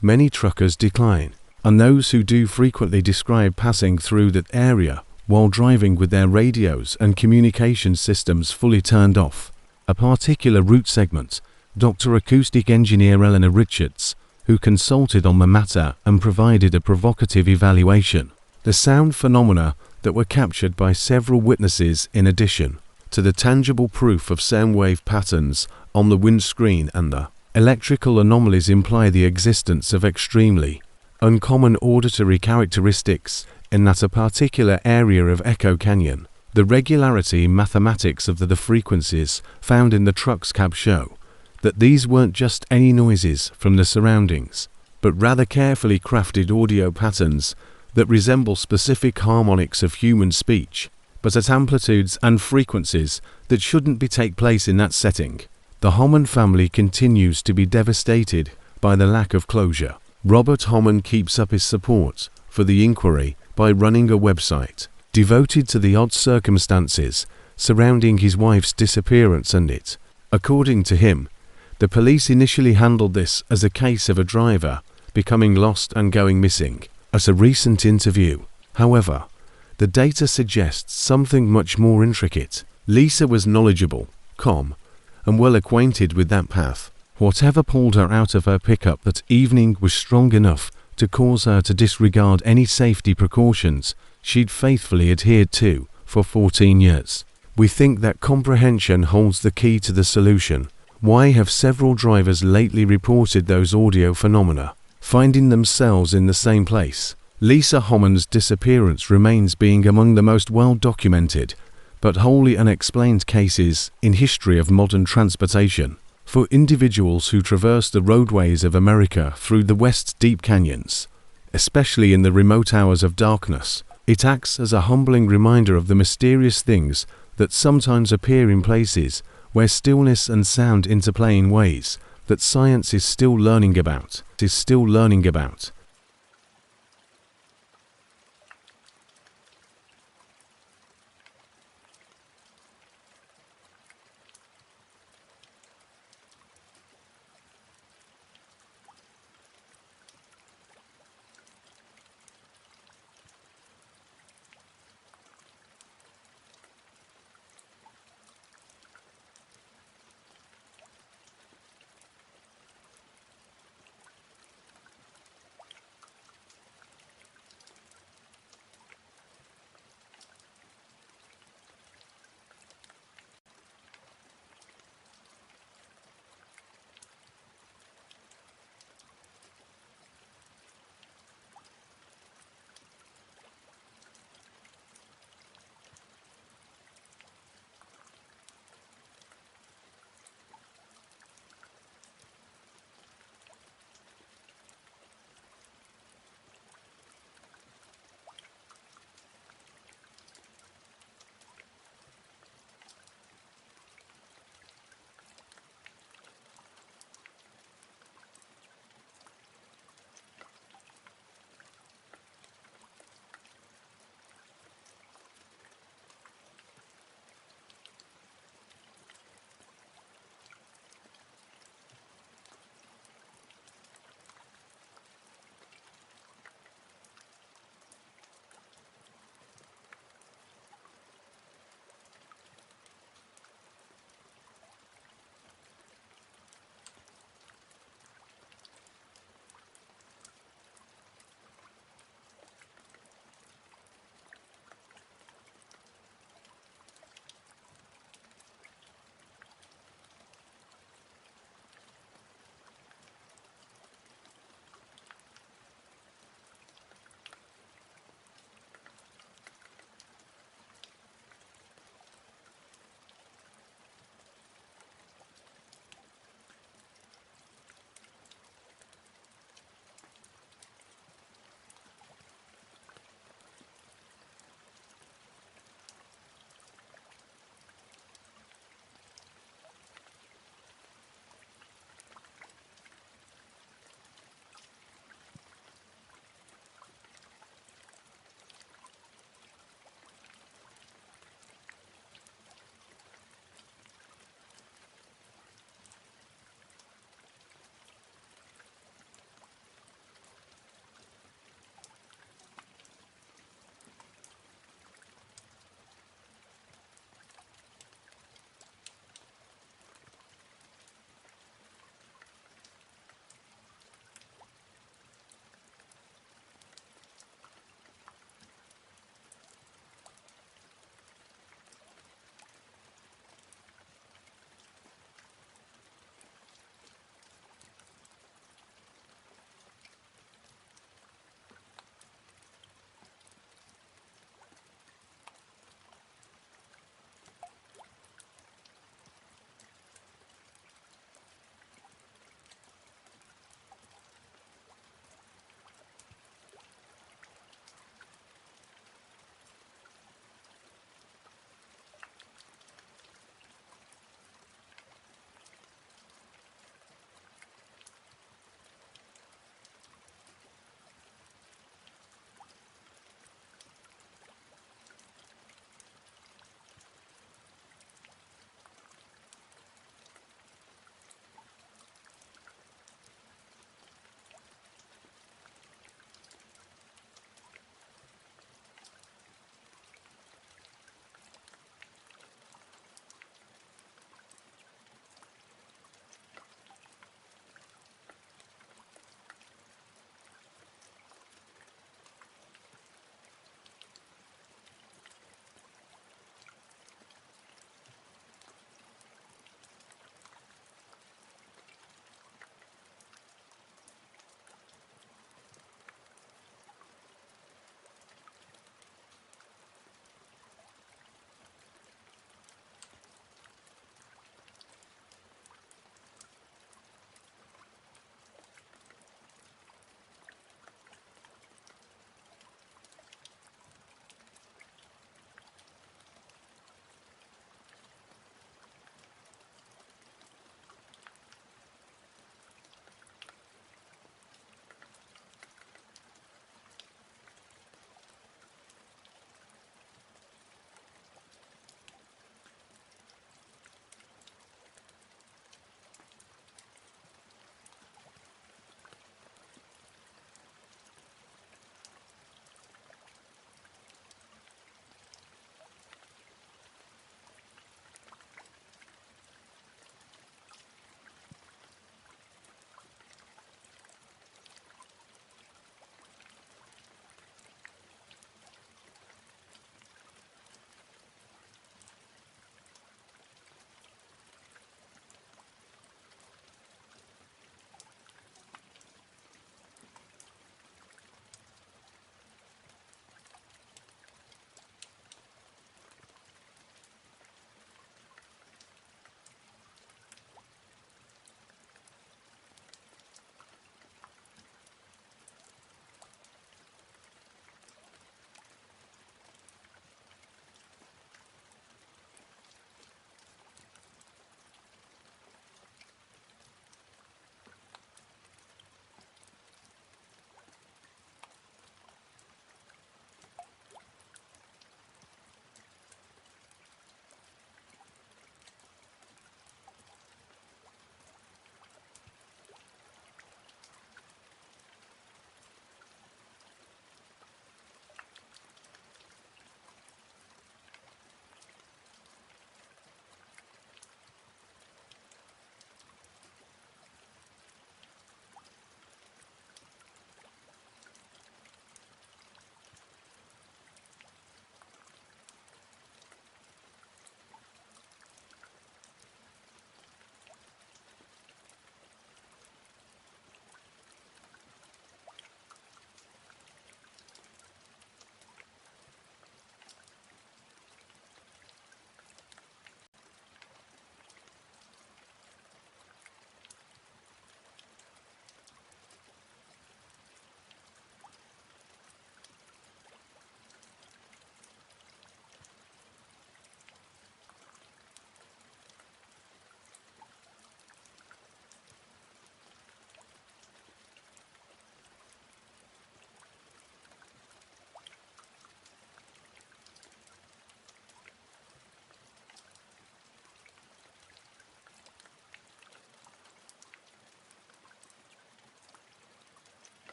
many truckers decline, and those who do frequently describe passing through that area while driving with their radios and communication systems fully turned off. A particular route segment, Dr. Acoustic Engineer Eleanor Richards, who consulted on the matter and provided a provocative evaluation. The sound phenomena that were captured by several witnesses, in addition to the tangible proof of sound wave patterns on the windscreen and the electrical anomalies, imply the existence of extremely uncommon auditory characteristics in that a particular area of Echo Canyon. The regularity mathematics of the frequencies found in the truck's cab show that these weren't just any noises from the surroundings, but rather carefully crafted audio patterns that resemble specific harmonics of human speech, but at amplitudes and frequencies that shouldn't take place in that setting. The Homan family continues to be devastated by the lack of closure. Robert Homan keeps up his support for the inquiry by running a website devoted to the odd circumstances surrounding his wife's disappearance and it. According to him, the police initially handled this as a case of a driver becoming lost and going missing. At a recent interview, however, the data suggests something much more intricate. Lisa was knowledgeable, calm, and well acquainted with that path. Whatever pulled her out of her pickup that evening was strong enough to cause her to disregard any safety precautions she'd faithfully adhered to for 14 years. We think that comprehension holds the key to the solution. Why have several drivers lately reported those audio phenomena, finding themselves in the same place? Lisa Homan's disappearance remains being among the most well-documented but wholly unexplained cases in history of modern transportation. For individuals who traverse the roadways of America through the West's deep canyons, especially in the remote hours of darkness, it acts as a humbling reminder of the mysterious things that sometimes appear in places where stillness and sound interplay in ways that science is still learning about.